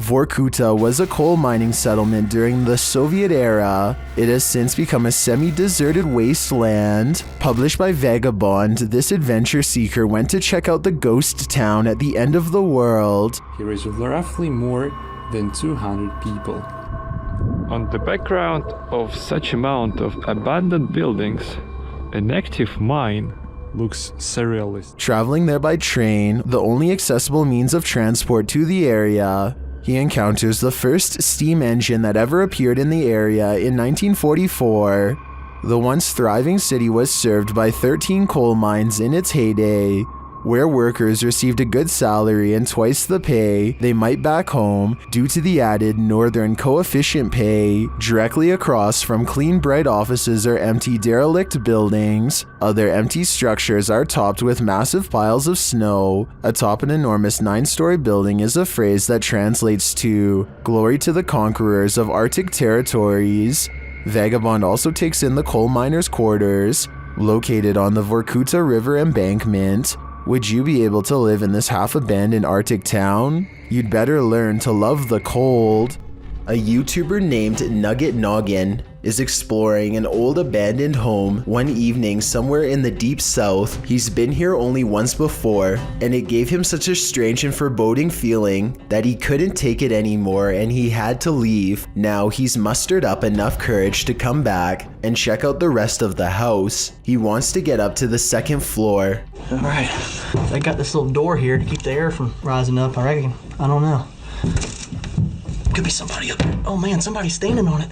Vorkuta was a coal mining settlement during the Soviet era. It has since become a semi-deserted wasteland. Published by Vagabond, this adventure seeker went to check out the ghost town at the end of the world. Here is roughly more than 200 people. On the background of such amount of abandoned buildings, an active mine looks surrealist. Traveling there by train, the only accessible means of transport to the area, he encounters the first steam engine that ever appeared in the area in 1944. The once thriving city was served by 13 coal mines in its heyday, where workers received a good salary and twice the pay they might back home due to the added northern coefficient pay. Directly across from clean bright offices are empty derelict buildings. Other empty structures are topped with massive piles of snow. Atop an enormous 9-story building is a phrase that translates to "Glory to the conquerors of Arctic territories." Vagabond also takes in the coal miners' quarters, located on the Vorkuta River embankment. Would you be able to live in this half-abandoned Arctic town? You'd better learn to love the cold. A YouTuber named Nugget Noggin is exploring an old abandoned home one evening somewhere in the deep south. He's been here only once before, and it gave him such a strange and foreboding feeling that he couldn't take it anymore and he had to leave. Now he's mustered up enough courage to come back and check out the rest of the house. He wants to get up to the 2nd floor. Alright, they got this little door here to keep the air from rising up, I reckon. I don't know. Could be somebody up there. Oh man, somebody's standing on it.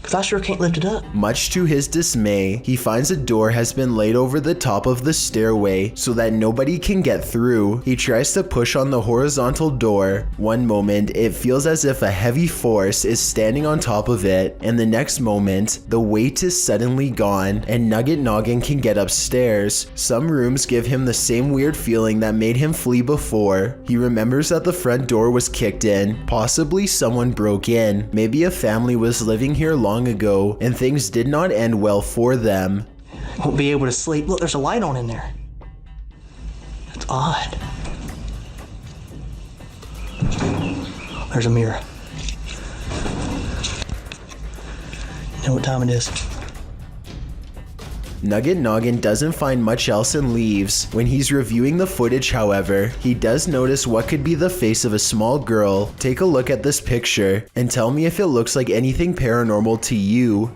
Cause I sure can't lift it up. Much to his dismay, he finds a door has been laid over the top of the stairway so that nobody can get through. He tries to push on the horizontal door. One moment, it feels as if a heavy force is standing on top of it, and the next moment, the weight is suddenly gone, and Nugget Noggin can get upstairs. Some rooms give him the same weird feeling that made him flee before. He remembers that the front door was kicked in. Possibly someone broke in. Maybe a family was living here long ago, and things did not end well for them. Won't be able to sleep. Look, there's a light on in there. That's odd. There's a mirror. You know what time it is? Nugget Noggin doesn't find much else and leaves. When he's reviewing the footage, however, he does notice what could be the face of a small girl. Take a look at this picture and tell me if it looks like anything paranormal to you.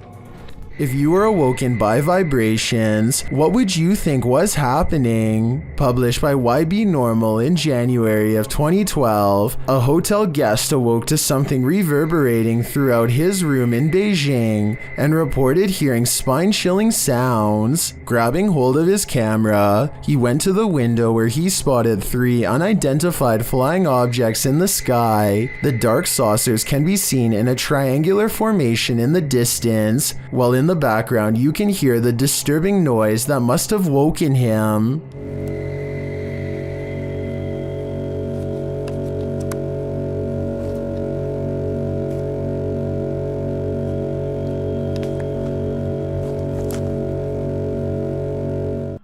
If you were awoken by vibrations, what would you think was happening? Published by YB Normal in January of 2012, a hotel guest awoke to something reverberating throughout his room in Beijing and reported hearing spine-chilling sounds. Grabbing hold of his camera, he went to the window where he spotted 3 unidentified flying objects in the sky. The dark saucers can be seen in a triangular formation in the distance, while in the background you can hear the disturbing noise that must have woken him.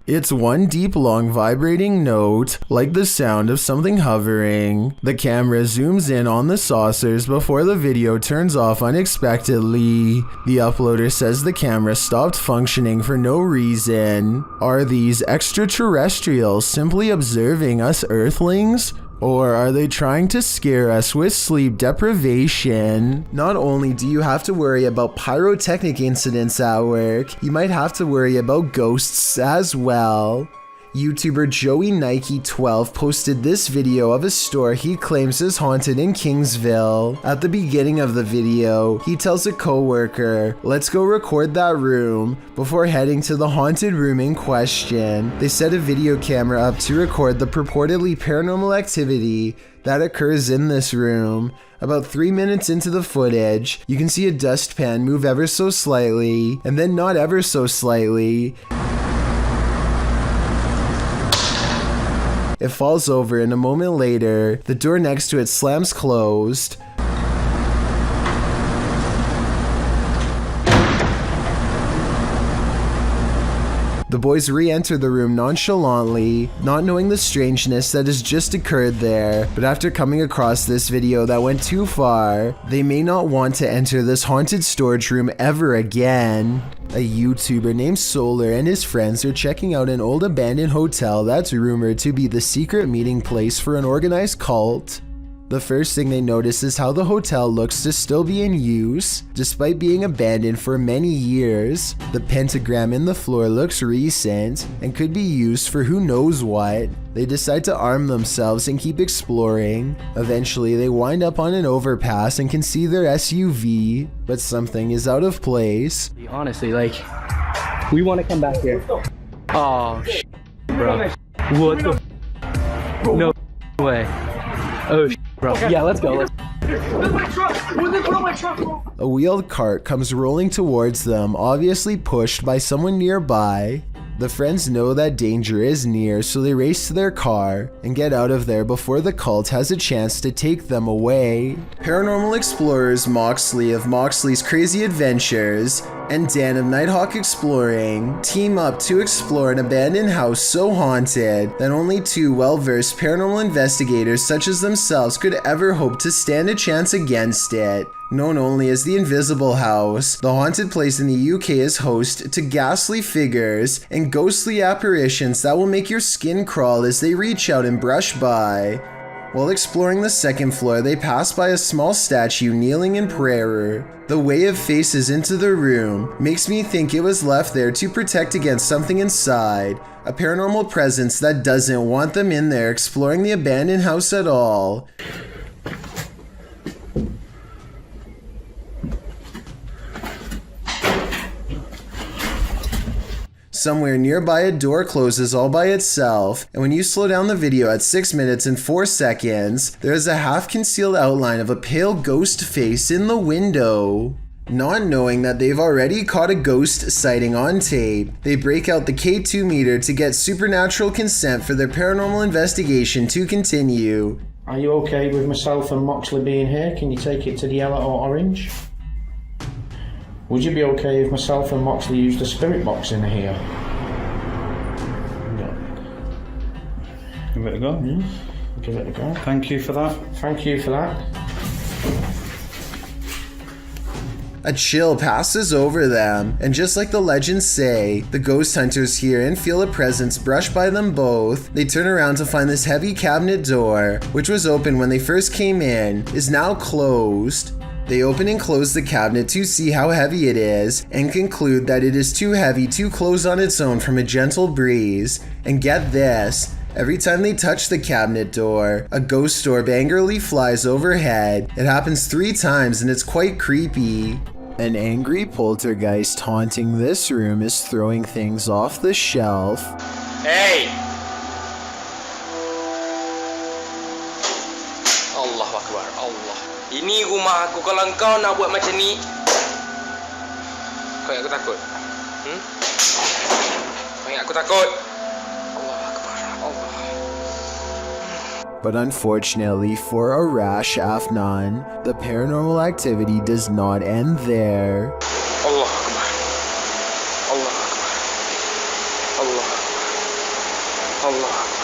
It's one deep, long, vibrating note, like the sound of something hovering. The camera zooms in on the saucers before the video turns off unexpectedly. The uploader says the camera stopped functioning for no reason. Are these extraterrestrials simply observing us Earthlings? Or are they trying to scare us with sleep deprivation? Not only do you have to worry about pyrotechnic incidents at work, you might have to worry about ghosts as well. YouTuber Joey Nike 12 posted this video of a store he claims is haunted in Kingsville. At the beginning of the video, he tells a coworker, "Let's go record that room," before heading to the haunted room in question. They set a video camera up to record the purportedly paranormal activity that occurs in this room. About 3 minutes into the footage, you can see a dustpan move ever so slightly, and then not ever so slightly. It falls over, and a moment later, the door next to it slams closed. The boys re-enter the room nonchalantly, not knowing the strangeness that has just occurred there, but after coming across this video that went too far, they may not want to enter this haunted storage room ever again. A YouTuber named Solar and his friends are checking out an old abandoned hotel that's rumored to be the secret meeting place for an organized cult. The first thing they notice is how the hotel looks to still be in use, despite being abandoned for many years. The pentagram in the floor looks recent and could be used for who knows what. They decide to arm themselves and keep exploring. Eventually, they wind up on an overpass and can see their SUV, but something is out of place. Honestly, like, we want to come back here. Oh, bro. What the? No way. Oh, bro. Yeah, let's go. A wheeled cart comes rolling towards them, obviously pushed by someone nearby. The friends know that danger is near, so they race to their car and get out of there before the cult has a chance to take them away. Paranormal explorers Moxley of Moxley's Crazy Adventures and Dan of Nighthawk Exploring team up to explore an abandoned house so haunted that only two well-versed paranormal investigators such as themselves could ever hope to stand a chance against it. Known only as the Invisible House, the haunted place in the UK is host to ghastly figures and ghostly apparitions that will make your skin crawl as they reach out and brush by. While exploring the second floor, they pass by a small statue kneeling in prayer. The way it faces into the room makes me think it was left there to protect against something inside, a paranormal presence that doesn't want them in there exploring the abandoned house at all. Somewhere nearby, a door closes all by itself, and when you slow down the video at 6 minutes and 4 seconds, there is a half-concealed outline of a pale ghost face in the window. Not knowing that they've already caught a ghost sighting on tape, they break out the K2 meter to get supernatural consent for their paranormal investigation to continue. Are you okay with myself and Moxley being here? Can you take it to the yellow or orange? Would you be okay if myself and Moxley used the spirit box in here? Yeah. Give it a go. Give it a go. Thank you for that. Thank you for that. A chill passes over them, and just like the legends say, the ghost hunters hear and feel a presence brush by them both. They turn around to find this heavy cabinet door, which was open when they first came in, is now closed. They open and close the cabinet to see how heavy it is, and conclude that it is too heavy to close on its own from a gentle breeze. And get this, every time they touch the cabinet door, a ghost orb angrily flies overhead. It happens 3 times and it's quite creepy. An angry poltergeist haunting this room is throwing things off the shelf. Hey! Allah Akbar, Allah. Ini rumah aku, kalau kau nak buat macam ni, kau ingat aku takut? Kau ingat aku takut? Allah Akbar, Allah. But unfortunately for Arash Afnan, the paranormal activity does not end there. Allah Akbar. Allah Akbar. Allah Akbar. Allah Akbar.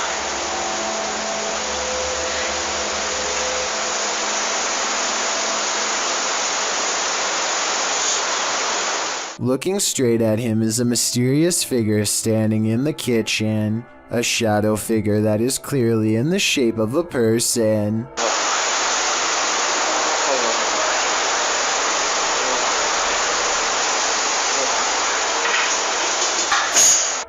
Looking straight at him is a mysterious figure standing in the kitchen, a shadow figure that is clearly in the shape of a person.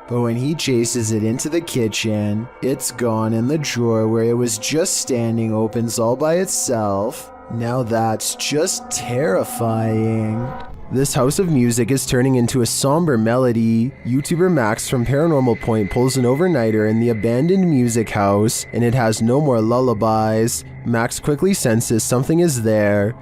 But when he chases it into the kitchen, it's gone and the drawer where it was just standing opens all by itself. Now that's just terrifying. This house of music is turning into a somber melody. YouTuber Max from Paranormal Point pulls an overnighter in the abandoned music house, and it has no more lullabies. Max quickly senses something is there.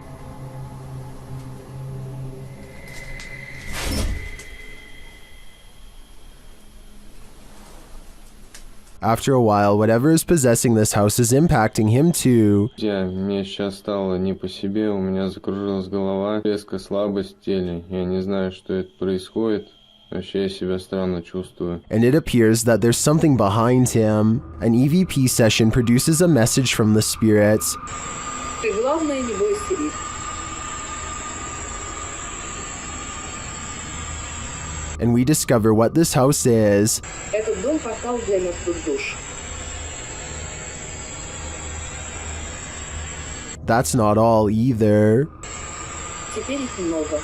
After a while, whatever is possessing this house is impacting him too. Мне сейчас стало не по себе, у меня закружилась голова, резкая слабость в теле. Я не знаю, что это происходит. Вообще я себя странно чувствую. And it appears that there's something behind him. An EVP session produces a message from the spirits. Ты главное не бойся их. And we discover what this house is. Этот дом портал для мертвых душ. That's not all either. Теперь их много.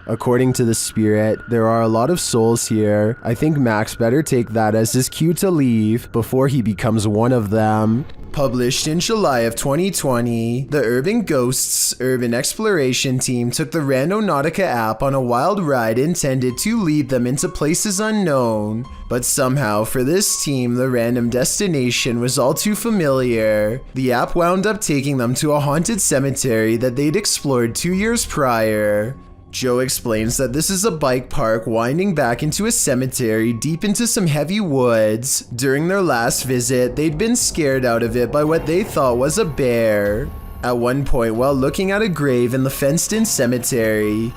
According to the spirit, there are a lot of souls here. I think Max better take that as his cue to leave before he becomes one of them. Published in July of 2020, the Urban Ghosts Urban Exploration team took the Randonautica app on a wild ride intended to lead them into places unknown. But somehow, for this team, the random destination was all too familiar. The app wound up taking them to a haunted cemetery that they'd explored 2 years prior. Joe explains that this is a bike park winding back into a cemetery deep into some heavy woods. During their last visit, they'd been scared out of it by what they thought was a bear. At one point, while looking at a grave in the fenced-in cemetery,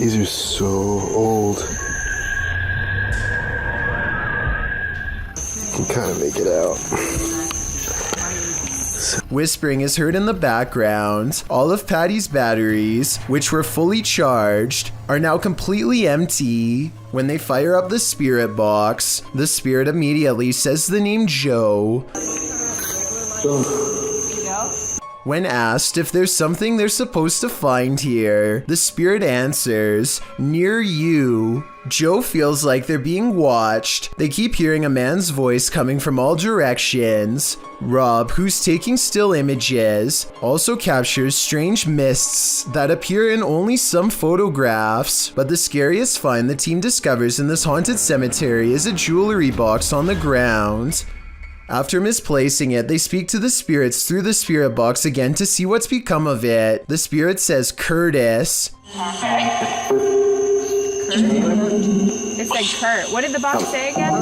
these are so old. You can kind of make it out. Whispering is heard in the background. All of Patty's batteries, which were fully charged, are now completely empty. When they fire up the spirit box, the spirit immediately says the name Joe. When asked if there's something they're supposed to find here, the spirit answers, "Near you." Joe feels like they're being watched. They keep hearing a man's voice coming from all directions. Rob, who's taking still images, also captures strange mists that appear in only some photographs. But the scariest find the team discovers in this haunted cemetery is a jewelry box on the ground. After misplacing it, they speak to the spirits through the spirit box again to see what's become of it. The spirit says Curtis. It said Kurt. What did the box say again?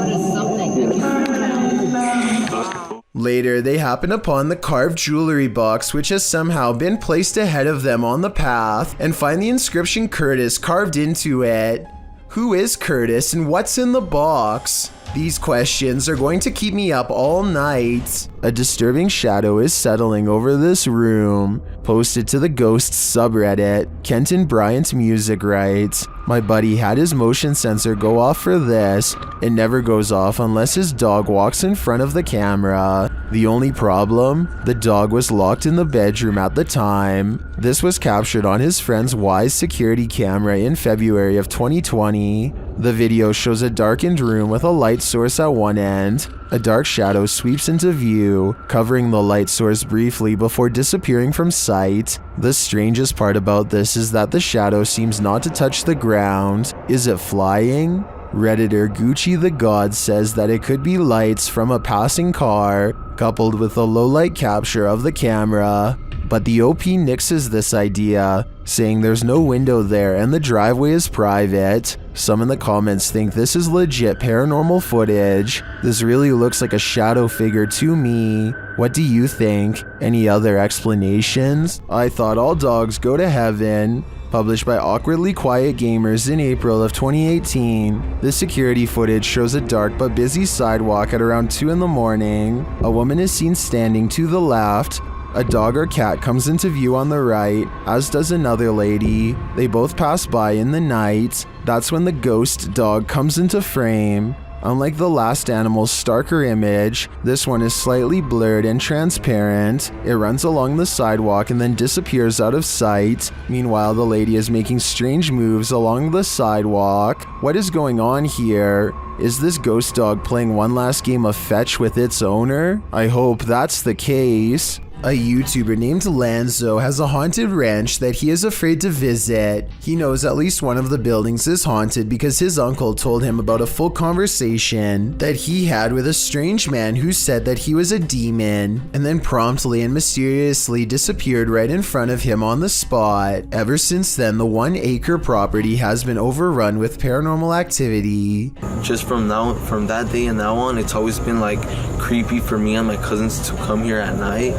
Later, they happen upon the carved jewelry box, which has somehow been placed ahead of them on the path, and find the inscription Curtis carved into it. Who is Curtis and what's in the box? These questions are going to keep me up all night. A disturbing shadow is settling over this room. Posted to the Ghosts subreddit, Kenton Bryant Music writes, "My buddy had his motion sensor go off for this. It never goes off unless his dog walks in front of the camera. The only problem? The dog was locked in the bedroom at the time." This was captured on his friend's Wise security camera in February of 2020. The video shows a darkened room with a light source at one end. A dark shadow sweeps into view, covering the light source briefly before disappearing from sight. The strangest part about this is that the shadow seems not to touch the ground. Is it flying? Redditor Gucci the God says that it could be lights from a passing car, coupled with a low light capture of the camera. But the OP nixes this idea, saying there's no window there and the driveway is private. Some in the comments think this is legit paranormal footage. This really looks like a shadow figure to me. What do you think? Any other explanations? I thought all dogs go to heaven. Published by Awkwardly Quiet Gamers in April of 2018. This security footage shows a dark but busy sidewalk at around 2 in the morning. A woman is seen standing to the left. A dog or cat comes into view on the right, as does another lady. They both pass by in the night. That's when the ghost dog comes into frame. Unlike the last animal's starker image, this one is slightly blurred and transparent. It runs along the sidewalk and then disappears out of sight. Meanwhile, the lady is making strange moves along the sidewalk. What is going on here? Is this ghost dog playing one last game of fetch with its owner? I hope that's the case. A YouTuber named Lanzo has a haunted ranch that he is afraid to visit. He knows at least one of the buildings is haunted because his uncle told him about a full conversation that he had with a strange man who said that he was a demon, and then promptly and mysteriously disappeared right in front of him on the spot. Ever since then, the 1-acre property has been overrun with paranormal activity. Just from that day and now on, it's always been like creepy for me and my cousins to come here at night.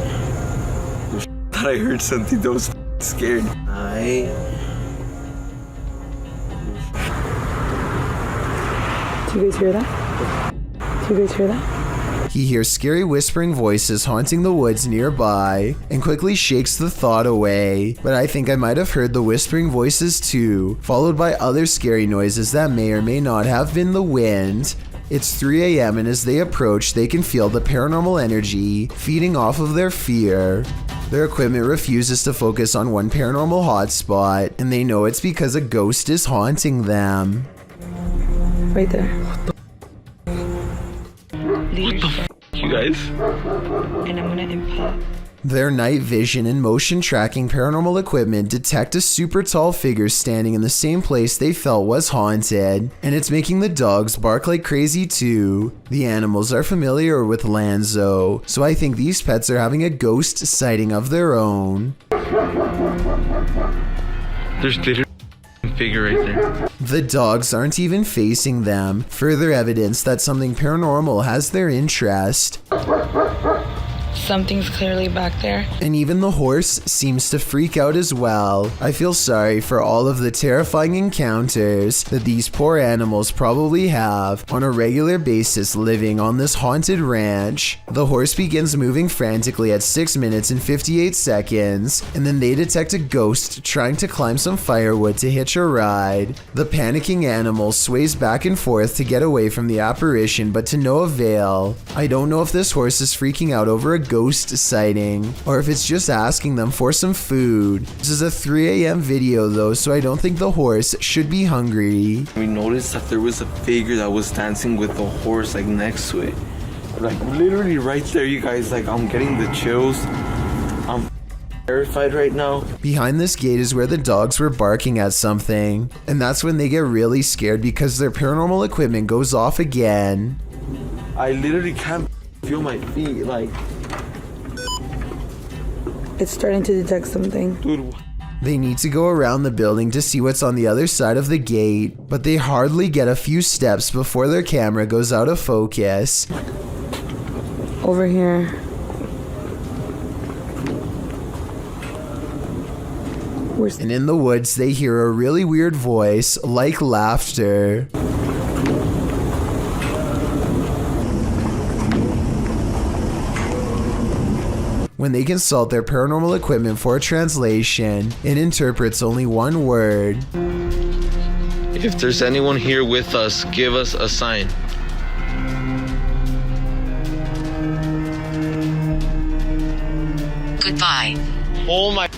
thought I heard something that was scared. Do you guys hear that? Do you guys hear that? He hears scary whispering voices haunting the woods nearby and quickly shakes the thought away. But I think I might have heard the whispering voices too, followed by other scary noises that may or may not have been the wind. It's 3 a.m. and as they approach, they can feel the paranormal energy feeding off of their fear. Their equipment refuses to focus on one paranormal hotspot, and they know it's because a ghost is haunting them. Right there. What the f***, you guys? And I'm gonna impart. Their night vision and motion tracking paranormal equipment detect a super tall figure standing in the same place they felt was haunted, and it's making the dogs bark like crazy too. The animals are familiar with Lanzo, so I think these pets are having a ghost sighting of their own. There's literally a figure right there. The dogs aren't even facing them, further evidence that something paranormal has their interest. Something's clearly back there. And even the horse seems to freak out as well. I feel sorry for all of the terrifying encounters that these poor animals probably have on a regular basis living on this haunted ranch. The horse begins moving frantically at 6 minutes and 58 seconds, and then they detect a ghost trying to climb some firewood to hitch a ride. The panicking animal sways back and forth to get away from the apparition, but to no avail. I don't know if this horse is freaking out over a ghost sighting, or if it's just asking them for some food. This is a 3 a.m. video though, so I don't think the horse should be hungry. We noticed that there was a figure that was dancing with the horse like next to it. Like literally right there, you guys. Like I'm getting the chills. I'm terrified right now. Behind this gate is where the dogs were barking at something, and that's when they get really scared because their paranormal equipment goes off again. I literally can't feel my feet, like. It's starting to detect something. Dude. They need to go around the building to see what's on the other side of the gate, but they hardly get a few steps before their camera goes out of focus. Over here. And in the woods, they hear a really weird voice, like laughter. When they consult their paranormal equipment for a translation, it interprets only one word. If there's anyone here with us, give us a sign. Goodbye. Oh my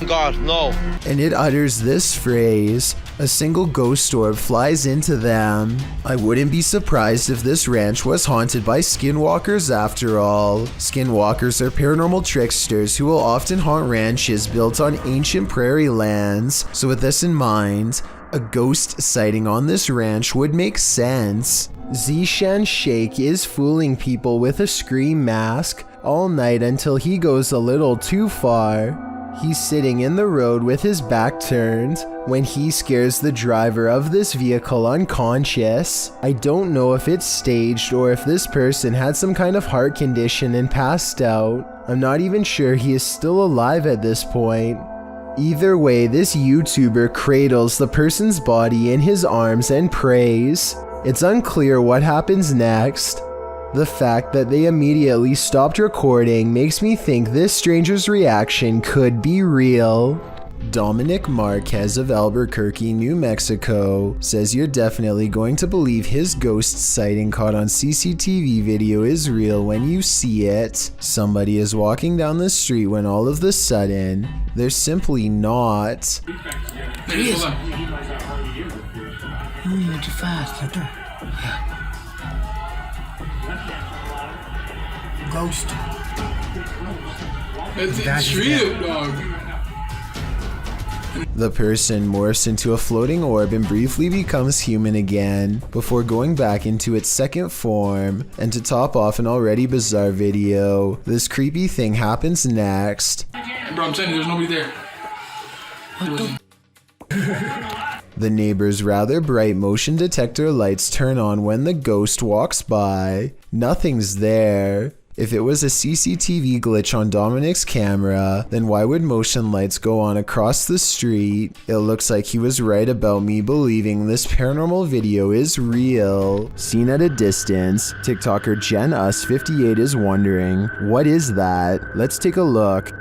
God, no. And it utters this phrase. A single ghost orb flies into them. I wouldn't be surprised if this ranch was haunted by skinwalkers after all. Skinwalkers are paranormal tricksters who will often haunt ranches built on ancient prairie lands. So with this in mind, a ghost sighting on this ranch would make sense. Zishan Sheikh is fooling people with a scream mask all night until he goes a little too far. He's sitting in the road with his back turned when he scares the driver of this vehicle unconscious. I don't know if it's staged or if this person had some kind of heart condition and passed out. I'm not even sure he is still alive at this point. Either way, this YouTuber cradles the person's body in his arms and prays. It's unclear what happens next. The fact that they immediately stopped recording makes me think this stranger's reaction could be real. Dominic Marquez of Albuquerque, New Mexico says you're definitely going to believe his ghost sighting caught on CCTV video is real when you see it. Somebody is walking down the street when all of a sudden, they're simply not. There he is. Moving too fast. Right there. Ghost. It's real, dog. The person morphs into a floating orb and briefly becomes human again, before going back into its second form. And to top off an already bizarre video, this creepy thing happens next. Bro, I'm telling you, there's nobody there. The neighbor's rather bright motion detector lights turn on when the ghost walks by. Nothing's there. If it was a CCTV glitch on Dominic's camera, then why would motion lights go on across the street? It looks like he was right about me believing this paranormal video is real. Seen at a distance, TikToker Jen Us 58 is wondering, what is that? Let's take a look.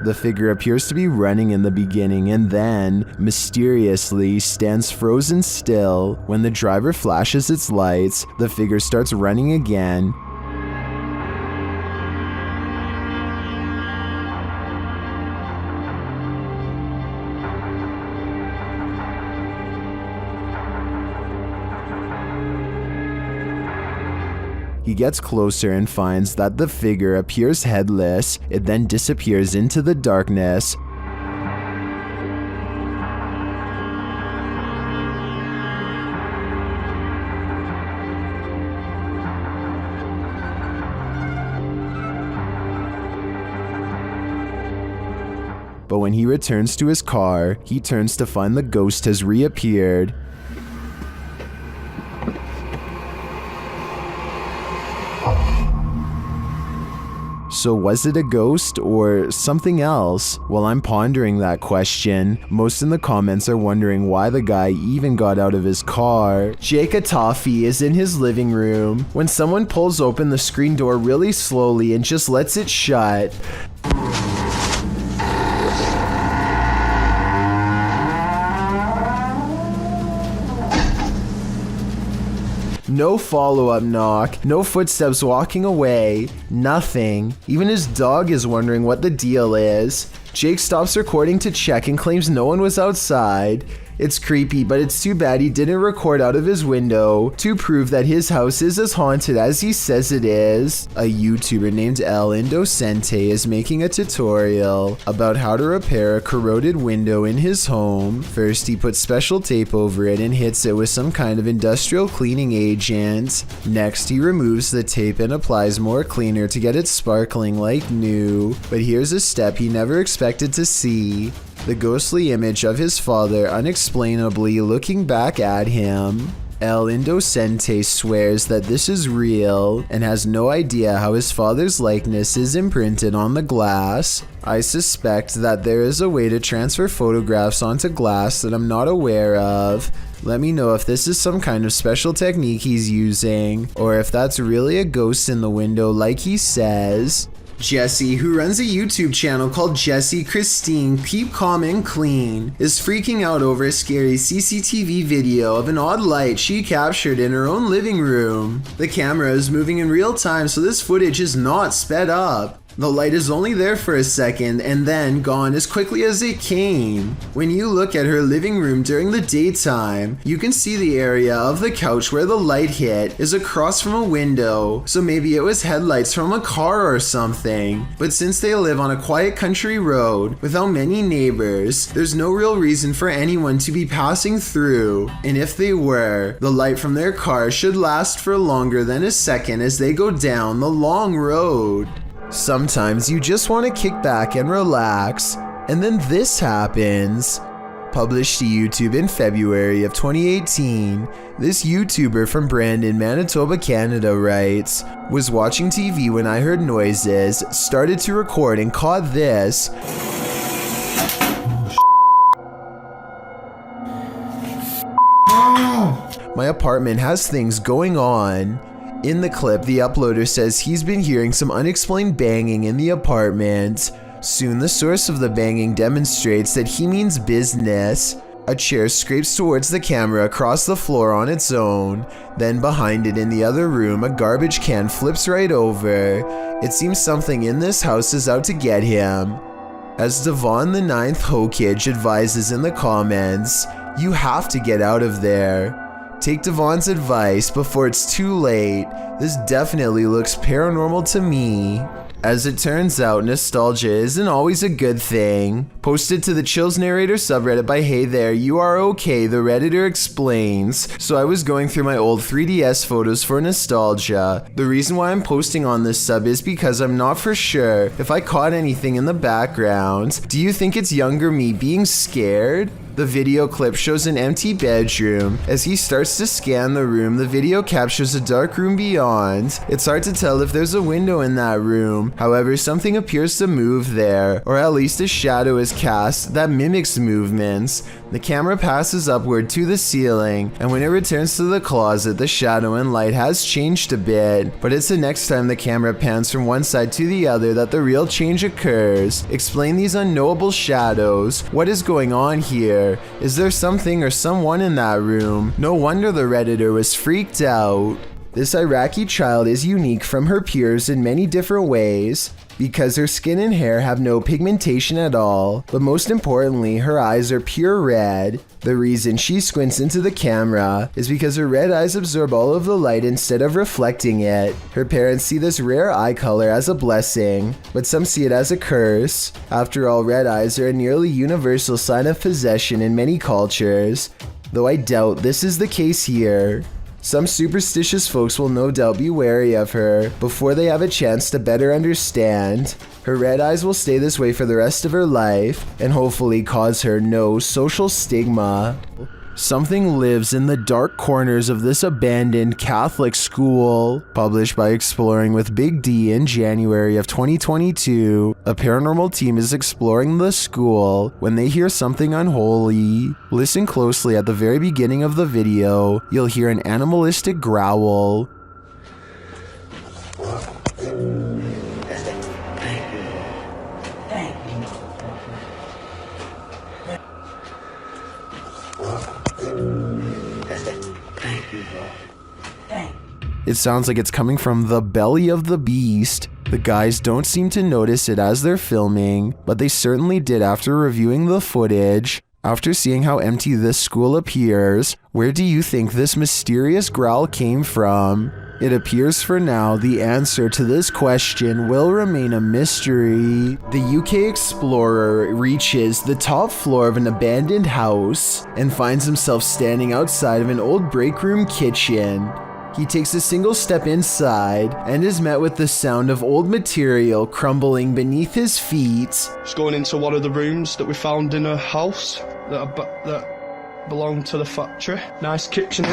The figure appears to be running in the beginning and then, mysteriously, stands frozen still. When the driver flashes its lights, the figure starts running again. He gets closer and finds that the figure appears headless. It then disappears into the darkness. But when he returns to his car, he turns to find the ghost has reappeared. So was it a ghost or something else? While I'm pondering that question, most in the comments are wondering why the guy even got out of his car. Jake Atafi is in his living room when someone pulls open the screen door really slowly and just lets it shut. No follow-up knock, no footsteps walking away, nothing. Even his dog is wondering what the deal is. Jake stops recording to check and claims no one was outside. It's creepy, but it's too bad he didn't record out of his window to prove that his house is as haunted as he says it is. A YouTuber named El Indocente is making a tutorial about how to repair a corroded window in his home. First, he puts special tape over it and hits it with some kind of industrial cleaning agent. Next, he removes the tape and applies more cleaner to get it sparkling like new. But here's a step he never expected to see. The ghostly image of his father unexplainably looking back at him. El Indocente swears that this is real and has no idea how his father's likeness is imprinted on the glass. I suspect that there is a way to transfer photographs onto glass that I'm not aware of. Let me know if this is some kind of special technique he's using, or if that's really a ghost in the window like he says. Jessie, who runs a YouTube channel called Jessie Christine Keep Calm and Clean, is freaking out over a scary CCTV video of an odd light she captured in her own living room. The camera is moving in real time, so this footage is not sped up. The light is only there for a second and then gone as quickly as it came. When you look at her living room during the daytime, you can see the area of the couch where the light hit is across from a window, so maybe it was headlights from a car or something. But since they live on a quiet country road without many neighbors, there's no real reason for anyone to be passing through. And if they were, the light from their car should last for longer than a second as they go down the long road. Sometimes you just want to kick back and relax, and then this happens. Published to YouTube in February of 2018, this YouTuber from Brandon, Manitoba, Canada writes, "Was watching TV when I heard noises, started to record and caught this." My apartment has things going on. In the clip, the uploader says he's been hearing some unexplained banging in the apartment. Soon, the source of the banging demonstrates that he means business. A chair scrapes towards the camera across the floor on its own. Then behind it in the other room, a garbage can flips right over. It seems something in this house is out to get him. As Devon the 9th Hokage advises in the comments, you have to get out of there. Take Devon's advice before it's too late. This definitely looks paranormal to me. As it turns out, nostalgia isn't always a good thing. Posted to the Chills Narrator subreddit by Hey There, You Are Okay, the Redditor explains. So I was going through my old 3DS photos for nostalgia. The reason why I'm posting on this sub is because I'm not for sure if I caught anything in the background. Do you think it's younger me being scared? The video clip shows an empty bedroom. As he starts to scan the room, the video captures a dark room beyond. It's hard to tell if there's a window in that room. However, something appears to move there, or at least a shadow is cast that mimics movements. The camera passes upward to the ceiling, and when it returns to the closet, the shadow and light has changed a bit. But it's the next time the camera pans from one side to the other that the real change occurs. Explain these unknowable shadows. What is going on here? Is there something or someone in that room? No wonder the Redditor was freaked out. This Iraqi child is unique from her peers in many different ways, because her skin and hair have no pigmentation at all, but most importantly, her eyes are pure red. The reason she squints into the camera is because her red eyes absorb all of the light instead of reflecting it. Her parents see this rare eye color as a blessing, but some see it as a curse. After all, red eyes are a nearly universal sign of possession in many cultures, though I doubt this is the case here. Some superstitious folks will no doubt be wary of her before they have a chance to better understand. Her red eyes will stay this way for the rest of her life and hopefully cause her no social stigma. Something lives in the dark corners of this abandoned Catholic school. Published by Exploring with Big D in January of 2022, a paranormal team is exploring the school when they hear something unholy. Listen closely. At the very beginning of the video, you'll hear an animalistic growl. It sounds like it's coming from the belly of the beast. The guys don't seem to notice it as they're filming, but they certainly did after reviewing the footage. After seeing how empty this school appears, where do you think this mysterious growl came from? It appears for now the answer to this question will remain a mystery. The UK explorer reaches the top floor of an abandoned house and finds himself standing outside of an old break room kitchen. He takes a single step inside and is met with the sound of old material crumbling beneath his feet. Just going into one of the rooms that we found in a house that belonged to the factory. Nice kitchen.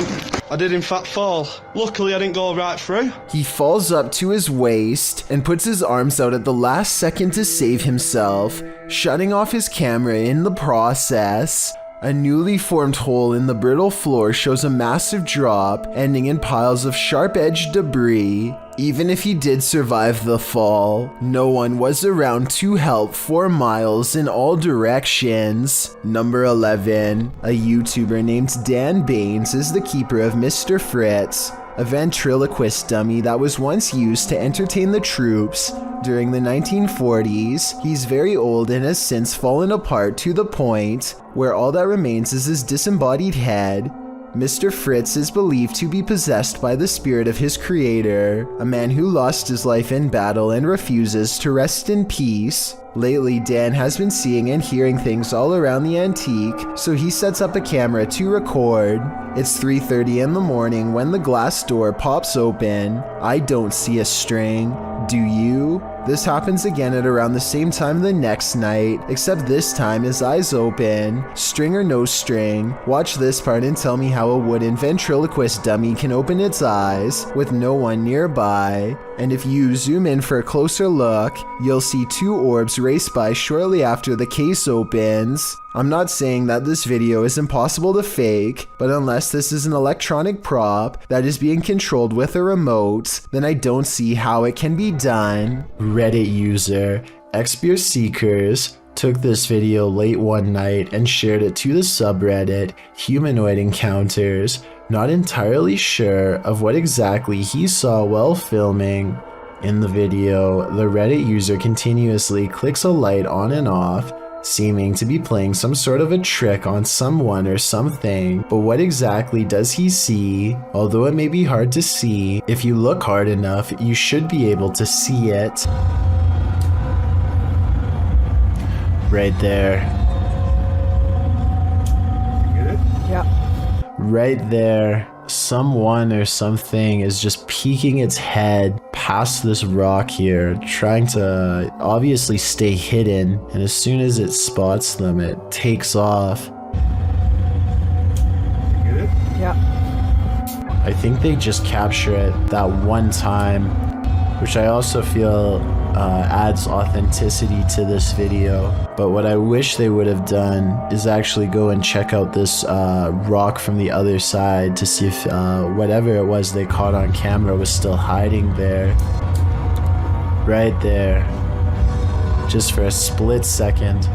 I did in fact fall. Luckily I didn't go right through. He falls up to his waist and puts his arms out at the last second to save himself, shutting off his camera in the process. A newly formed hole in the brittle floor shows a massive drop, ending in piles of sharp-edged debris. Even if he did survive the fall, no one was around to help 4 miles in all directions. Number 11. A YouTuber named Dan Baines is the keeper of Mr. Fritz, a ventriloquist dummy that was once used to entertain the troops during the 1940s. He's very old and has since fallen apart to the point where all that remains is his disembodied head. Mr. Fritz is believed to be possessed by the spirit of his creator, a man who lost his life in battle and refuses to rest in peace. Lately, Dan has been seeing and hearing things all around the antique, so he sets up a camera to record. It's 3:30 in the morning when the glass door pops open. I don't see a string. Do you? This happens again at around the same time the next night, except this time his eyes open. String or no string, watch this part and tell me how a wooden ventriloquist dummy can open its eyes with no one nearby. And if you zoom in for a closer look, you'll see 2 orbs race by shortly after the case opens. I'm not saying that this video is impossible to fake, but unless this is an electronic prop that is being controlled with a remote, then I don't see how it can be done. Reddit user Xbeer Seekers took this video late one night and shared it to the subreddit Humanoid Encounters, not entirely sure of what exactly he saw while filming. In the video, the Reddit user continuously clicks a light on and off, seeming to be playing some sort of a trick on someone or something, but what exactly does he see? Although it may be hard to see, if you look hard enough, you should be able to see it. Right there. Get it? Yeah. Right there. Someone or something is just peeking its head past this rock here, trying to obviously stay hidden, and as soon as it spots them, it takes off. Get it? Yeah. I think they just capture it that one time, which I also feel adds authenticity to this video. But what I wish they would have done is actually go and check out this rock from the other side to see if whatever it was they caught on camera was still hiding there. Right there. Just for a split second.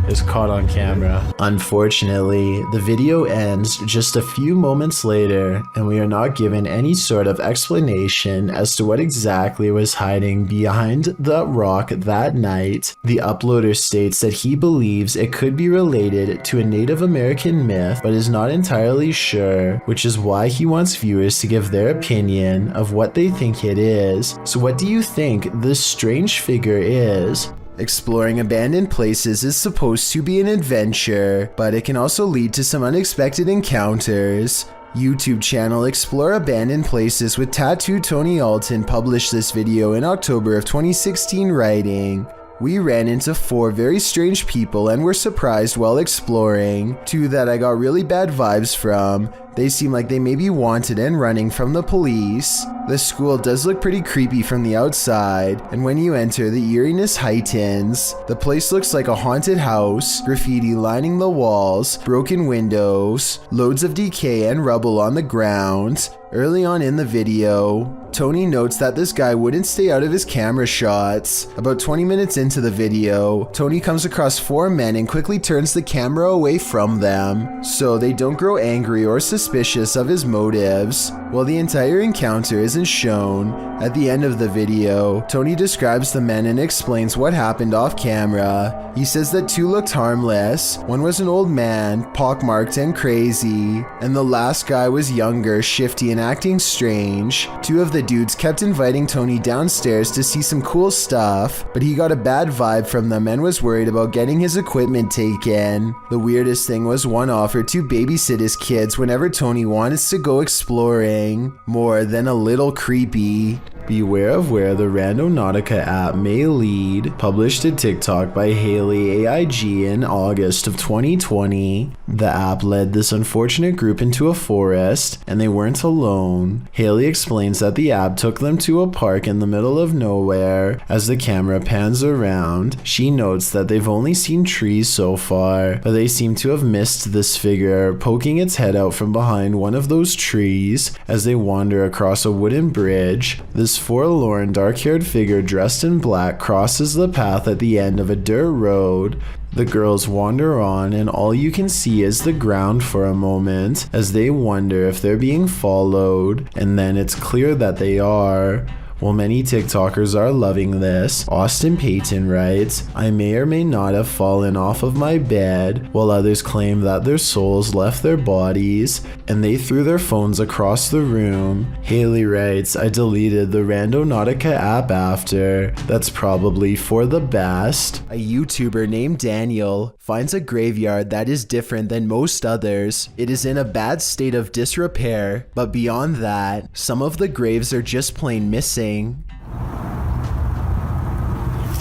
Is caught on camera. Unfortunately, the video ends just a few moments later, and we are not given any sort of explanation as to what exactly was hiding behind the rock that night. The uploader states that he believes it could be related to a Native American myth, but is not entirely sure, which is why he wants viewers to give their opinion of what they think it is. So what do you think this strange figure is? Exploring abandoned places is supposed to be an adventure, but it can also lead to some unexpected encounters. YouTube channel Explore Abandoned Places with Tattooed Tony Alton published this video in October of 2016, writing, "We ran into 4 very strange people and were surprised while exploring. 2 that I got really bad vibes from. They seem like they may be wanted and running from the police. The school does look pretty creepy from the outside, and when you enter, the eeriness heightens. The place looks like a haunted house, graffiti lining the walls, broken windows, loads of decay and rubble on the ground." Early on in the video, Tony notes that this guy wouldn't stay out of his camera shots. About 20 minutes into the video, Tony comes across 4 men and quickly turns the camera away from them, so they don't grow angry or suspicious of his motives. While the entire encounter isn't shown, at the end of the video, Tony describes the men and explains what happened off camera. He says that 2 looked harmless, one was an old man, pockmarked and crazy, and the last guy was younger, shifty and acting strange. 2 of the dudes kept inviting Tony downstairs to see some cool stuff, but he got a bad vibe from them and was worried about getting his equipment taken. The weirdest thing was one offered to babysit his kids whenever Tony wants to go exploring. More than a little creepy. Beware of where the Randonautica app may lead. Published to TikTok by Haley AIG in August of 2020. The app led this unfortunate group into a forest, and they weren't alone. Haley explains that the app took them to a park in the middle of nowhere. As the camera pans around, she notes that they've only seen trees so far, but they seem to have missed this figure poking its head out from behind one of those trees as they wander across a wooden bridge. This forlorn, dark-haired figure dressed in black crosses the path at the end of a dirt road. The girls wander on, and all you can see is the ground for a moment as they wonder if they're being followed, and then it's clear that they are. While many TikTokers are loving this, Austin Payton writes, "I may or may not have fallen off of my bed," while others claim that their souls left their bodies and they threw their phones across the room. Haley writes, "I deleted the Randonautica app after. That's probably for the best." A YouTuber named Daniel finds a graveyard that is different than most others. It is in a bad state of disrepair, but beyond that, some of the graves are just plain missing.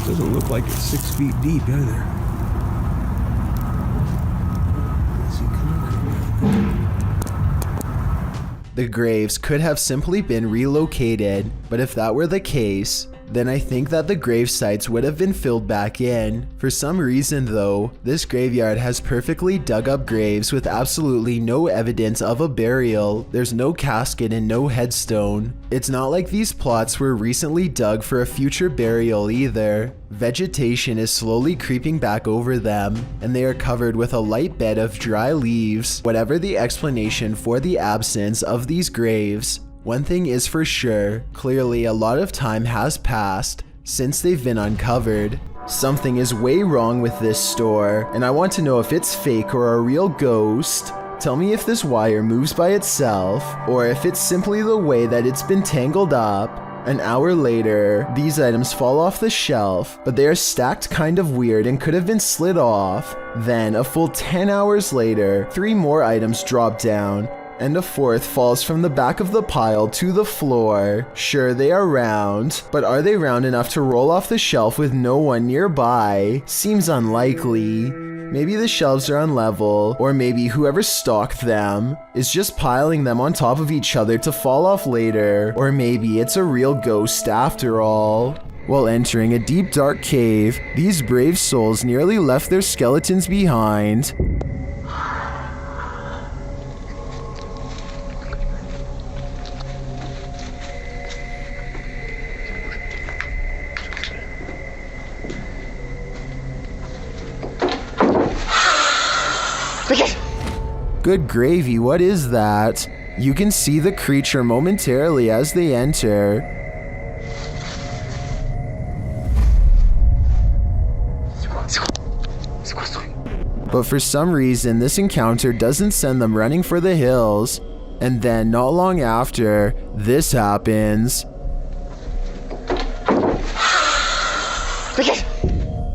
Doesn't look like it's 6 feet deep either. The graves could have simply been relocated, but if that were the case, then I think that the grave sites would have been filled back in. For some reason though, this graveyard has perfectly dug up graves with absolutely no evidence of a burial. There's no casket and no headstone. It's not like these plots were recently dug for a future burial either. Vegetation is slowly creeping back over them, and they are covered with a light bed of dry leaves. Whatever the explanation for the absence of these graves, one thing is for sure, clearly a lot of time has passed since they've been uncovered. Something is way wrong with this store, and I want to know if it's fake or a real ghost. Tell me if this wire moves by itself, or if it's simply the way that it's been tangled up. An hour later, these items fall off the shelf, but they are stacked kind of weird and could have been slid off. Then, a full 10 hours later, 3 more items drop down, and a 4th falls from the back of the pile to the floor. Sure, they are round, but are they round enough to roll off the shelf with no one nearby? Seems unlikely. Maybe the shelves are unlevel, or maybe whoever stocked them is just piling them on top of each other to fall off later, or maybe it's a real ghost after all. While entering a deep dark cave, these brave souls nearly left their skeletons behind. Good gravy, what is that? You can see the creature momentarily as they enter. But for some reason, this encounter doesn't send them running for the hills. And then, not long after, this happens.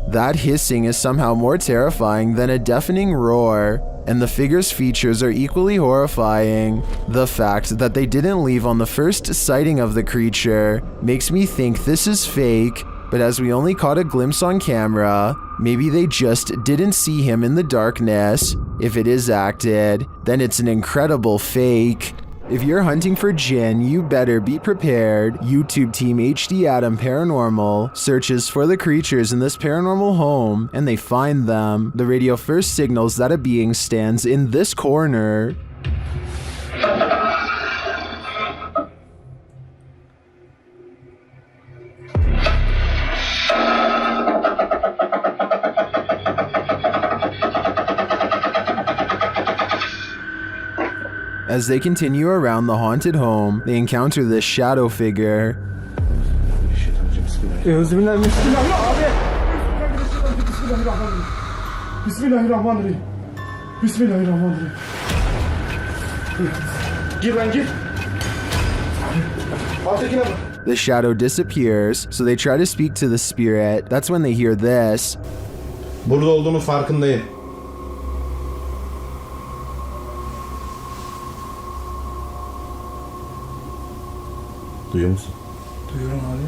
That hissing is somehow more terrifying than a deafening roar, and the figure's features are equally horrifying. The fact that they didn't leave on the first sighting of the creature makes me think this is fake, but as we only caught a glimpse on camera, maybe they just didn't see him in the darkness. If it is acted, then it's an incredible fake. If you're hunting for Jinn, you better be prepared. YouTube team HD Adam Paranormal searches for the creatures in this paranormal home, and they find them. The radio first signals that a being stands in this corner. As they continue around the haunted home, they encounter this shadow figure. The shadow disappears, so they try to speak to the spirit. That's when they hear this. Burada olduğunu farkındayım. Duyuyor musun? Duyuyorum abi.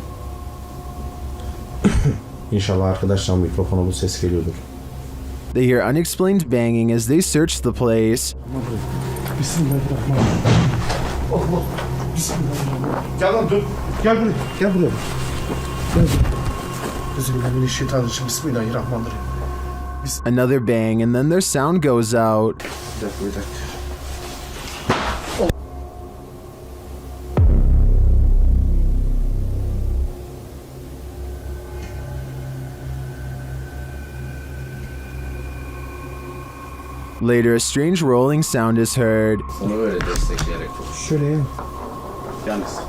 İnşallah arkadaşlar mikrofona bu ses geliyordur. They hear unexplained banging as they search the place. Bismillahirrahmanirrahim. Allah. Bismillahirrahmanirrahim. Gel lan dur. Gel buraya. Gel buraya. Gel buraya. Bismillahirrahmanirrahim. Bismillahirrahmanirrahim. Another bang, and then their sound goes out. Bir dakika. Later, a strange rolling sound is heard. Sana böyle destekleyerek konuş. Şöyle. Yalnız.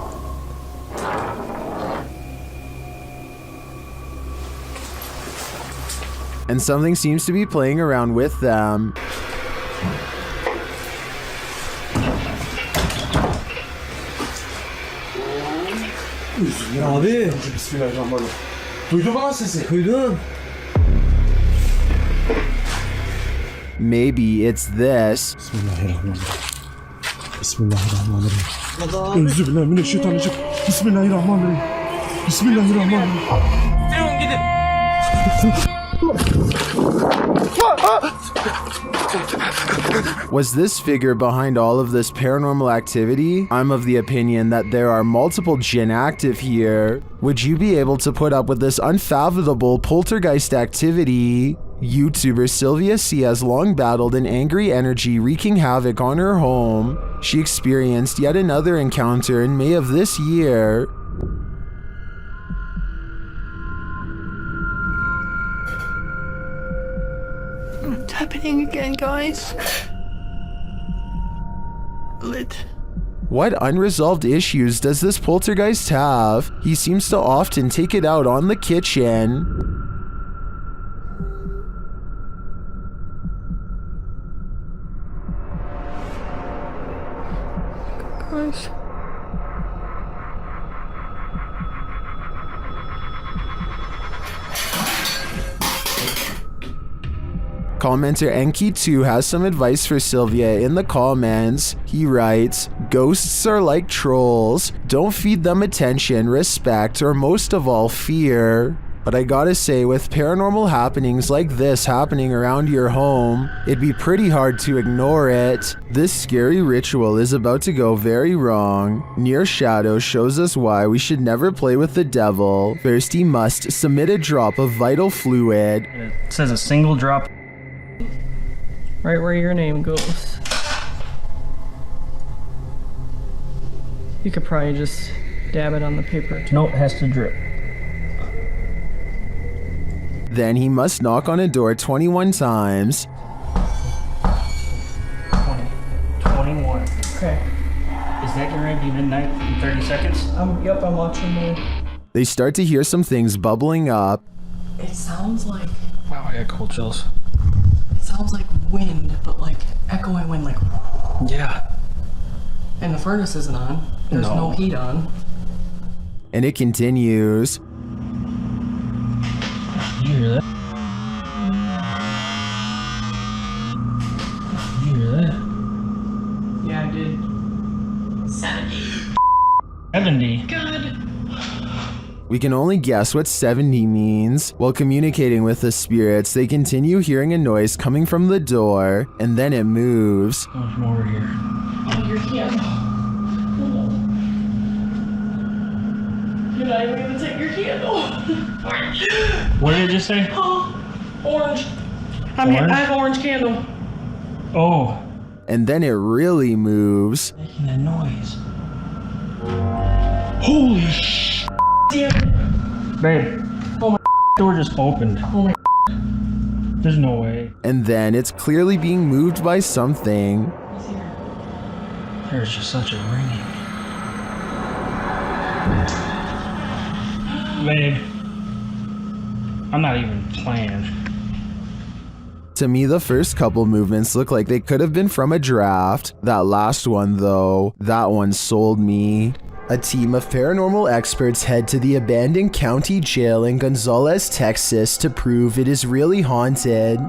And something seems to be playing around with them. Abi. Bismillahirrahmanirrahim. Duydun mu lan sesi? Duydum. Maybe it's this. Bismillahirrahmanirrahim. Bismillahirrahmanirrahim. Euzubillahimineşşeytanirracim. Bismillahirrahmanirrahim. Bismillahirrahmanirrahim. Durun gidin. Was this figure behind all of this paranormal activity? I'm of the opinion that there are multiple jinn active here. Would you be able to put up with this unfathomable poltergeist activity? YouTuber Sylvia C has long battled an angry energy wreaking havoc on her home. She experienced yet another encounter in May of this year. It's happening again, guys. Lit. What unresolved issues does this poltergeist have? He seems to often take it out on the kitchen. Guys. Commenter Enki2 has some advice for Sylvia in the comments. He writes, "Ghosts are like trolls. Don't feed them attention, respect, or most of all, fear." But I gotta say, with paranormal happenings like this happening around your home, it'd be pretty hard to ignore it. This scary ritual is about to go very wrong. Near Shadow shows us why we should never play with the devil. First, he must submit a drop of vital fluid. It says a single drop. Right where your name goes. You could probably just dab it on the paper. Nope, has to drip. Then he must knock on a door 21 times. 21. Okay. Is that getting ready to be midnight in 30 seconds? Yep, I'm watching the... They start to hear some things bubbling up. It sounds like... Wow, I got cold chills. It sounds like wind, but like echoing wind, like... Yeah. And the furnace isn't on. There's no heat on. And it continues. You hear that? You hear that? Yeah, I did. 70. God. We can only guess what 70 means. While communicating with the spirits, they continue hearing a noise coming from the door, and then it moves. There's more here. Oh, your candle. You're not even gonna take your candle. What did it just say? Oh, orange. I have orange candle. Oh. And then it really moves. Making that noise. Holy sh! Damn. Babe. Oh my door just opened. Oh my. There's no way. And then it's clearly being moved by something. There's just such a ringing. Babe. I'm not even playing. To me, the first couple movements look like they could have been from a draft. That last one, though, that one sold me. A team of paranormal experts head to the abandoned county jail in Gonzales, Texas to prove it is really haunted.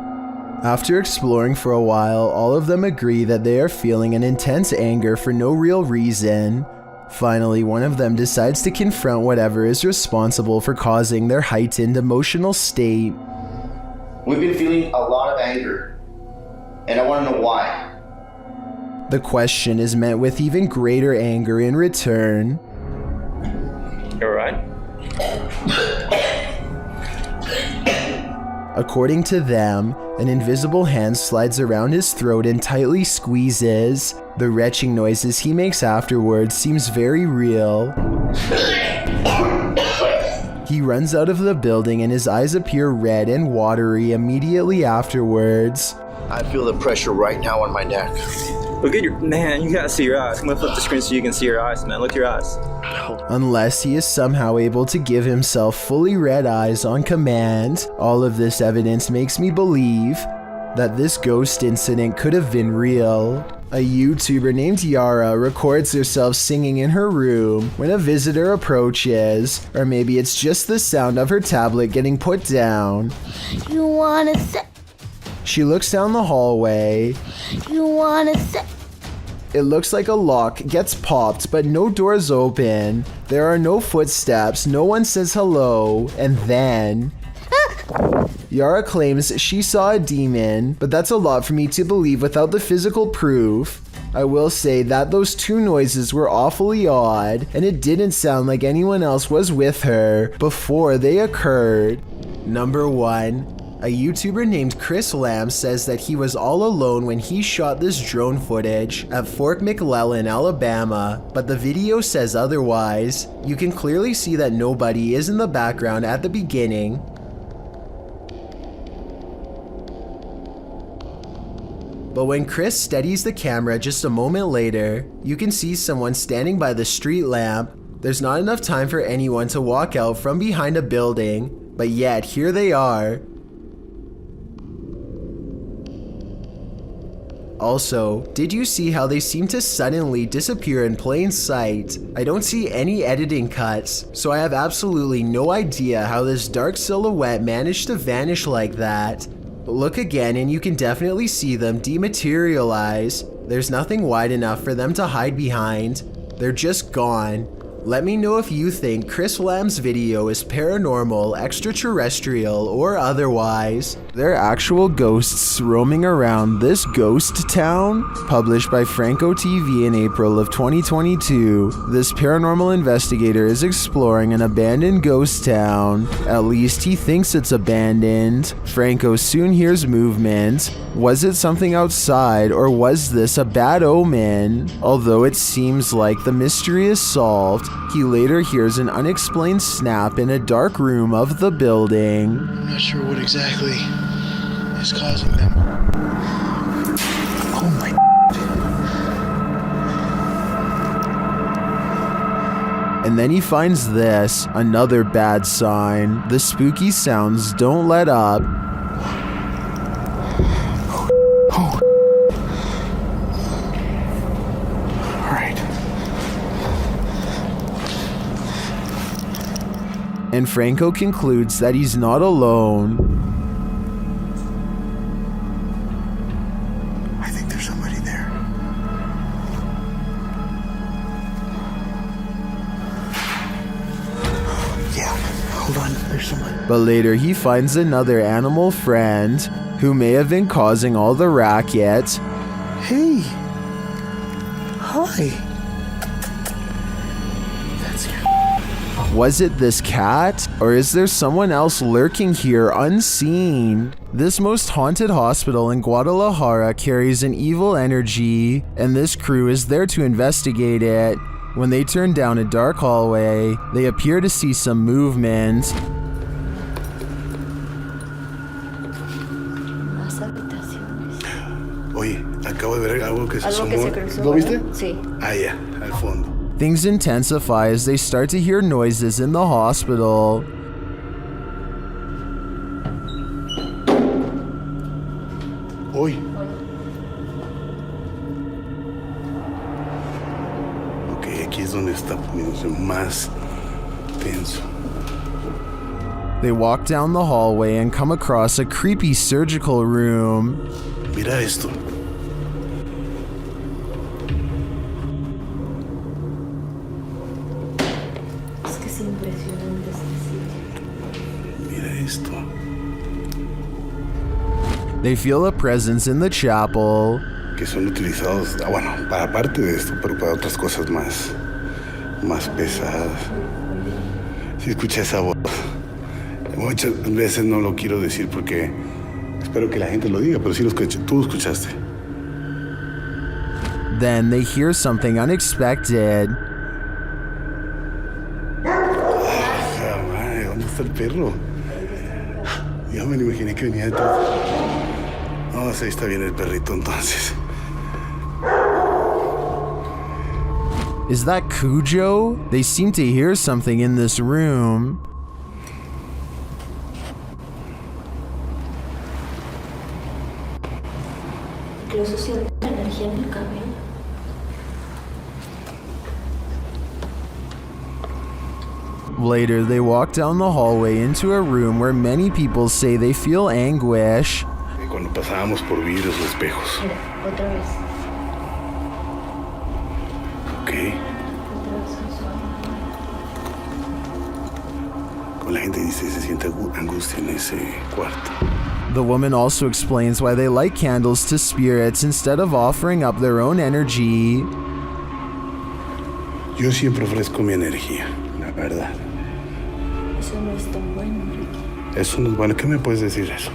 After exploring for a while, all of them agree that they are feeling an intense anger for no real reason. Finally, one of them decides to confront whatever is responsible for causing their heightened emotional state. We've been feeling a lot of anger, and I want to know why. The question is met with even greater anger in return. You alright? According to them, an invisible hand slides around his throat and tightly squeezes. The retching noises he makes afterwards seems very real. He runs out of the building and his eyes appear red and watery immediately afterwards. I feel the pressure right now on my neck. Look at your... Man, you gotta see your eyes. I'm gonna flip the screen so you can see your eyes, man. Look at your eyes. Unless he is somehow able to give himself fully red eyes on command, all of this evidence makes me believe that this ghost incident could have been real. A YouTuber named Yara records herself singing in her room when a visitor approaches, or maybe it's just the sound of her tablet getting put down. You wanna say? She looks down the hallway. You wanna say? It looks like a lock gets popped, but no doors open. There are no footsteps, no one says hello, and then... Yara claims she saw a demon, but that's a lot for me to believe without the physical proof. I will say that those two noises were awfully odd, and it didn't sound like anyone else was with her before they occurred. Number 1. A YouTuber named Chris Lamb says that he was all alone when he shot this drone footage at Fort McClellan, Alabama, but the video says otherwise. You can clearly see that nobody is in the background at the beginning. But when Chris steadies the camera just a moment later, you can see someone standing by the street lamp. There's not enough time for anyone to walk out from behind a building, but yet here they are. Also, did you see how they seem to suddenly disappear in plain sight? I don't see any editing cuts, so I have absolutely no idea how this dark silhouette managed to vanish like that. Look again and you can definitely see them dematerialize. There's nothing wide enough for them to hide behind. They're just gone. Let me know if you think Chris Lamb's video is paranormal, extraterrestrial, or otherwise. There are actual ghosts roaming around this ghost town. Published by Franco TV in April of 2022, this paranormal investigator is exploring an abandoned ghost town. At least he thinks it's abandoned. Franco soon hears movement. Was it something outside, or was this a bad omen? Although it seems like the mystery is solved, he later hears an unexplained snap in a dark room of the building. I'm not sure what exactly is causing them. Oh my. And then he finds this, another bad sign. The spooky sounds don't let up. And Franco concludes that he's not alone. I think there's somebody there. Yeah, hold on, there's somebody. But later he finds another animal friend who may have been causing all the racket. Hey! Hi! Was it this cat? Or is there someone else lurking here unseen? This most haunted hospital in Guadalajara carries an evil energy, and this crew is there to investigate it. When they turn down a dark hallway, they appear to see some movement. Oye, acabo de ver algo que se Algo que se asomó. cruzó, ¿Lo viste? ¿verdad? Sí. Ah, ya, al fondo. Things intensify as they start to hear noises in the hospital. Hoy. Ok, aquí es donde está poniéndose más tenso. They walk down the hallway and come across a creepy surgical room. Mira esto. Es que es impresionante este sitio. Mira esto. They feel a presence in the chapel. Que son utilizados, bueno, para parte de esto, pero para otras cosas más pesadas. Si escucha esa voz. Muchas veces no lo quiero decir porque espero que la gente lo diga, pero sí lo escuché. Tú lo escuchaste. Then they hear something unexpected. Madre, ¿dónde está el perro? Yo me lo imaginé que venía detrás. No, ahí está bien el perrito entonces. Is that Cujo? They seem to hear something in this room. Incluso siento la energía en el cabello. Later, they walk down the hallway into a room where many people say they feel anguish. Cuando pasábamos por vidrios o espejos. Mira, otra vez. Ok. Otra vez con su La gente dice que se siente angustia en ese cuarto. The woman also explains why they light candles to spirits instead of offering up their own energy. Yo siempre ofrezco mi energía, la verdad. Eso no es tan bueno, Ricky. Eso no es bueno. ¿Qué me puedes decir eso?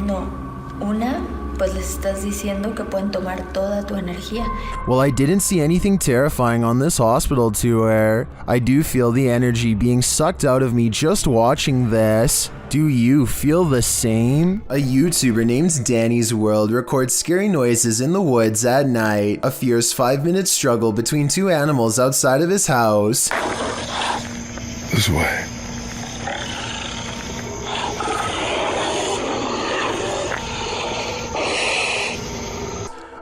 No. Una, pues les estás diciendo que pueden tomar toda tu energía. Well, I didn't see anything terrifying on this hospital tour. I do feel the energy being sucked out of me just watching this. Do you feel the same? A YouTuber named Danny's World records scary noises in the woods at night. A fierce 5-minute struggle between two animals outside of his house. This way.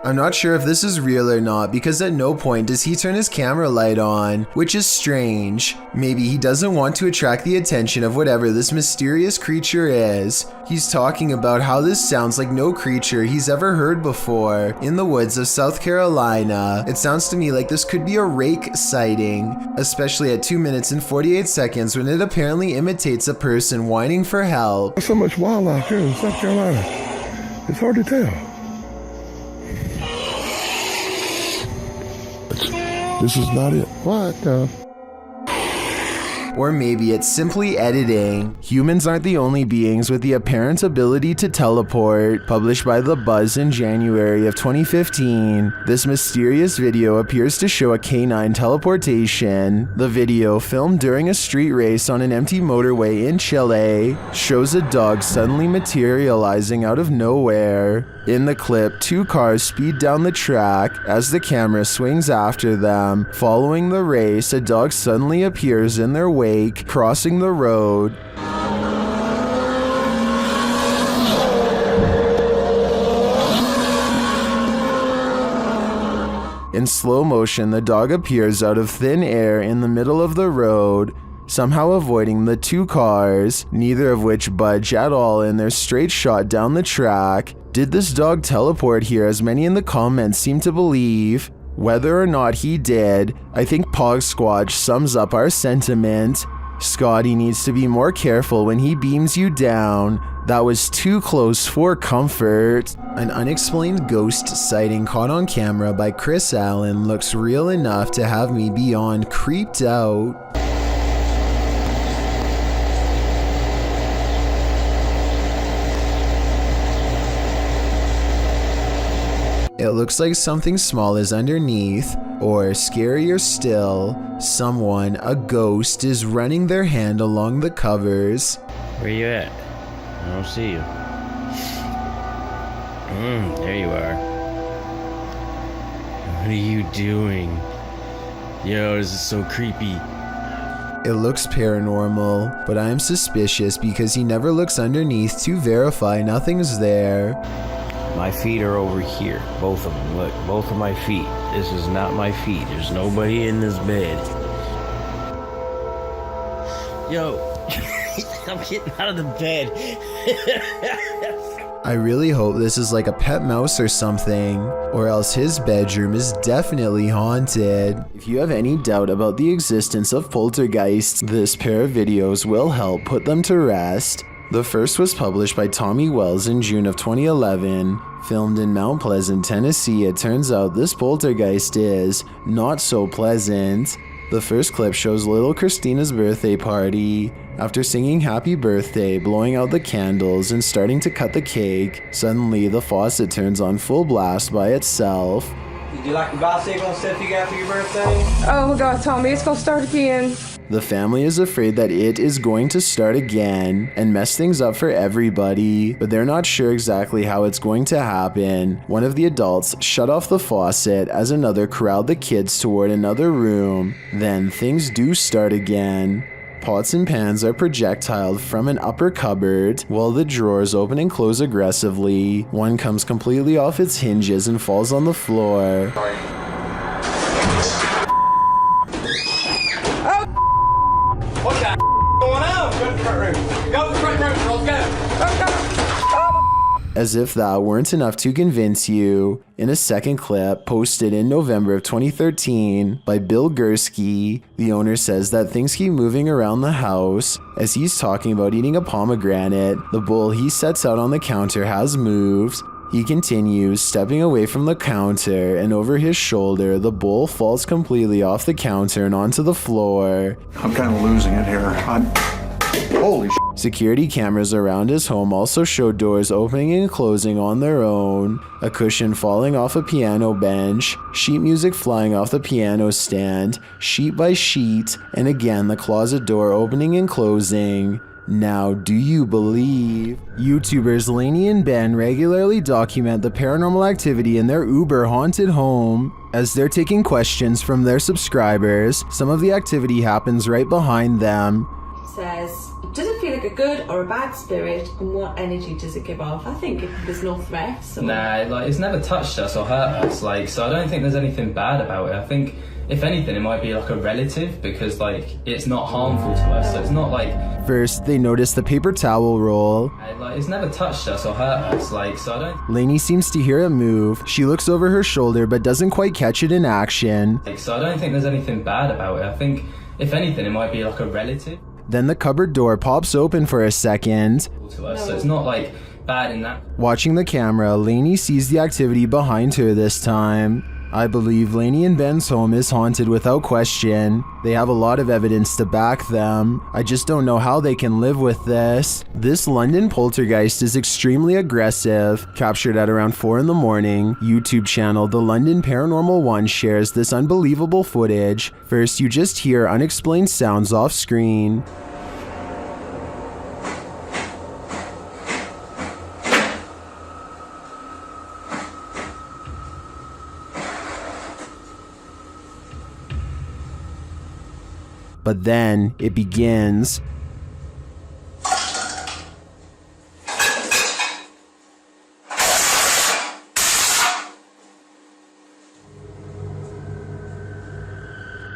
I'm not sure if this is real or not because at no point does he turn his camera light on, which is strange. Maybe he doesn't want to attract the attention of whatever this mysterious creature is. He's talking about how this sounds like no creature he's ever heard before in the woods of South Carolina. It sounds to me like this could be a rake sighting, especially at 2 minutes and 48 seconds when it apparently imitates a person whining for help. There's so much wildlife here in South Carolina. It's hard to tell. This is not it. What the? Or maybe it's simply editing. Humans aren't the only beings with the apparent ability to teleport. Published by The Buzz in January of 2015, this mysterious video appears to show a canine teleportation. The video, filmed during a street race on an empty motorway in Chile, shows a dog suddenly materializing out of nowhere. In the clip, 2 cars speed down the track. As the camera swings after them, following the race, a dog suddenly appears in their wake, crossing the road. In slow motion, the dog appears out of thin air in the middle of the road, somehow avoiding the 2 cars, neither of which budge at all in their straight shot down the track. Did this dog teleport here, as many in the comments seem to believe? Whether or not he did, I think Pog Squatch sums up our sentiment. Scotty needs to be more careful when he beams you down. That was too close for comfort. An unexplained ghost sighting caught on camera by Chris Allen looks real enough to have me beyond creeped out. It looks like something small is underneath, or scarier still, someone, a ghost, is running their hand along the covers. Where you at? I don't see you. There you are. What are you doing? Yo, this is so creepy. It looks paranormal, but I am suspicious because he never looks underneath to verify nothing's there. My feet are over here. Both of them. Look, both of my feet. This is not my feet. There's nobody in this bed. Yo, I'm getting out of the bed. I really hope this is like a pet mouse or something, or else his bedroom is definitely haunted. If you have any doubt about the existence of poltergeists, this pair of videos will help put them to rest. The first was published by Tommy Wells in June of 2011. Filmed in Mount Pleasant, Tennessee, it turns out this poltergeist is not so pleasant. The first clip shows little Christina's birthday party. After singing happy birthday, blowing out the candles, and starting to cut the cake, suddenly the faucet turns on full blast by itself. Did you like the bicycle and stuff you got for your birthday? Oh my God, Tommy, it's gonna start again. The family is afraid that it is going to start again and mess things up for everybody, but they're not sure exactly how it's going to happen. One of the adults shut off the faucet as another corralled the kids toward another room. Then things do start again. Pots and pans are projectiled from an upper cupboard, while the drawers open and close aggressively. One comes completely off its hinges and falls on the floor. What the going on? Go to the front room. Go to the front room. Let's go. As if that weren't enough to convince you, in a second clip posted in November of 2013 by Bill Gursky, the owner says that things keep moving around the house. As he's talking about eating a pomegranate, the bowl he sets out on the counter has moved. He continues, stepping away from the counter, and over his shoulder, the bowl falls completely off the counter and onto the floor. I'm kind of losing it here. Holy shit. Security cameras around his home also show doors opening and closing on their own, a cushion falling off a piano bench, sheet music flying off the piano stand, sheet by sheet, and again the closet door opening and closing. Now, do you believe? YouTubers Lainey and Ben regularly document the paranormal activity in their uber haunted home. As they're taking questions from their subscribers, some of the activity happens right behind them. Says Does it feel like a good or a bad spirit, and what energy does it give off? I think there's no threats. Nah, like it's never touched us or hurt us, like, so I don't think there's anything bad about it. I think if anything it might be like a relative, because like it's not harmful to us, so it's not like... First, they notice the paper towel roll. Like it's never touched us or hurt us, like, so I don't... Lainey seems to hear it move. She looks over her shoulder but doesn't quite catch it in action. Like, so I don't think there's anything bad about it. I think if anything it might be like a relative. Then the cupboard door pops open for a second. To us, so it's not like bad in that. Watching the camera, Lainey sees the activity behind her this time. I believe Lainey and Ben's home is haunted without question. They have a lot of evidence to back them. I just don't know how they can live with this. This London poltergeist is extremely aggressive. Captured at around 4 in the morning, YouTube channel The London Paranormal 1 shares this unbelievable footage. First, you just hear unexplained sounds off screen. But then it begins.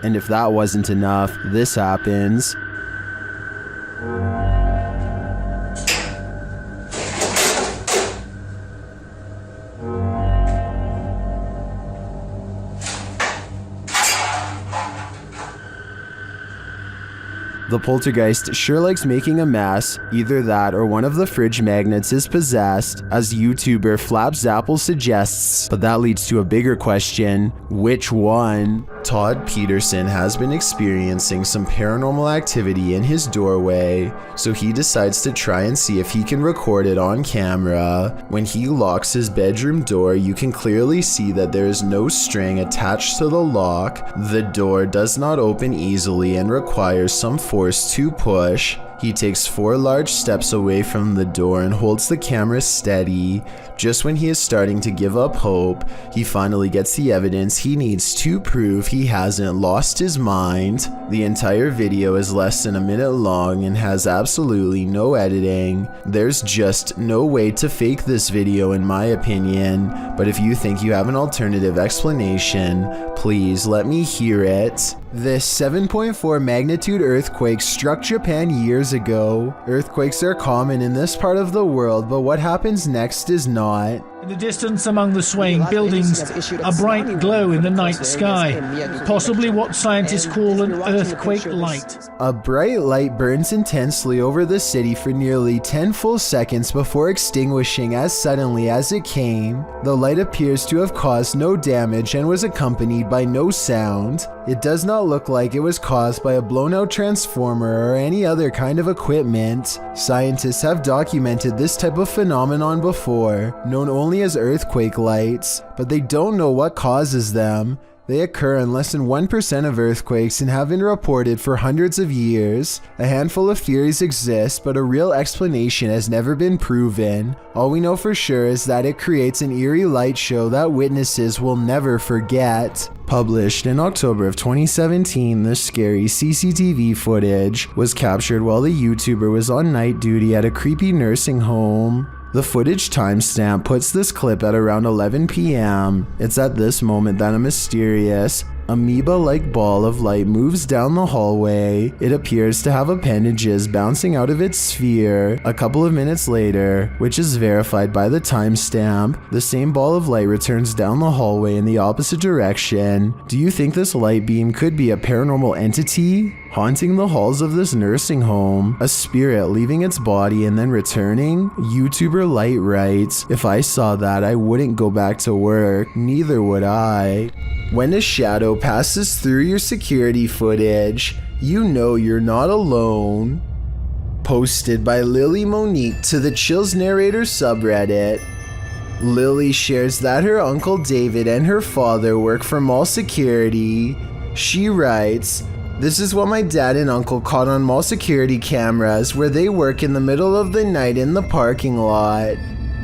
And if that wasn't enough, this happens. The poltergeist sure likes making a mess. Either that or one of the fridge magnets is possessed, as YouTuber Flapzapple suggests. But that leads to a bigger question: which one? Todd Peterson has been experiencing some paranormal activity in his doorway, so he decides to try and see if he can record it on camera. When he locks his bedroom door, you can clearly see that there is no string attached to the lock. The door does not open easily and requires some force to push. He takes 4 large steps away from the door and holds the camera steady. Just when he is starting to give up hope, he finally gets the evidence he needs to prove he hasn't lost his mind. The entire video is less than a minute long and has absolutely no editing. There's just no way to fake this video in my opinion, but if you think you have an alternative explanation, please let me hear it. This 7.4 magnitude earthquake struck Japan years ago. Earthquakes are common in this part of the world, but what happens next is not. In the distance among the swaying buildings, a bright glow in the night sky, possibly what scientists call an earthquake light. A bright light burns intensely over the city for nearly 10 full seconds before extinguishing as suddenly as it came. The light appears to have caused no damage and was accompanied by no sound. It does not look like it was caused by a blown-out transformer or any other kind of equipment. Scientists have documented this type of phenomenon before, known only as earthquake lights, but they don't know what causes them. They occur in less than 1% of earthquakes and have been reported for hundreds of years. A handful of theories exist, but a real explanation has never been proven. All we know for sure is that it creates an eerie light show that witnesses will never forget. Published in October of 2017, this scary CCTV footage was captured while the YouTuber was on night duty at a creepy nursing home. The footage timestamp puts this clip at around 11 p.m. It's at this moment that a mysterious, amoeba-like ball of light moves down the hallway. It appears to have appendages bouncing out of its sphere. A couple of minutes later, which is verified by the timestamp, the same ball of light returns down the hallway in the opposite direction. Do you think this light beam could be a paranormal entity haunting the halls of this nursing home? A spirit leaving its body and then returning? YouTuber Light writes, "If I saw that, I wouldn't go back to work. Neither would I." When a shadow passes through your security footage, you know you're not alone. Posted by Lily Monique to the Chills Narrator subreddit. Lily shares that her uncle David and her father work for mall security. She writes, "This is what my dad and uncle caught on mall security cameras where they work in the middle of the night in the parking lot.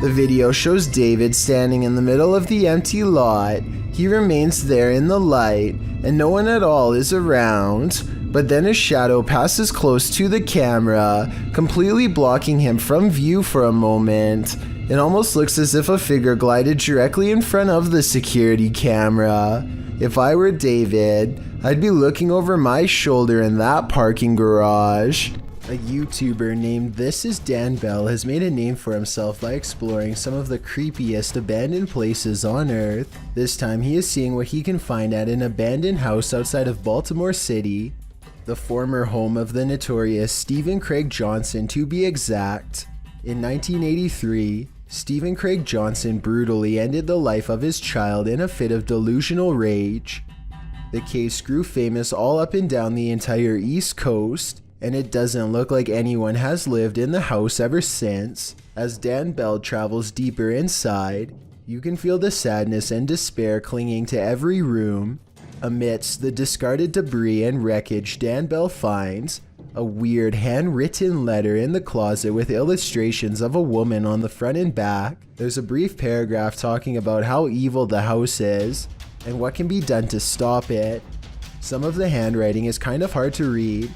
The video shows David standing in the middle of the empty lot. He remains there in the light, and no one at all is around. but then a shadow passes close to the camera, completely blocking him from view for a moment. It almost looks as if a figure glided directly in front of the security camera. If I were David, I'd be looking over my shoulder in that parking garage. A YouTuber named This Is Dan Bell has made a name for himself by exploring some of the creepiest abandoned places on Earth. This time he is seeing what he can find at an abandoned house outside of Baltimore City, the former home of the notorious Stephen Craig Johnson to be exact. In 1983, Stephen Craig Johnson brutally ended the life of his child in a fit of delusional rage. The case grew famous all up and down the entire East Coast, and it doesn't look like anyone has lived in the house ever since. As Dan Bell travels deeper inside, you can feel the sadness and despair clinging to every room. Amidst the discarded debris and wreckage, Dan Bell finds a weird handwritten letter in the closet with illustrations of a woman on the front and back. There's a brief paragraph talking about how evil the house is and what can be done to stop it. Some of the handwriting is kind of hard to read,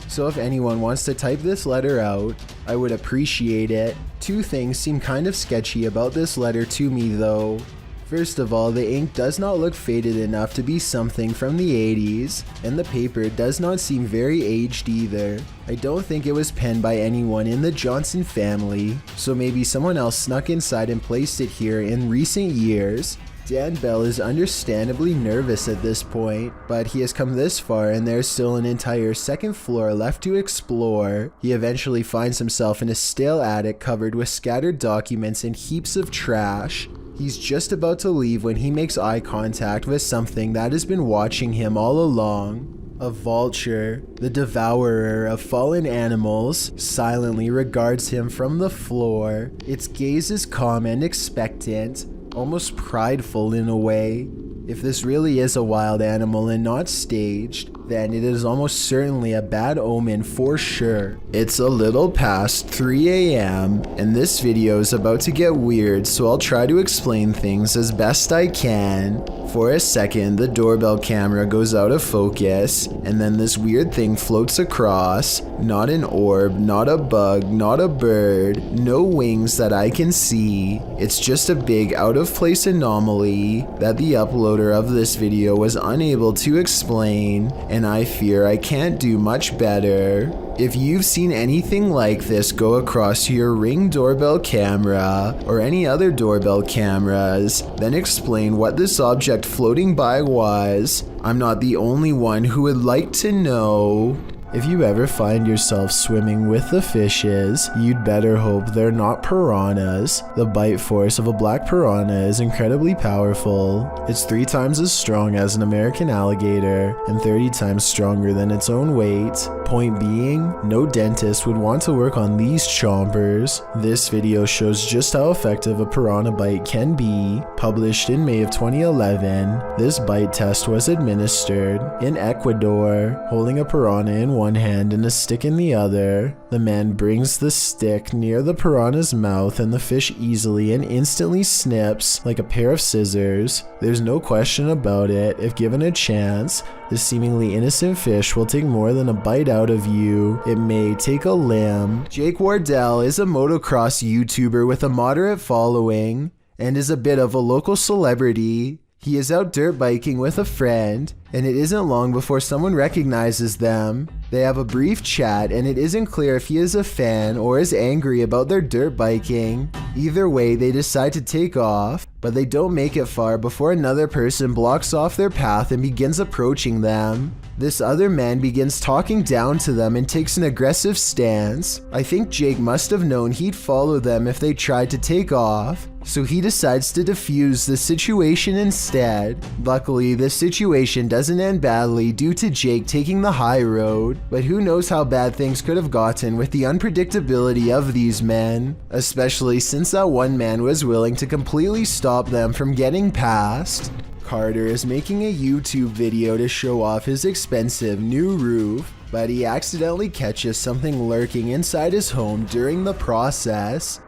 so if anyone wants to type this letter out, I would appreciate it. Two things seem kind of sketchy about this letter to me though. First of all, the ink does not look faded enough to be something from the 80s, and the paper does not seem very aged either. I don't think it was penned by anyone in the Johnson family, so maybe someone else snuck inside and placed it here in recent years. Dan Bell is understandably nervous at this point, but he has come this far and there's still an entire second floor left to explore. He eventually finds himself in a stale attic covered with scattered documents and heaps of trash. He's just about to leave when he makes eye contact with something that has been watching him all along. A vulture, the devourer of fallen animals, silently regards him from the floor. Its gaze is calm and expectant, almost prideful in a way. If this really is a wild animal and not staged, then it is almost certainly a bad omen for sure. It's a little past 3 a.m. and this video is about to get weird, so I'll try to explain things as best I can. For a second, the doorbell camera goes out of focus, and then this weird thing floats across. Not an orb, not a bug, not a bird, no wings that I can see. It's just a big out of place anomaly that the uploader of this video was unable to explain, and I fear I can't do much better. If you've seen anything like this go across your Ring doorbell camera or any other doorbell cameras, then explain what this object floating by was. I'm not the only one who would like to know. If you ever find yourself swimming with the fishes, you'd better hope they're not piranhas. The bite force of a black piranha is incredibly powerful. It's 3 times as strong as an American alligator and 30 times stronger than its own weight. Point being, no dentist would want to work on these chompers. This video shows just how effective a piranha bite can be. Published in May of 2011, this bite test was administered in Ecuador. Holding a piranha in one hand and a stick in the other, the man brings the stick near the piranha's mouth and the fish easily and instantly snips like a pair of scissors. There's no question about it. If given a chance, this seemingly innocent fish will take more than a bite out of you. It may take a limb. Jake Wardell is a motocross YouTuber with a moderate following and is a bit of a local celebrity. He is out dirt biking with a friend, and it isn't long before someone recognizes them. They have a brief chat, and it isn't clear if he is a fan or is angry about their dirt biking. Either way, they decide to take off, but they don't make it far before another person blocks off their path and begins approaching them. This other man begins talking down to them and takes an aggressive stance. I think Jake must have known he'd follow them if they tried to take off, so he decides to defuse the situation instead. Luckily, this situation doesn't end badly due to Jake taking the high road, but who knows how bad things could have gotten with the unpredictability of these men, especially since that one man was willing to completely stop them from getting past. Carter is making a YouTube video to show off his expensive new roof, but he accidentally catches something lurking inside his home during the process.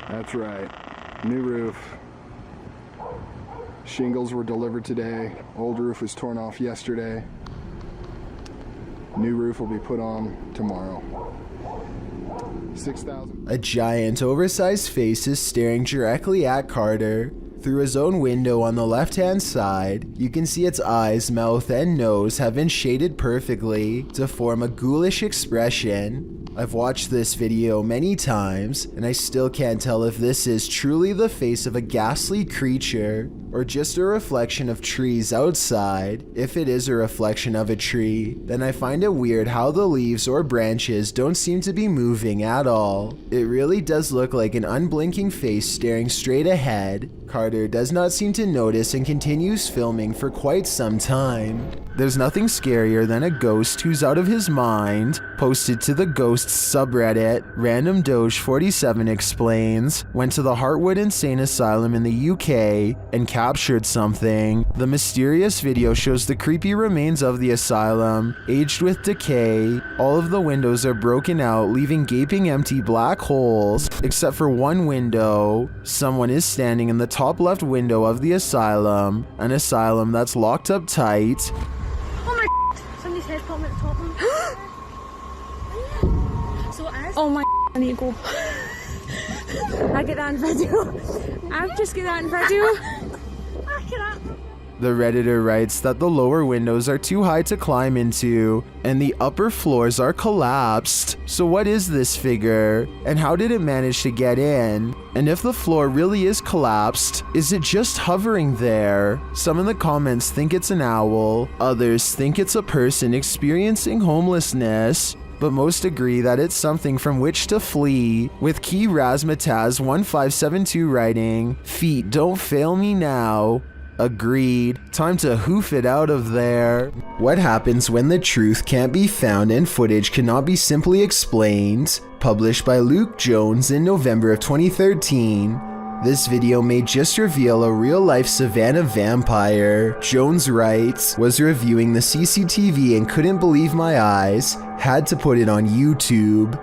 That's right, new roof. Shingles were delivered today, old roof was torn off yesterday. New roof will be put on tomorrow. 6,000. A giant, oversized face is staring directly at Carter. Through his own window on the left-hand side, you can see its eyes, mouth, and nose have been shaded perfectly to form a ghoulish expression. I've watched this video many times, and I still can't tell if this is truly the face of a ghastly creature, or just a reflection of trees outside. If it is a reflection of a tree, then I find it weird how the leaves or branches don't seem to be moving at all. It really does look like an unblinking face staring straight ahead. Carter does not seem to notice and continues filming for quite some time. There's nothing scarier than a ghost who's out of his mind. Posted to the Ghosts subreddit, Random Doge 47 explains, went to the Heartwood Insane Asylum in the UK and captured something. The mysterious video shows the creepy remains of the asylum, aged with decay. All of the windows are broken out, leaving gaping empty black holes, except for one window. Someone is standing in the top left window of the asylum, an asylum that's locked up tight. Oh my, somebody's head's popping at the top one. So it is? Oh my, I need to go. I get that in video. I've just get that in video. Look at that. The Redditor writes that the lower windows are too high to climb into, and the upper floors are collapsed. So what is this figure? And how did it manage to get in? And if the floor really is collapsed, is it just hovering there? Some in the comments think it's an owl, others think it's a person experiencing homelessness, but most agree that it's something from which to flee, with Key Razmataz1572 writing, "Feet don't fail me now." Agreed. Time to hoof it out of there. What happens when the truth can't be found and footage cannot be simply explained? Published by Luke Jones in November of 2013. This video may just reveal a real-life Savannah vampire. Jones writes, was reviewing the CCTV and couldn't believe my eyes. Had to put it on YouTube.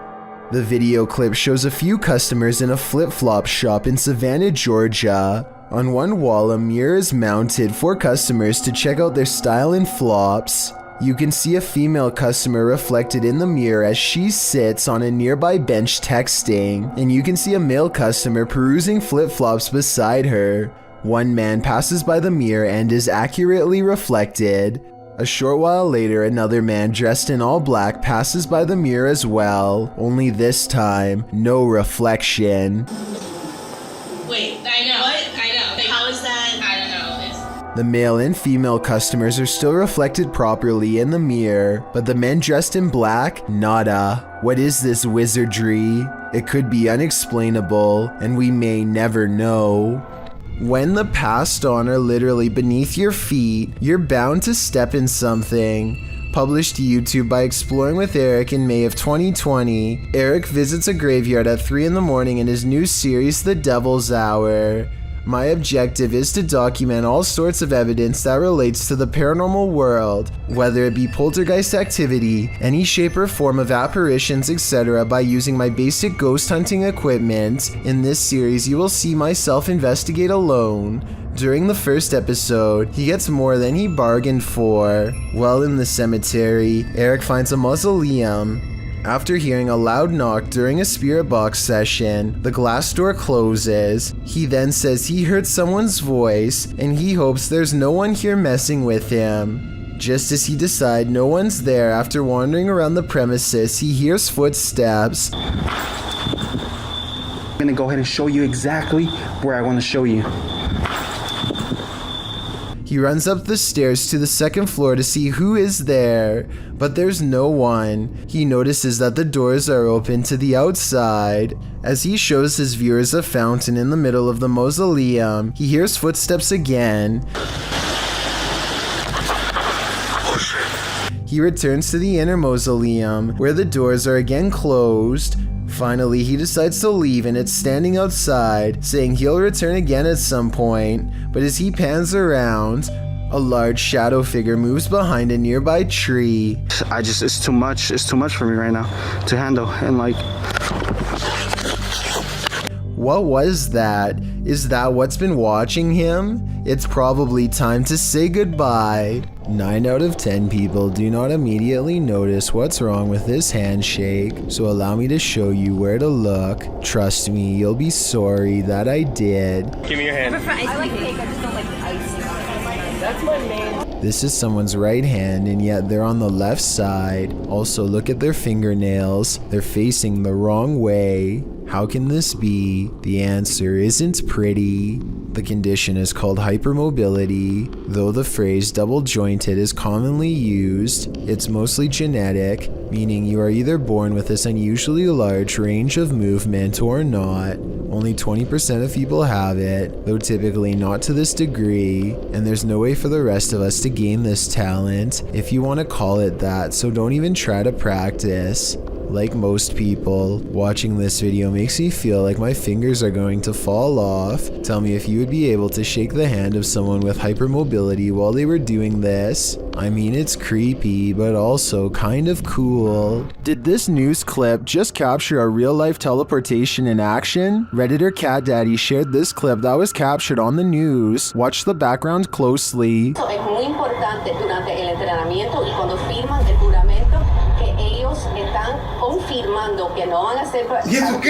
The video clip shows a few customers in a flip-flop shop in Savannah, Georgia. On one wall, a mirror is mounted for customers to check out their style and flops. You can see a female customer reflected in the mirror as she sits on a nearby bench texting, and you can see a male customer perusing flip-flops beside her. One man passes by the mirror and is accurately reflected. A short while later, another man dressed in all black passes by the mirror as well, only this time, no reflection. Wait, I know. What? I know. Like, how is that? I don't know. The male and female customers are still reflected properly in the mirror, but the men dressed in black, nada. What is this wizardry? It could be unexplainable, and we may never know. When the passed on are literally beneath your feet, you're bound to step in something. Published to YouTube by Exploring with Eric in May of 2020, Eric visits a graveyard at 3 in the morning in his new series, The Devil's Hour. My objective is to document all sorts of evidence that relates to the paranormal world, whether it be poltergeist activity, any shape or form of apparitions, etc., by using my basic ghost hunting equipment. In this series, you will see myself investigate alone. During the first episode, he gets more than he bargained for. While in the cemetery, Eric finds a mausoleum. After hearing a loud knock during a spirit box session, the glass door closes. He then says he heard someone's voice, and he hopes there's no one here messing with him. Just as he decides no one's there after wandering around the premises, he hears footsteps. I'm gonna go ahead and show you exactly where I want to show you. He runs up the stairs to the second floor to see who is there, but there's no one. He notices that the doors are open to the outside. As he shows his viewers a fountain in the middle of the mausoleum, he hears footsteps again. He returns to the inner mausoleum, where the doors are again closed. Finally, he decides to leave and it's standing outside, saying he'll return again at some point. But as he pans around, a large shadow figure moves behind a nearby tree. It's too much for me right now to handle, and like... What was that? Is that what's been watching him? It's probably time to say goodbye. 9 out of 10 people do not immediately notice what's wrong with this handshake, so allow me to show you where to look. Trust me, you'll be sorry that I did. Give me your hand. I like cake, I just don't like the icing on it. That's my main. This is someone's right hand, and yet they're on the left side. Also, look at their fingernails. They're facing the wrong way. How can this be? The answer isn't pretty. The condition is called hypermobility. Though the phrase double jointed is commonly used, it's mostly genetic, meaning you are either born with this unusually large range of movement or not. Only 20% of people have it, though typically not to this degree, and there's no way for the rest of us to gain this talent, if you want to call it that, so don't even try to practice. Like most people, watching this video makes me feel like my fingers are going to fall off. Tell me if you would be able to shake the hand of someone with hypermobility while they were doing this. I mean, it's creepy, but also kind of cool. Did this news clip just capture a real-life teleportation in action? Redditor Cat Daddy shared this clip that was captured on the news. Watch the background closely. Es muy importante durante el entrenamiento y cuando firman el juramento que ellos están confirmando que no van a ser adentro.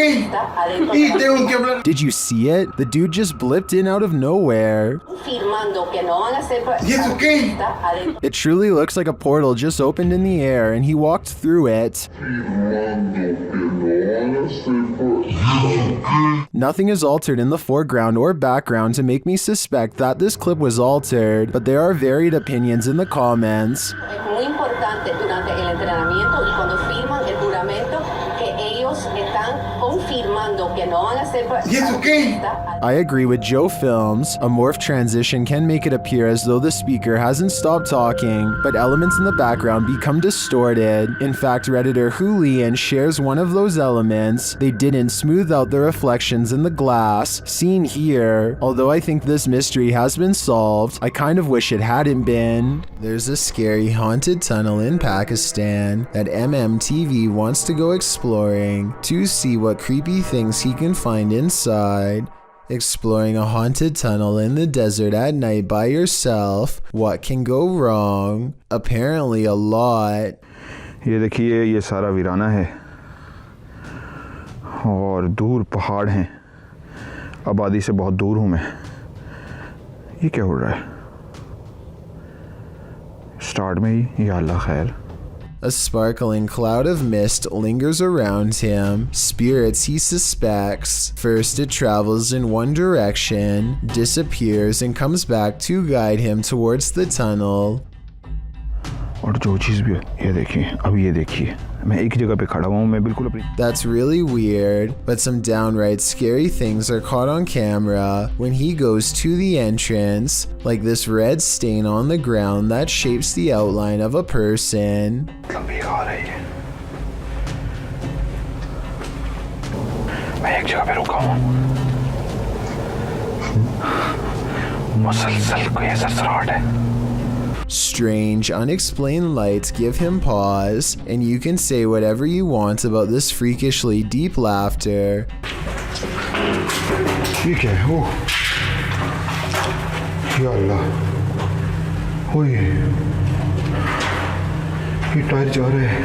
Did you see it? The dude just blipped in out of nowhere. Firmando que no van a ser adentro. It truly looks like a portal just opened in the air and he walked through it. Nothing is altered in the foreground or background to make me suspect that this clip was altered, but there are varied opinions in the comments. Es muy importante durante el entrenamiento y cuando firman el juramento que ellos están confirmando que no van a ser I agree with Joe Films. A morph transition can make it appear as though the speaker hasn't stopped talking, but elements in the background become distorted. In fact, Redditor Julian shares one of those elements. They didn't smooth out the reflections in the glass, seen here. Although I think this mystery has been solved, I kind of wish it hadn't been. There's a scary haunted tunnel in Pakistan that MMTV wants to go exploring to see what creepy things he can find inside. Exploring a haunted tunnel in the desert at night by yourself, what can go wrong? Apparently a lot. ये देखिए ये सारा वीराना है और दूर पहाड़ हैं आबादी से बहुत दूर हूँ मैं ये क्या हो रहा है स्टार्ट में ही या अल्लाह खैर A sparkling cloud of mist lingers around him, spirits he suspects. First it travels in one direction, disappears and comes back to guide him towards the tunnel. और जो चीज़ भी ये देखिए अब ये देखिए मैं एक जगह पे खड़ा हुआ हूँ मैं बिल्कुल अपनी That's really weird, but some downright scary things are caught on camera when he goes to the entrance, like this red stain on the ground that shapes the outline of a person. मैं एक जगह पे रुका हूँ मुसलसल कोई सरसराहट है Strange, unexplained lights give him pause, and you can say whatever you want about this freakishly deep laughter. ठीक है ओ या अल्लाह ओए ये टायर जा रहे हैं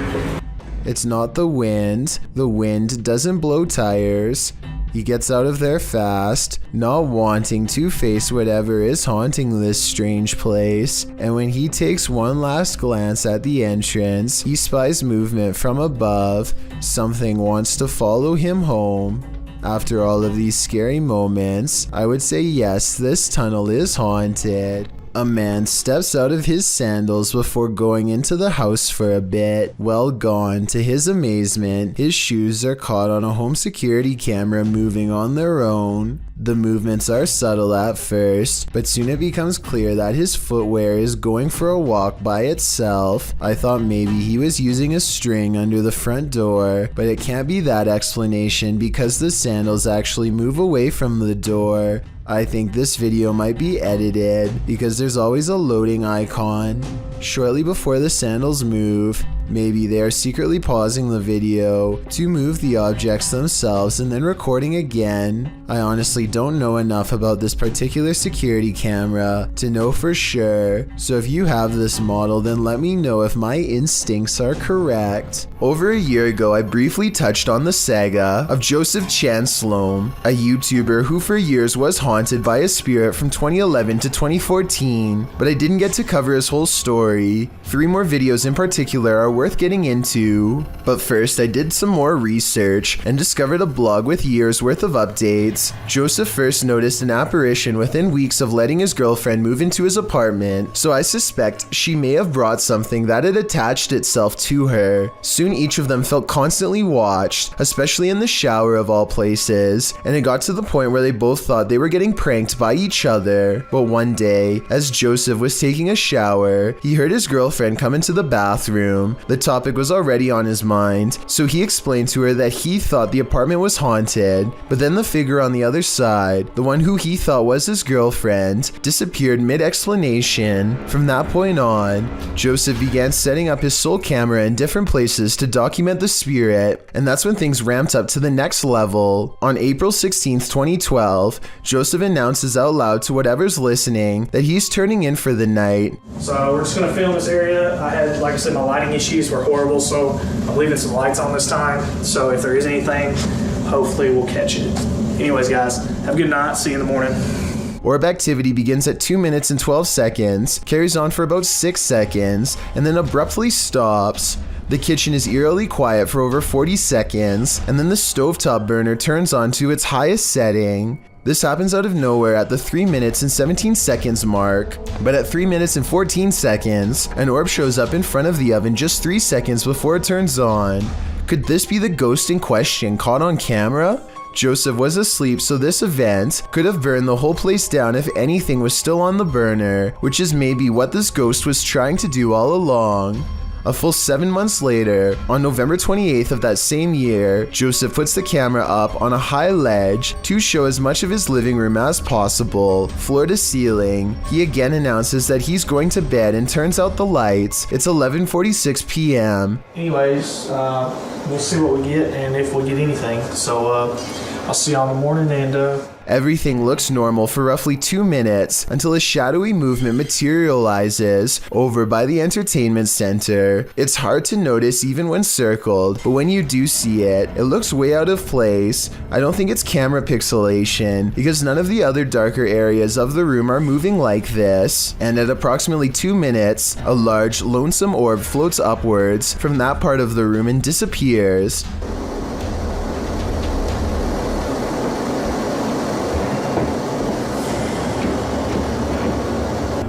It's not the wind doesn't blow tires. He gets out of there fast, not wanting to face whatever is haunting this strange place, and when he takes one last glance at the entrance, he spies movement from above. Something wants to follow him home. After all of these scary moments, I would say yes, this tunnel is haunted. A man steps out of his sandals before going into the house for a bit. Well gone. To his amazement, his shoes are caught on a home security camera moving on their own. The movements are subtle at first, but soon it becomes clear that his footwear is going for a walk by itself. I thought maybe he was using a string under the front door, but it can't be that explanation because the sandals actually move away from the door. I think this video might be edited because there's always a loading icon. Shortly before the sandals move, Maybe they are secretly pausing the video to move the objects themselves and then recording again. I honestly don't know enough about this particular security camera to know for sure, so if you have this model, then let me know if my instincts are correct. Over a year ago, I briefly touched on the saga of Joseph Chan Sloan, a YouTuber who for years was haunted by a spirit from 2011 to 2014, but I didn't get to cover his whole story. 3 more videos in particular are worth getting into, but first I did some more research and discovered a blog with years worth of updates. Joseph first noticed an apparition within weeks of letting his girlfriend move into his apartment, so I suspect she may have brought something that had attached itself to her. Soon each of them felt constantly watched, especially in the shower of all places, and it got to the point where they both thought they were getting pranked by each other. But one day, as Joseph was taking a shower, he heard his girlfriend come into the bathroom. The topic was already on his mind, so he explained to her that he thought the apartment was haunted, but then the figure on the other side, the one who he thought was his girlfriend, disappeared mid-explanation. From that point on, Joseph began setting up his sole camera in different places to document the spirit, and that's when things ramped up to the next level. On April 16th, 2012, Joseph announces out loud to whatever's listening that he's turning in for the night. So we're just going to film this area. I had, like I said, my lighting issues were horrible, so I'm leaving some lights on this time. So if there is anything, hopefully we'll catch it. Anyways, guys, have a good night. See you in the morning. Orb activity begins at 2 minutes and 12 seconds, carries on for about 6 seconds, and then abruptly stops. The kitchen is eerily quiet for over 40 seconds, and then the stovetop burner turns on to its highest setting. This happens out of nowhere at the 3 minutes and 17 seconds mark, but at 3 minutes and 14 seconds, an orb shows up in front of the oven just 3 seconds before it turns on. Could this be the ghost in question caught on camera? Joseph was asleep, so this event could have burned the whole place down if anything was still on the burner, which is maybe what this ghost was trying to do all along. A full 7 months later, on November 28th of that same year, Joseph puts the camera up on a high ledge to show as much of his living room as possible, floor to ceiling. He again announces that he's going to bed and turns out the lights. It's 11:46 p.m. Anyways, we'll see what we get and if we get anything. So I'll see y'all in the morning and Everything looks normal for roughly 2 minutes until a shadowy movement materializes over by the entertainment center. It's hard to notice even when circled, but when you do see it, it looks way out of place. I don't think it's camera pixelation because none of the other darker areas of the room are moving like this. And at approximately 2 minutes, a large, lonesome orb floats upwards from that part of the room and disappears.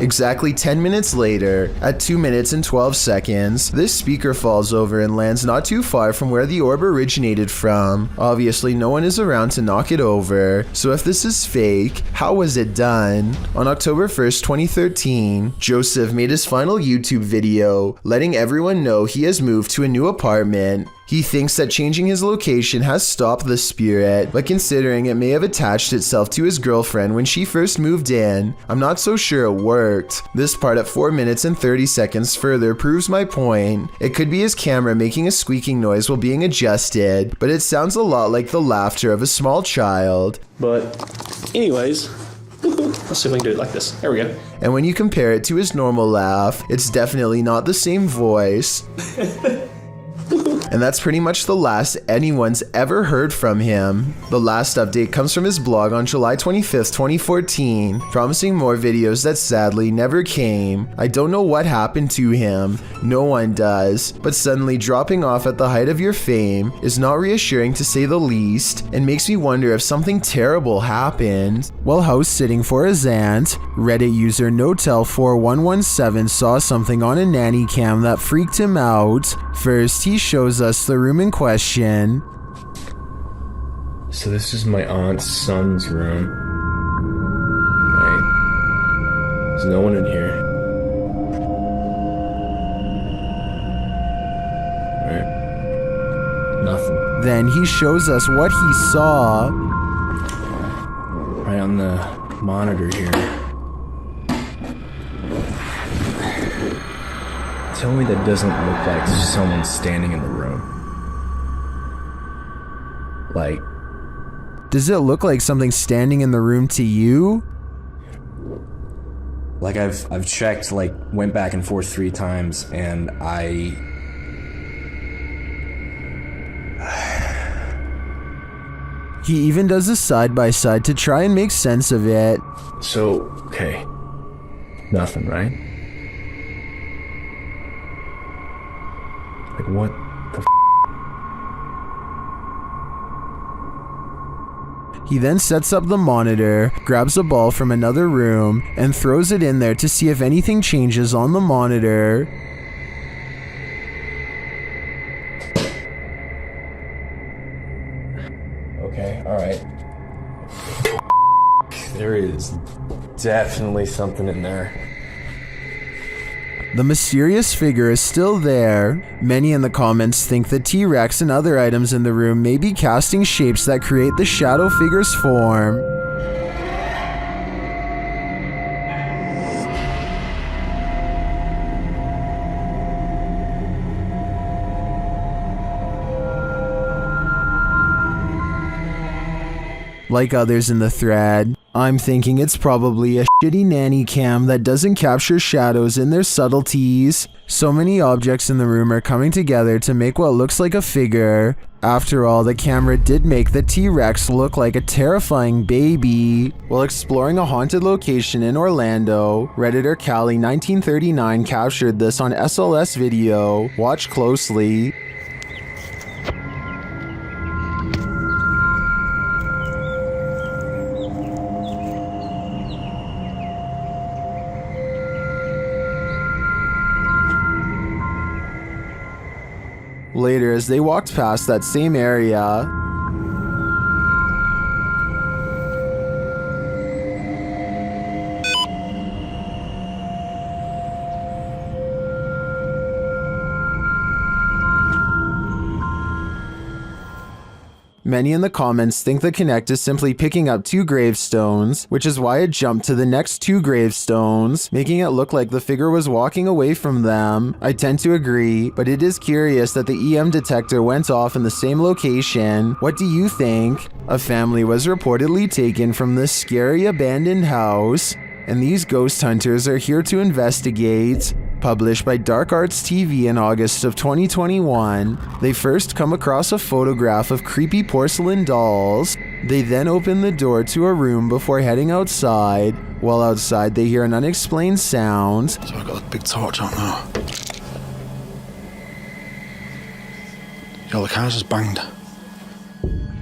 Exactly 10 minutes later, at 2 minutes and 12 seconds, this speaker falls over and lands not too far from where the orb originated from. Obviously, no one is around to knock it over, so if this is fake, how was it done? On October 1st, 2013, Joseph made his final YouTube video, letting everyone know he has moved to a new apartment. He thinks that changing his location has stopped the spirit, but considering it may have attached itself to his girlfriend when she first moved in, I'm not so sure it worked. This part at 4 minutes and 30 seconds further proves my point. It could be his camera making a squeaking noise while being adjusted, but it sounds a lot like the laughter of a small child. But anyways, let's see if we can do it like this. There we go. And when you compare it to his normal laugh, it's definitely not the same voice. And that's pretty much the last anyone's ever heard from him. The last update comes from his blog on July 25th, 2014, promising more videos that sadly never came. I don't know what happened to him, no one does, but suddenly dropping off at the height of your fame is not reassuring to say the least, and makes me wonder if something terrible happened. While house sitting for his aunt, Reddit user Notel4117 saw something on a nanny cam that freaked him out. First, he shows us the room in question. So this is my aunt's son's room. Right? There's no one in here. Right? Nothing. Then he shows us what he saw. Right on the monitor here. It's Tell me that doesn't look like someone standing in the room. Like, does it look like something standing in the room to you? Like I've checked, like went back and forth 3 times, and He even does a side-by-side to try and make sense of it. So, okay. Nothing, right? Like, what the f? He then sets up the monitor, grabs a ball from another room, and throws it in there to see if anything changes on the monitor. Okay, alright. There is definitely something in there. The mysterious figure is still there. Many in the comments think the T-Rex and other items in the room may be casting shapes that create the shadow figure's form. Like others in the thread, I'm thinking it's probably a shitty nanny cam that doesn't capture shadows in their subtleties. So many objects in the room are coming together to make what looks like a figure. After all, the camera did make the T-Rex look like a terrifying baby. While exploring a haunted location in Orlando, Redditor Callie 1939 captured this on SLS video. Watch closely. Later, as they walked past that same area, many in the comments think the Kinect is simply picking up 2 gravestones, which is why it jumped to the next 2 gravestones, making it look like the figure was walking away from them. I tend to agree, but it is curious that the EM detector went off in the same location. What do you think? A family was reportedly taken from this scary abandoned house, and these ghost hunters are here to investigate. Published by Dark Arts TV in August of 2021, they first come across a photograph of creepy porcelain dolls. They then open the door to a room before heading outside. While outside, they hear an unexplained sound. So I've got a big torch out now. Yo, the car's just banged.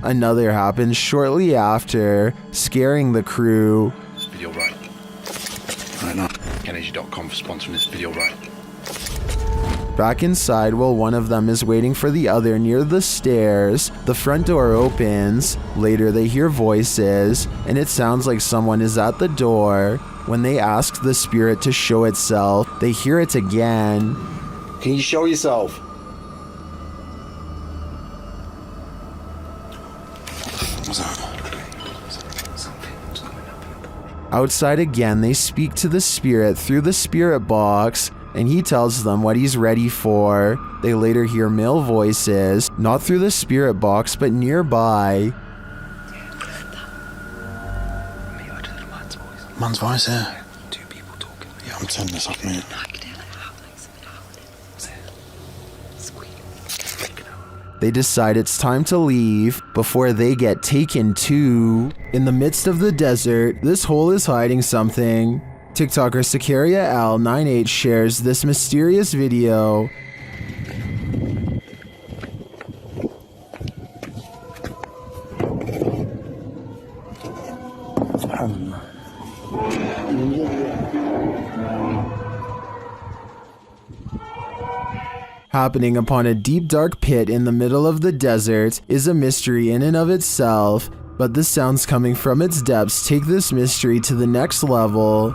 Another happens shortly after, scaring the crew. This video right now. Energy.com for sponsoring this video right. Back inside, while one of them is waiting for the other near the stairs, the front door opens. Later they hear voices, and it sounds like someone is at the door. When they ask the spirit to show itself, they hear it again. Can you show yourself? What's that? Outside again, they speak to the spirit through the spirit box, and he tells them what he's ready for. They later hear male voices, not through the spirit box, but nearby. Man's voice here. 2 people talking. Yeah, I'm turning this off, mate. They decide it's time to leave before they get taken to. In the midst of the desert, this hole is hiding something. TikToker Sicaria Al 98 shares this mysterious video. Happening upon a deep dark pit in the middle of the desert is a mystery in and of itself, but the sounds coming from its depths take this mystery to the next level.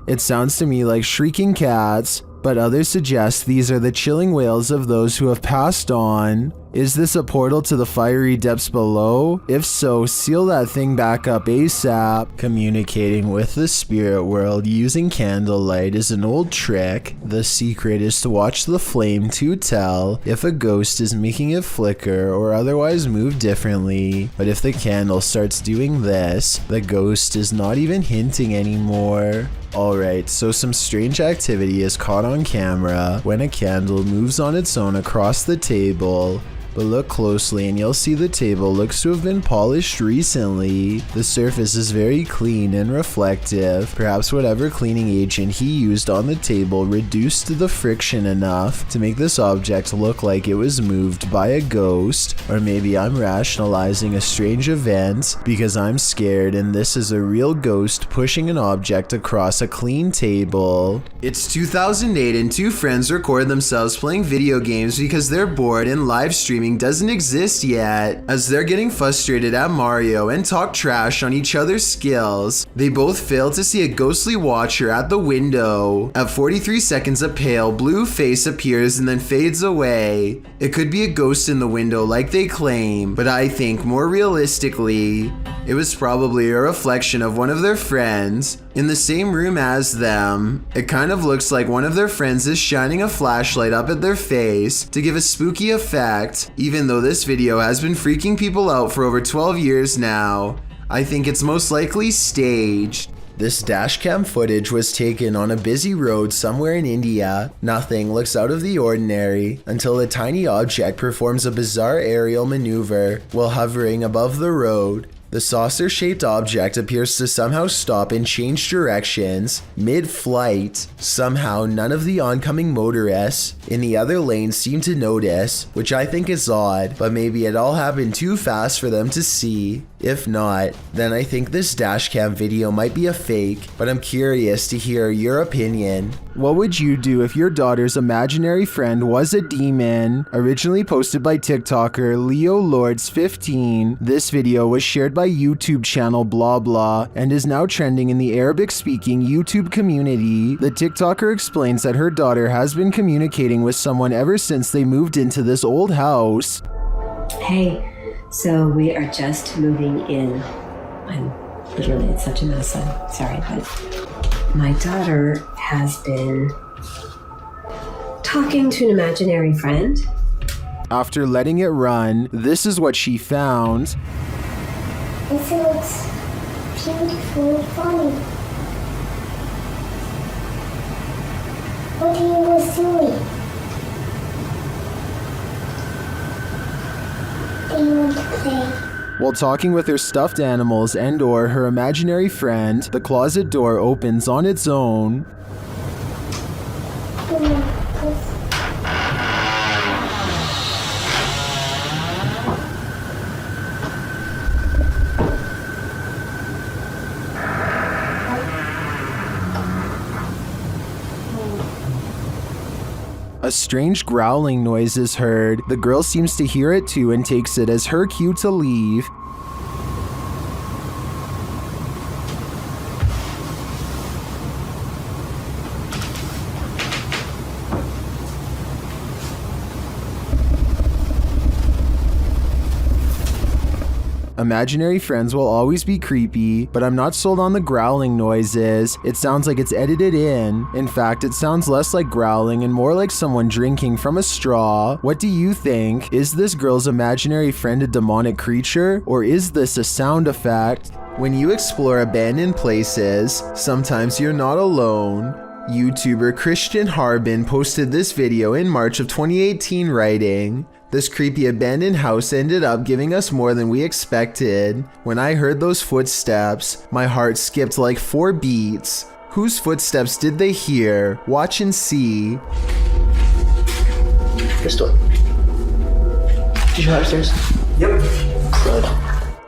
It sounds to me like shrieking cats, but others suggest these are the chilling wails of those who have passed on. Is this a portal to the fiery depths below? If so, seal that thing back up ASAP. Communicating with the spirit world using candlelight is an old trick. The secret is to watch the flame to tell if a ghost is making it flicker or otherwise move differently. But if the candle starts doing this, the ghost is not even hinting anymore. Alright, so some strange activity is caught on camera when a candle moves on its own across the table. But look closely and you'll see the table looks to have been polished recently. The surface is very clean and reflective. Perhaps whatever cleaning agent he used on the table reduced the friction enough to make this object look like it was moved by a ghost. Or maybe I'm rationalizing a strange event because I'm scared and this is a real ghost pushing an object across a clean table. It's 2008 and two friends record themselves playing video games because they're bored and live streaming doesn't exist yet. As they're getting frustrated at Mario and talk trash on each other's skills, they both fail to see a ghostly watcher at the window. At 43 seconds, a pale blue face appears and then fades away. It could be a ghost in the window like they claim, but I think more realistically, it was probably a reflection of one of their friends in the same room as them. It kind of looks like one of their friends is shining a flashlight up at their face to give a spooky effect. Even though this video has been freaking people out for over 12 years now, I think it's most likely staged. This dashcam footage was taken on a busy road somewhere in India. Nothing looks out of the ordinary until a tiny object performs a bizarre aerial maneuver while hovering above the road. The saucer-shaped object appears to somehow stop and change directions mid-flight. Somehow, none of the oncoming motorists in the other lane seem to notice, which I think is odd, but maybe it all happened too fast for them to see. If not, then I think this dashcam video might be a fake, but I'm curious to hear your opinion. What would you do if your daughter's imaginary friend was a demon? Originally posted by TikToker Leo Lords 15, this video was shared by YouTube channel blah blah and is now trending in the Arabic-speaking YouTube community. The TikToker explains that her daughter has been communicating with someone ever since they moved into this old house. Hey, so we are just moving in. I'm literally, it's such a mess. I'm sorry, but my daughter has been talking to an imaginary friend. After letting it run, this is what she found. This looks beautiful and funny. What are you guys doing? Do you want to play? While talking with her stuffed animals and or her imaginary friend, the closet door opens on its own. A strange growling noise is heard. The girl seems to hear it too and takes it as her cue to leave. Imaginary friends will always be creepy, but I'm not sold on the growling noises. It sounds like it's edited in. In fact, it sounds less like growling and more like someone drinking from a straw. What do you think? Is this girl's imaginary friend a demonic creature, or is this a sound effect? When you explore abandoned places, sometimes you're not alone. YouTuber Christian Harbin posted this video in March of 2018 writing, "This creepy abandoned house ended up giving us more than we expected. When I heard those footsteps, my heart skipped like 4 beats. Whose footsteps did they hear? Watch and see." Crystal. Did you go upstairs? Yep. Good.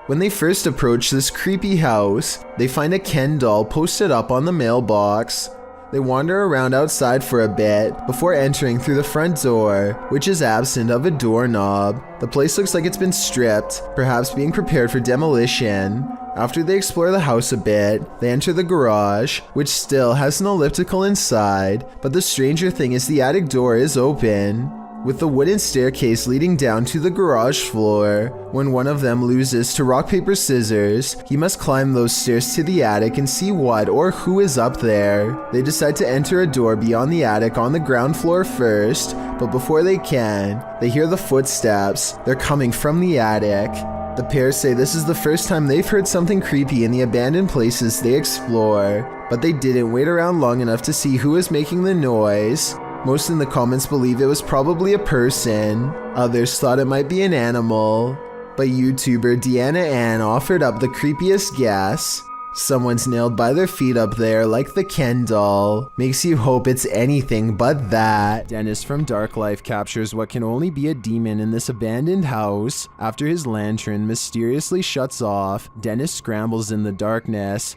When they first approach this creepy house, they find a Ken doll posted up on the mailbox. They wander around outside for a bit before entering through the front door, which is absent of a doorknob. The place looks like it's been stripped, perhaps being prepared for demolition. After they explore the house a bit, they enter the garage, which still has an elliptical inside, but the stranger thing is the attic door is open. with the wooden staircase leading down to the garage floor. When one of them loses to rock, paper, scissors, he must climb those stairs to the attic and see what or who is up there. They decide to enter a door beyond the attic on the ground floor first, but before they can, they hear the footsteps. They're coming from the attic. The pair say this is the first time they've heard something creepy in the abandoned places they explore, but they didn't wait around long enough to see who was making the noise. Most in the comments believe it was probably a person. Others thought it might be an animal. But YouTuber Deanna Ann offered up the creepiest guess. Someone's nailed by their feet up there like the Ken doll. Makes you hope it's anything but that. Dennis from Dark Life captures what can only be a demon in this abandoned house. After his lantern mysteriously shuts off, Dennis scrambles in the darkness.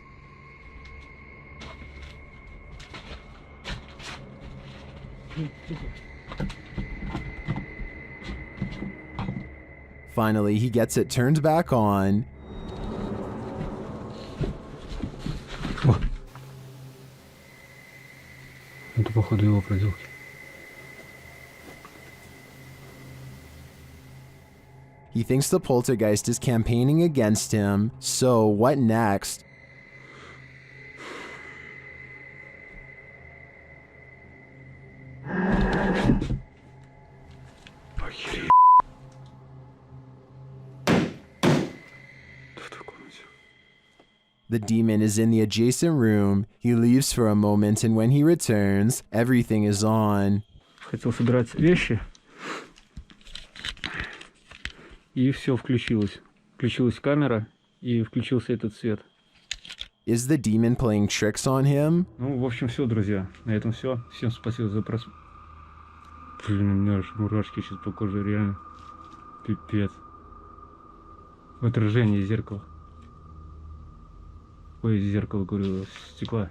Finally, he gets it turned back on. Это, походу, его проделки. He thinks the poltergeist is campaigning against him, so what next? The demon is in the adjacent room. He leaves for a moment, and when he returns, everything is on. Хотел собирать вещи, и все включилось. Включилась камера, и включился этот свет. Is the demon playing tricks on him? Ну, в общем, все, друзья. На этом все. Всем спасибо за просмотр. Блин, у меня аж мурашки сейчас по коже, реально. Пипец. Отражение зеркала. Ой, зеркало, говорю, стекла.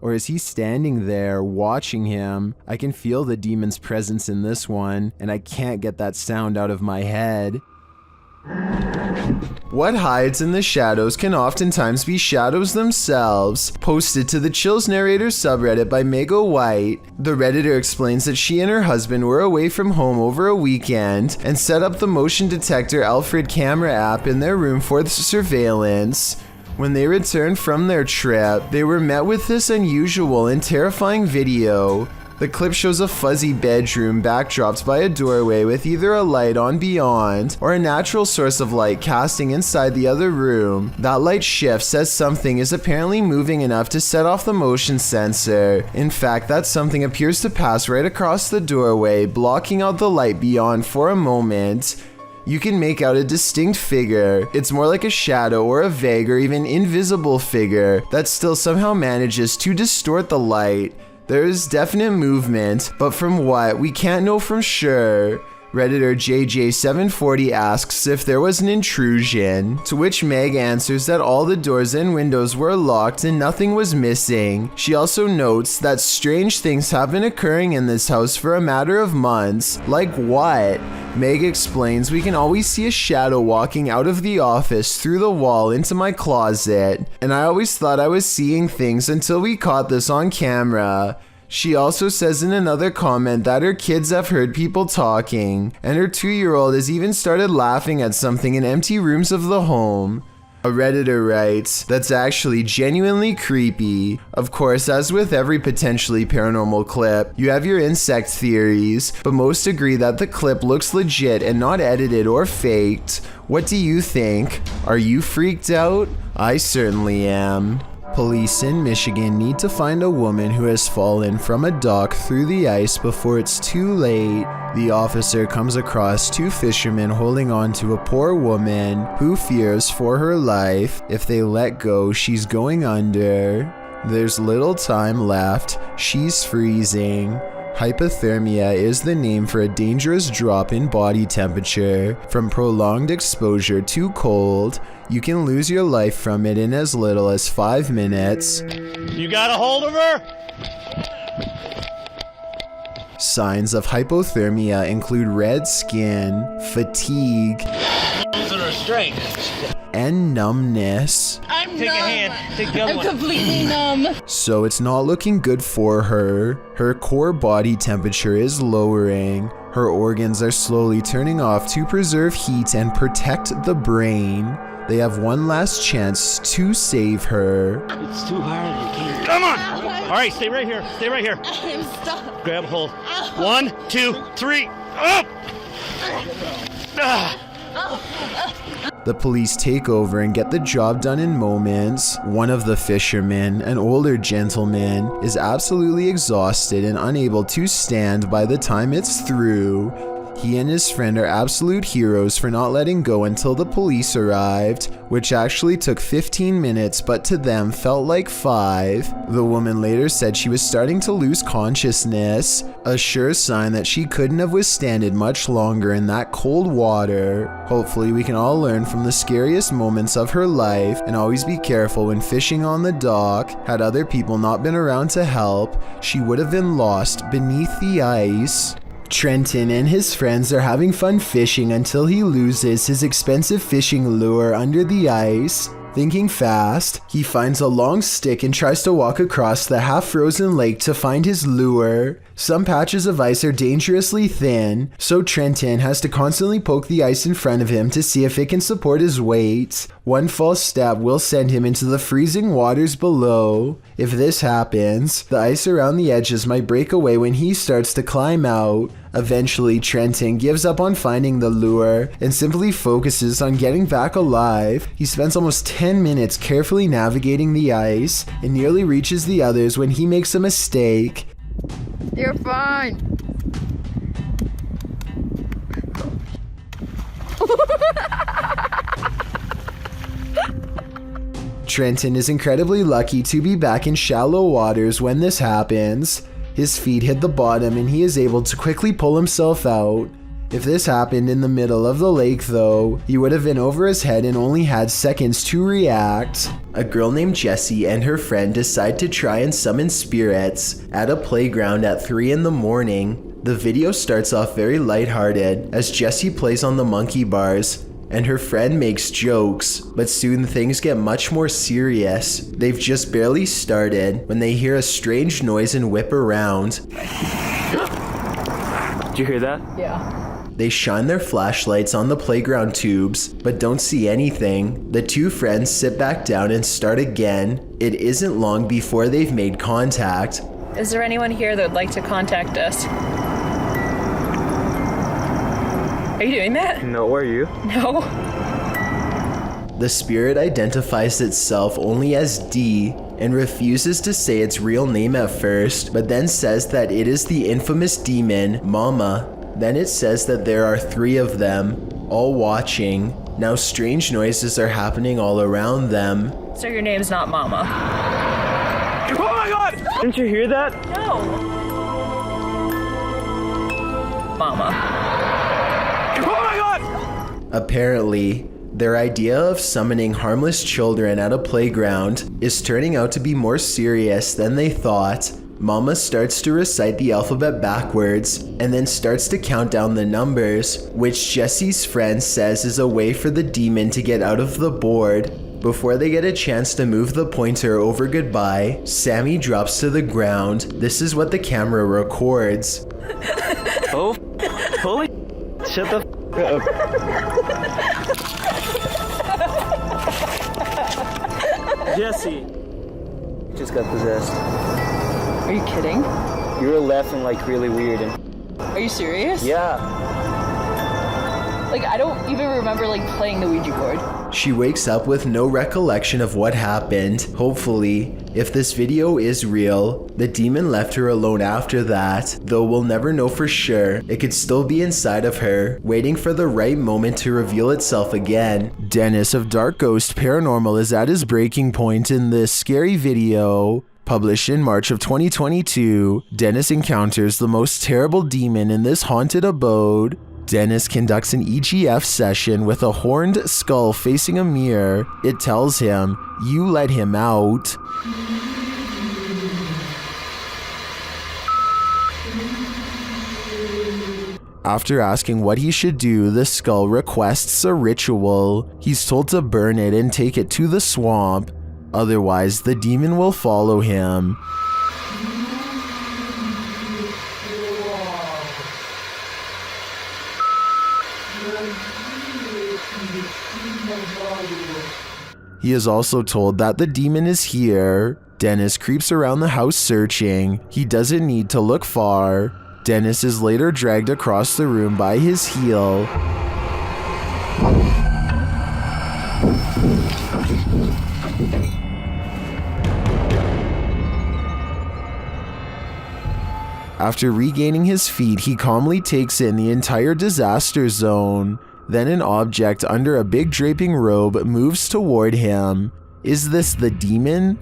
Or is he standing there watching him? I can feel the demon's presence in this one, and I can't get that sound out of my head. What hides in the shadows can oftentimes be shadows themselves. Posted to the Chills Narrator subreddit by Mego White, the Redditor explains that she and her husband were away from home over a weekend and set up the motion detector Alfred camera app in their room for the surveillance. When they returned from their trip, they were met with this unusual and terrifying video. The clip shows a fuzzy bedroom backdropped by a doorway with either a light on beyond or a natural source of light casting inside the other room. That light shifts as something is apparently moving enough to set off the motion sensor. In fact, that something appears to pass right across the doorway, blocking out the light beyond for a moment. You can make out a distinct figure. It's more like a shadow or a vague or even invisible figure that still somehow manages to distort the light. There is definite movement, but from what, we can't know for sure. Redditor JJ740 asks if there was an intrusion, to which Meg answers that all the doors and windows were locked and nothing was missing. She also notes that strange things have been occurring in this house for a matter of months. Like what? Meg explains we can always see a shadow walking out of the office through the wall into my closet, and I always thought I was seeing things until we caught this on camera. She also says in another comment that her kids have heard people talking, and her 2-year-old has even started laughing at something in empty rooms of the home. A Redditor writes, that's actually genuinely creepy. Of course, as with every potentially paranormal clip, you have your insect theories, but most agree that the clip looks legit and not edited or faked. What do you think? Are you freaked out? I certainly am. Police in Michigan need to find a woman who has fallen from a dock through the ice before it's too late. The officer comes across 2 fishermen holding on to a poor woman who fears for her life. If they let go, she's going under. There's little time left. She's freezing. Hypothermia is the name for a dangerous drop in body temperature. From prolonged exposure to cold, you can lose your life from it in as little as 5 minutes. You got a hold of her? Signs of hypothermia include red skin, fatigue, Losing her strength. and numbness. I'm Take numb. a hand. Take the other I'm one. completely numb. So it's not looking good for her. Her core body temperature is lowering. Her organs are slowly turning off to preserve heat and protect the brain. They have one last chance to save her. It's too hard. You can't. Come on! All right, stay right here. Stay right here. I'm stuck. Grab hold. 1, 2, 3. Up! The police take over and get the job done in moments. One of the fishermen, an older gentleman, is absolutely exhausted and unable to stand by the time it's through. He and his friend are absolute heroes for not letting go until the police arrived, which actually took 15 minutes but to them felt like 5. The woman later said she was starting to lose consciousness, a sure sign that she couldn't have withstanded much longer in that cold water. Hopefully we can all learn from the scariest moments of her life and always be careful when fishing on the dock. Had other people not been around to help, she would have been lost beneath the ice. Trenton and his friends are having fun fishing until he loses his expensive fishing lure under the ice. Thinking fast, he finds a long stick and tries to walk across the half-frozen lake to find his lure. Some patches of ice are dangerously thin, so Trenton has to constantly poke the ice in front of him to see if it can support his weight. One false step will send him into the freezing waters below. If this happens, the ice around the edges might break away when he starts to climb out. Eventually, Trenton gives up on finding the lure and simply focuses on getting back alive. He spends almost 10 minutes carefully navigating the ice and nearly reaches the others when he makes a mistake. You're fine. Trenton is incredibly lucky to be back in shallow waters when this happens. His feet hit the bottom and he is able to quickly pull himself out. If this happened in the middle of the lake though, he would have been over his head and only had seconds to react. A girl named Jessie and her friend decide to try and summon spirits at a playground at 3 in the morning. The video starts off very lighthearted as Jessie plays on the monkey bars and her friend makes jokes, but soon things get much more serious. They've just barely started when they hear a strange noise and whip around. Did you hear that? Yeah. They shine their flashlights on the playground tubes, but don't see anything. The two friends sit back down and start again. It isn't long before they've made contact. Is there anyone here that would like to contact us? Are you doing that? No, are you? No. The spirit identifies itself only as D and refuses to say its real name at first, but then says that it is the infamous demon, Mama. Then it says that there are 3 of them, all watching. Now strange noises are happening all around them. So your name's not Mama? Oh my god! Didn't you hear that? No. Mama. Apparently, their idea of summoning harmless children at a playground is turning out to be more serious than they thought. Mama starts to recite the alphabet backwards and then starts to count down the numbers, which Jessie's friend says is a way for the demon to get out of the board. Before they get a chance to move the pointer over goodbye, Sammy drops to the ground. This is what the camera records. Oh, holy shut the up. Jesse just got possessed. Are you kidding? You were laughing like really weird and Are you serious? yeah. Like, I don't even remember, like, playing the Ouija board. She wakes up with no recollection of what happened. Hopefully, if this video is real, the demon left her alone after that, though we'll never know for sure. It could still be inside of her, waiting for the right moment to reveal itself again. Dennis of Dark Ghost Paranormal is at his breaking point in this scary video. Published in March of 2022, Dennis encounters the most terrible demon in this haunted abode. Dennis conducts an EGF session with a horned skull facing a mirror. It tells him, "You let him out." After asking what he should do, the skull requests a ritual. He's told to burn it and take it to the swamp. Otherwise, the demon will follow him. He is also told that the demon is here. Dennis creeps around the house searching. He doesn't need to look far. Dennis is later dragged across the room by his heel. After regaining his feet, he calmly takes in the entire disaster zone. Then an object under a big draping robe moves toward him. Is this the demon?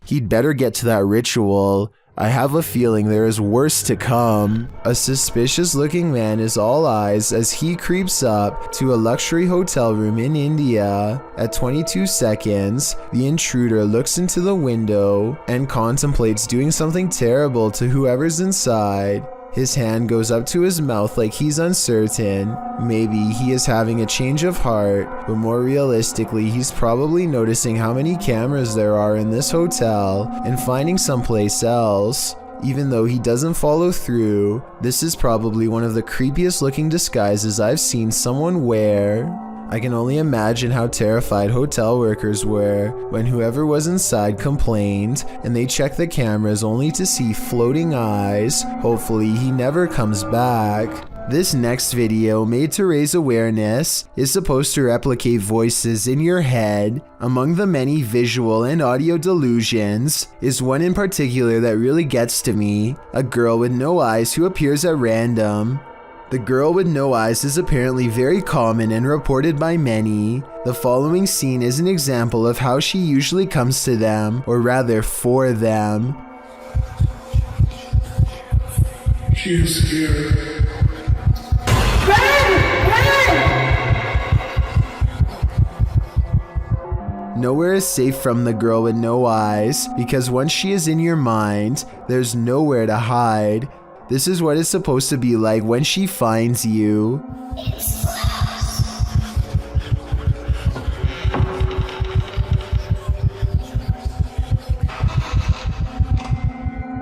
He'd better get to that ritual. I have a feeling there is worse to come. A suspicious looking man is all eyes as he creeps up to a luxury hotel room in India. At 22 seconds, the intruder looks into the window and contemplates doing something terrible to whoever's inside. His hand goes up to his mouth like he's uncertain. Maybe he is having a change of heart, but more realistically, he's probably noticing how many cameras there are in this hotel and finding someplace else. Even though he doesn't follow through, this is probably one of the creepiest looking disguises I've seen someone wear. I can only imagine how terrified hotel workers were when whoever was inside complained and they checked the cameras only to see floating eyes. Hopefully he never comes back. This next video, made to raise awareness, is supposed to replicate voices in your head. Among the many visual and audio delusions is one in particular that really gets to me: a girl with no eyes who appears at random. The girl with no eyes is apparently very common and reported by many. The following scene is an example of how she usually comes to them, or rather for them. She is here. Nowhere is safe from the girl with no eyes, because once she is in your mind, there's nowhere to hide. This is what it's supposed to be like when she finds you.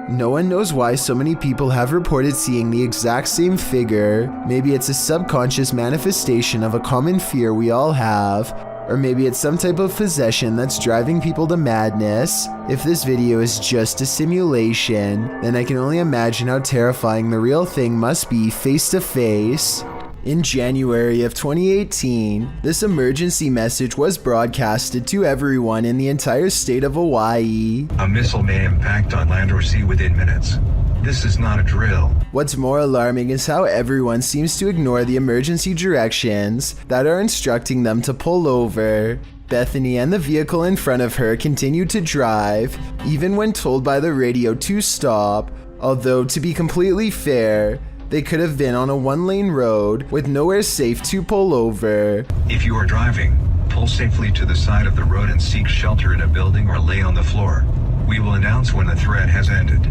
No one knows why so many people have reported seeing the exact same figure. Maybe it's a subconscious manifestation of a common fear we all have. Or maybe it's some type of possession that's driving people to madness. If this video is just a simulation, then I can only imagine how terrifying the real thing must be face to face. In January of 2018, this emergency message was broadcasted to everyone in the entire state of Hawaii. A missile may impact on land or sea within minutes. This is not a drill. What's more alarming is how everyone seems to ignore the emergency directions that are instructing them to pull over. Bethany and the vehicle in front of her continue to drive, even when told by the radio to stop. Although, to be completely fair, they could have been on a one-lane road with nowhere safe to pull over. If you are driving, pull safely to the side of the road and seek shelter in a building or lay on the floor. We will announce when the threat has ended.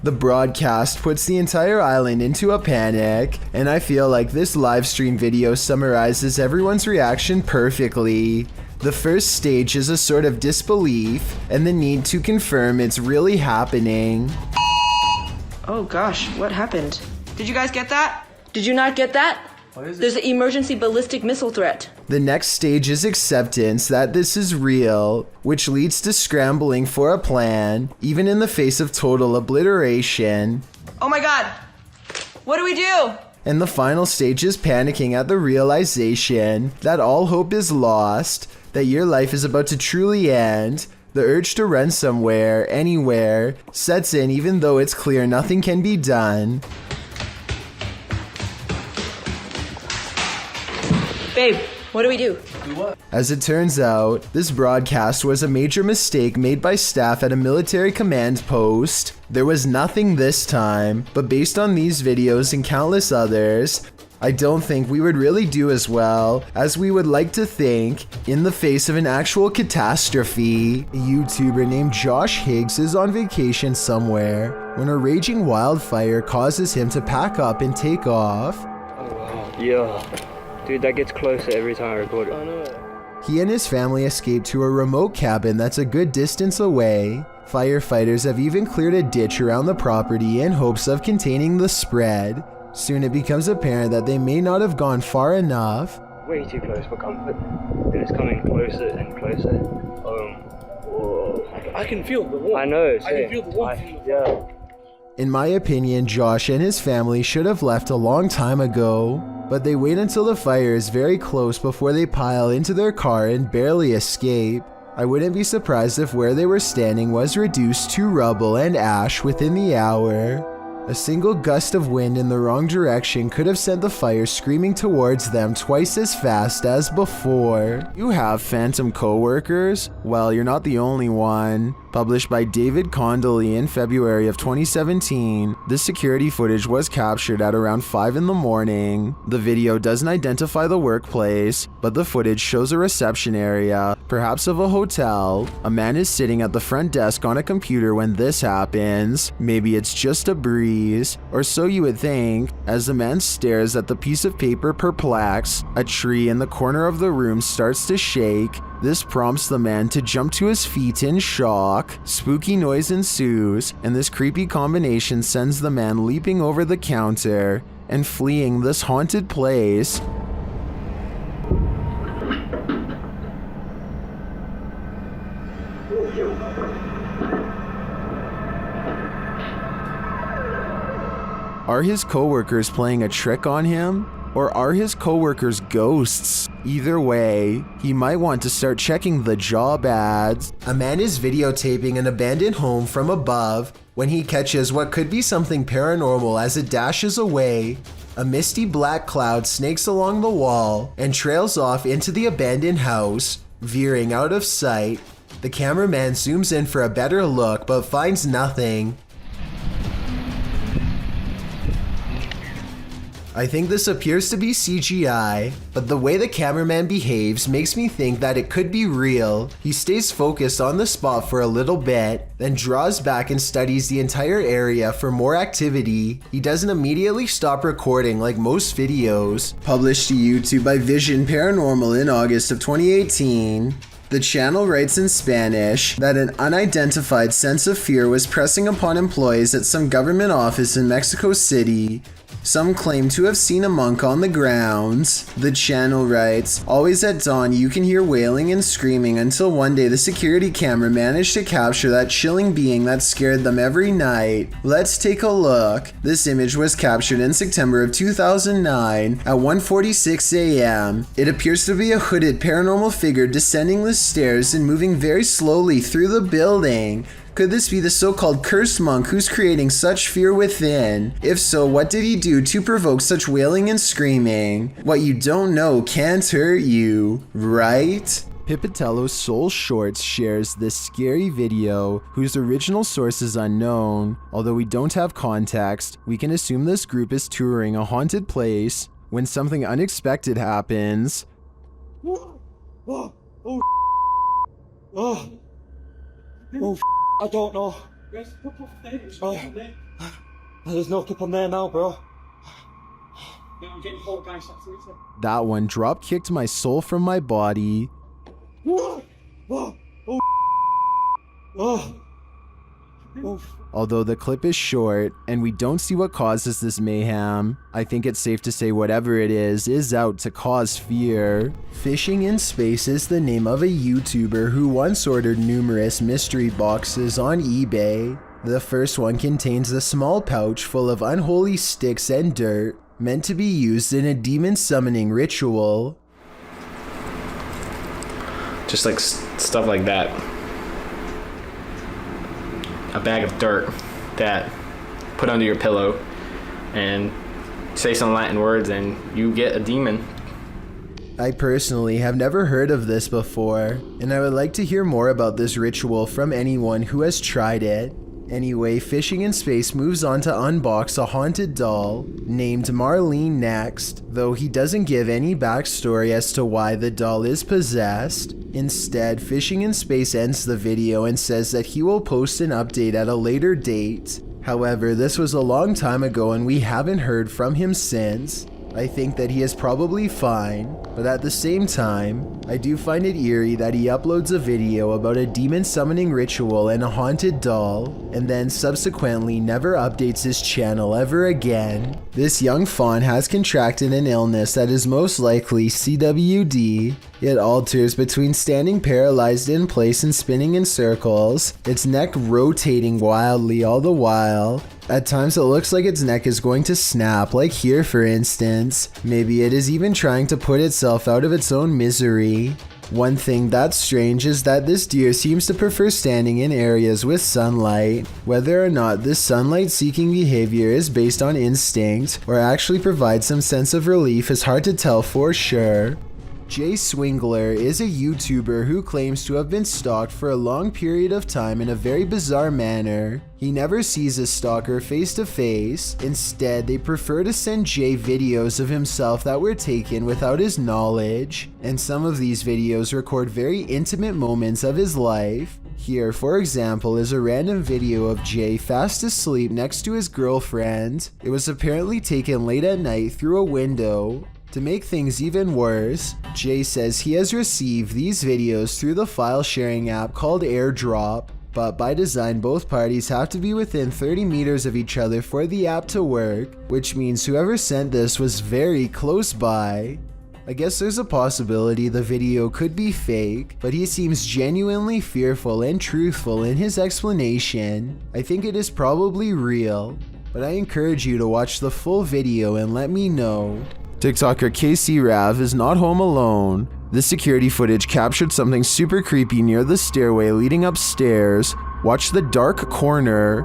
The broadcast puts the entire island into a panic, and I feel like this live stream video summarizes everyone's reaction perfectly. The first stage is a sort of disbelief and the need to confirm it's really happening. Oh gosh, what happened? Did you guys get that? Did you not get that? What is it? There's an emergency ballistic missile threat. The next stage is acceptance that this is real, which leads to scrambling for a plan, even in the face of total obliteration. Oh my god! What do we do? And the final stage is panicking at the realization that all hope is lost, that your life is about to truly end. The urge to run somewhere, anywhere, sets in even though it's clear nothing can be done. Babe, what do we do? Do what? As it turns out, this broadcast was a major mistake made by staff at a military command post. There was nothing this time, but based on these videos and countless others, I don't think we would really do as well as we would like to think in the face of an actual catastrophe. A YouTuber named Josh Higgs is on vacation somewhere when a raging wildfire causes him to pack up and take off. Oh wow. Yeah. Dude, that gets closer every time I record it. Oh no. He and his family escaped to a remote cabin that's a good distance away. Firefighters have even cleared a ditch around the property in hopes of containing the spread. Soon it becomes apparent that they may not have gone far enough. Way too close for comfort, and it's coming closer and closer. Whoa. I can feel the warmth. I know, I can feel the warmth. Yeah. In my opinion, Josh and his family should have left a long time ago, but they wait until the fire is very close before they pile into their car and barely escape. I wouldn't be surprised if where they were standing was reduced to rubble and ash within the hour. A single gust of wind in the wrong direction could have sent the fire screaming towards them twice as fast as before. You have phantom co-workers? Well, you're not the only one. Published by David Condley in February of 2017, this security footage was captured at around 5 in the morning. The video doesn't identify the workplace, but the footage shows a reception area, perhaps of a hotel. A man is sitting at the front desk on a computer when this happens. Maybe it's just a breeze, or so you would think. As the man stares at the piece of paper perplexed, a tree in the corner of the room starts to shake. This prompts the man to jump to his feet in shock. Spooky noise ensues, and this creepy combination sends the man leaping over the counter and fleeing this haunted place. Are his co-workers playing a trick on him? Or are his co-workers ghosts? Either way, he might want to start checking the job ads. A man is videotaping an abandoned home from above when he catches what could be something paranormal as it dashes away. A misty black cloud snakes along the wall and trails off into the abandoned house, veering out of sight. The cameraman zooms in for a better look but finds nothing. I think this appears to be CGI, but the way the cameraman behaves makes me think that it could be real. He stays focused on the spot for a little bit, then draws back and studies the entire area for more activity. He doesn't immediately stop recording like most videos. Published to YouTube by Vision Paranormal in August of 2018. The channel writes in Spanish that an unidentified sense of fear was pressing upon employees at some government office in Mexico City. Some claim to have seen a monk on the grounds. The channel writes, always at dawn you can hear wailing and screaming until one day the security camera managed to capture that chilling being that scared them every night. Let's take a look. This image was captured in September of 2009 at 1:46 a.m. It appears to be a hooded paranormal figure descending the stairs and moving very slowly through the building. Could this be the so-called cursed monk who's creating such fear within? If so, what did he do to provoke such wailing and screaming? What you don't know can't hurt you, right? Pipitello's Soul Shorts shares this scary video, whose original source is unknown. Although we don't have context, we can assume this group is touring a haunted place when something unexpected happens. I don't know. There's no clip on there now, bro. That one drop kicked my soul from my body. Although the clip is short and we don't see what causes this mayhem, I think it's safe to say whatever it is out to cause fear. Fishing in Space is the name of a YouTuber who once ordered numerous mystery boxes on eBay. The first one contains a small pouch full of unholy sticks and dirt, meant to be used in a demon summoning ritual. Just like stuff like that. A bag of dirt that put under your pillow and say some Latin words and you get a demon. I personally have never heard of this before, and I would like to hear more about this ritual from anyone who has tried it. Anyway, Fishing in Space moves on to unbox a haunted doll named Marlene next, though he doesn't give any backstory as to why the doll is possessed. Instead, Fishing in Space ends the video and says that he will post an update at a later date. However, this was a long time ago and we haven't heard from him since. I think that he is probably fine, but at the same time, I do find it eerie that he uploads a video about a demon summoning ritual and a haunted doll, and then subsequently never updates his channel ever again. This young fawn has contracted an illness that is most likely CWD. It alters between standing paralyzed in place and spinning in circles, its neck rotating wildly all the while. At times it looks like its neck is going to snap, like here for instance. Maybe it is even trying to put itself out of its own misery. One thing that's strange is that this deer seems to prefer standing in areas with sunlight. Whether or not this sunlight-seeking behavior is based on instinct or actually provides some sense of relief is hard to tell for sure. Jay Swingler is a YouTuber who claims to have been stalked for a long period of time in a very bizarre manner. He never sees his stalker face to face. Instead, they prefer to send Jay videos of himself that were taken without his knowledge. And some of these videos record very intimate moments of his life. Here, for example, is a random video of Jay fast asleep next to his girlfriend. It was apparently taken late at night through a window. To make things even worse, Jay says he has received these videos through the file sharing app called AirDrop, but by design both parties have to be within 30 meters of each other for the app to work, which means whoever sent this was very close by. I guess there's a possibility the video could be fake, but he seems genuinely fearful and truthful in his explanation. I think it is probably real, but I encourage you to watch the full video and let me know. TikToker KC Rav is not home alone. This security footage captured something super creepy near the stairway leading upstairs. Watch the dark corner.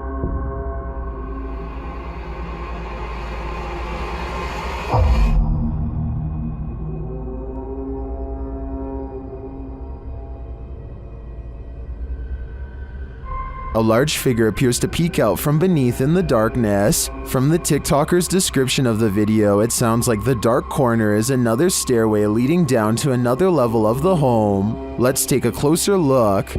A large figure appears to peek out from beneath in the darkness. From the TikToker's description of the video, it sounds like the dark corner is another stairway leading down to another level of the home. Let's take a closer look.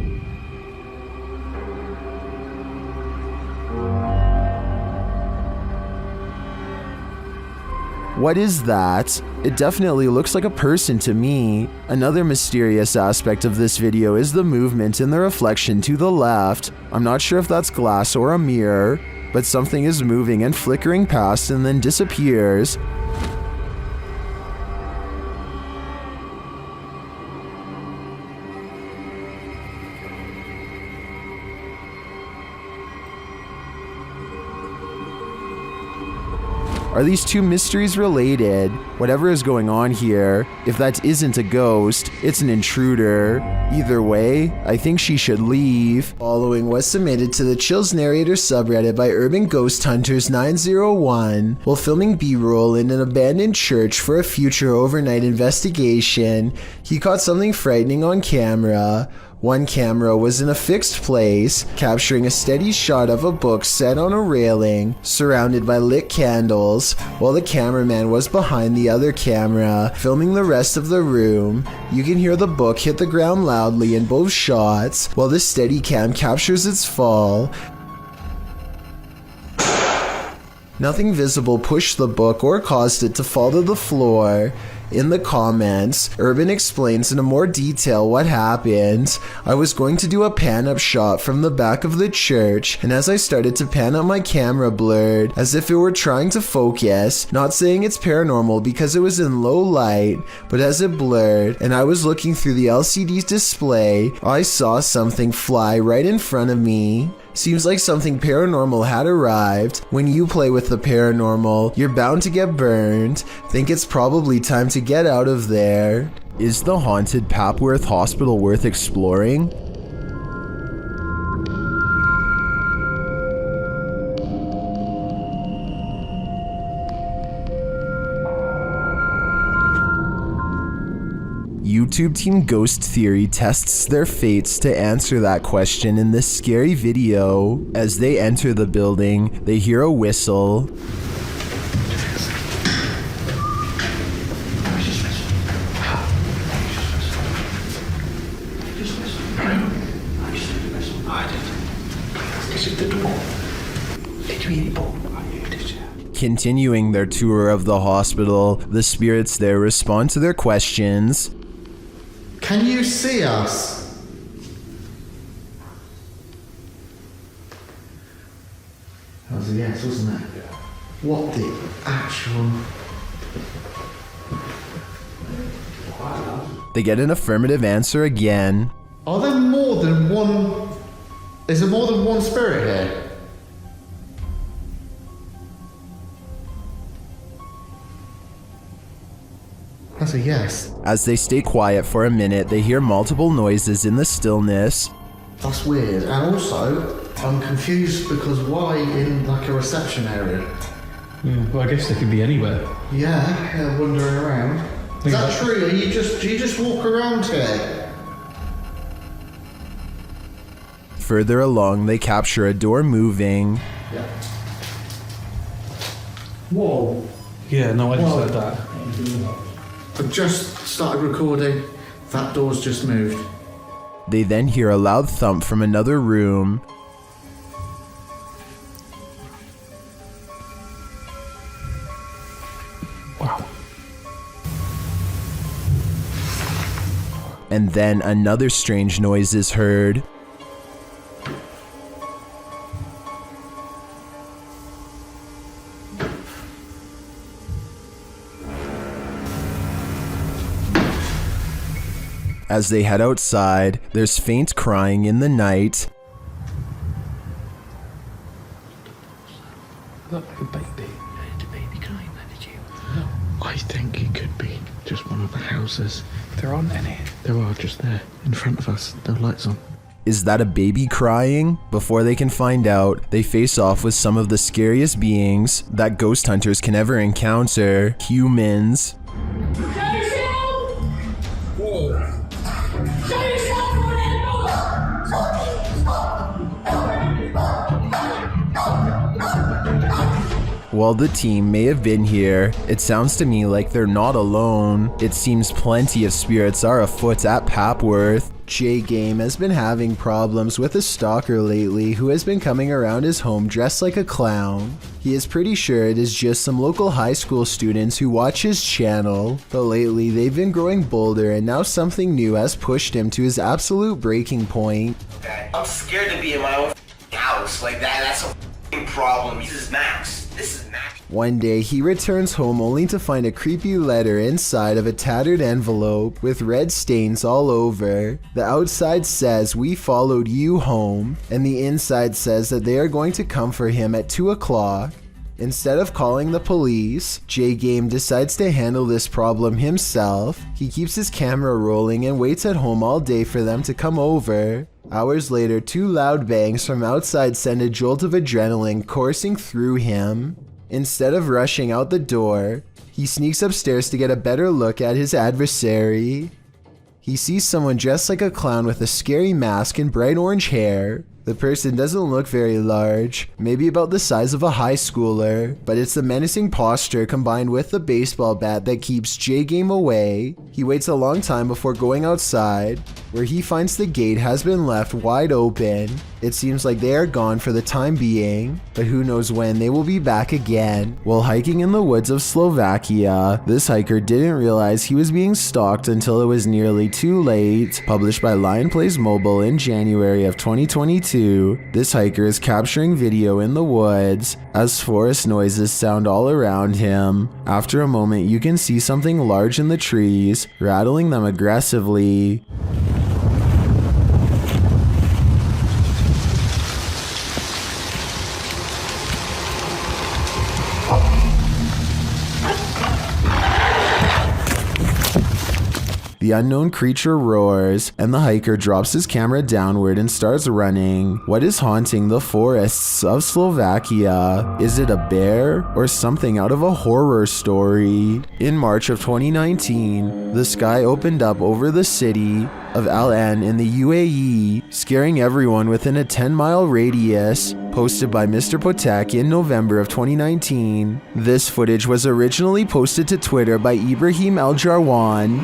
What is that? It definitely looks like a person to me. Another mysterious aspect of this video is the movement in the reflection to the left. I'm not sure if that's glass or a mirror, but something is moving and flickering past and then disappears. Are these two mysteries related? Whatever is going on here, if that isn't a ghost, it's an intruder. Either way, I think she should leave. Following was submitted to the Chills Narrator subreddit by Urban Ghost Hunters 901 while filming B-roll in an abandoned church for a future overnight investigation. He caught something frightening on camera. One camera was in a fixed place, capturing a steady shot of a book set on a railing, surrounded by lit candles, while the cameraman was behind the other camera, filming the rest of the room. You can hear the book hit the ground loudly in both shots, while the Steadicam captures its fall. Nothing visible pushed the book or caused it to fall to the floor. In the comments, Urban explains in more detail what happened. I was going to do a pan-up shot from the back of the church, and as I started to pan up, my camera blurred, as if it were trying to focus. Not saying it's paranormal because it was in low light, but as it blurred, and I was looking through the LCD display, I saw something fly right in front of me. Seems like something paranormal had arrived. When you play with the paranormal, you're bound to get burned. Think it's probably time to get out of there. Is the haunted Papworth Hospital worth exploring? YouTube team Ghost Theory tests their fates to answer that question in this scary video. As they enter the building, they hear a whistle. Continuing their tour of the hospital, the spirits there respond to their questions. Can you see us? That was a yes, wasn't it? What the actual... They get an affirmative answer again. Are there more than one... Is there more than one spirit here? That's a yes. As they stay quiet for a minute, they hear multiple noises in the stillness. That's weird. And also, I'm confused because why in like a reception area? Yeah, well, I guess they could be anywhere. Yeah, wandering around. Is that true? Do you just walk around here? Further along, they capture a door moving. Yeah. Whoa. Yeah, no, I just said that. I've just started recording. That door's just moved. They then hear a loud thump from another room. Wow. And then another strange noise is heard. As they head outside, there's faint crying in the night. Look like a baby. Did a baby crying then, did you? No. I think it could be just one of the houses. There aren't any. There are just there, in front of us. No lights on. Is that a baby crying? Before they can find out, they face off with some of the scariest beings that ghost hunters can ever encounter: humans. While the team may have been here, it sounds to me like they're not alone. It seems plenty of spirits are afoot at Papworth. J Game has been having problems with a stalker lately who has been coming around his home dressed like a clown. He is pretty sure it is just some local high school students who watch his channel, but lately they've been growing bolder and now something new has pushed him to his absolute breaking point. I'm scared to be in my own house like that. That's a problem. This is Max. This is Max. One day, he returns home only to find a creepy letter inside of a tattered envelope with red stains all over. The outside says, "We followed you home," and the inside says that they are going to come for him at 2 o'clock. Instead of calling the police, J Game decides to handle this problem himself. He keeps his camera rolling and waits at home all day for them to come over. Hours later, 2 loud bangs from outside send a jolt of adrenaline coursing through him. Instead of rushing out the door, he sneaks upstairs to get a better look at his adversary. He sees someone dressed like a clown with a scary mask and bright orange hair. The person doesn't look very large, maybe about the size of a high schooler, but it's the menacing posture combined with the baseball bat that keeps J Game away. He waits a long time before going outside, where he finds the gate has been left wide open. It seems like they are gone for the time being, but who knows when they will be back again. While hiking in the woods of Slovakia, this hiker didn't realize he was being stalked until it was nearly too late. Published by Lion Plays Mobile in January of 2022. This hiker is capturing video in the woods as forest noises sound all around him. After a moment, you can see something large in the trees, rattling them aggressively. The unknown creature roars, and the hiker drops his camera downward and starts running. What is haunting the forests of Slovakia? Is it a bear or something out of a horror story? In March of 2019, the sky opened up over the city of Al Ain in the UAE, scaring everyone within a 10-mile radius. Posted by Mr. Potek in November of 2019. This footage was originally posted to Twitter by Ibrahim El Jarwan,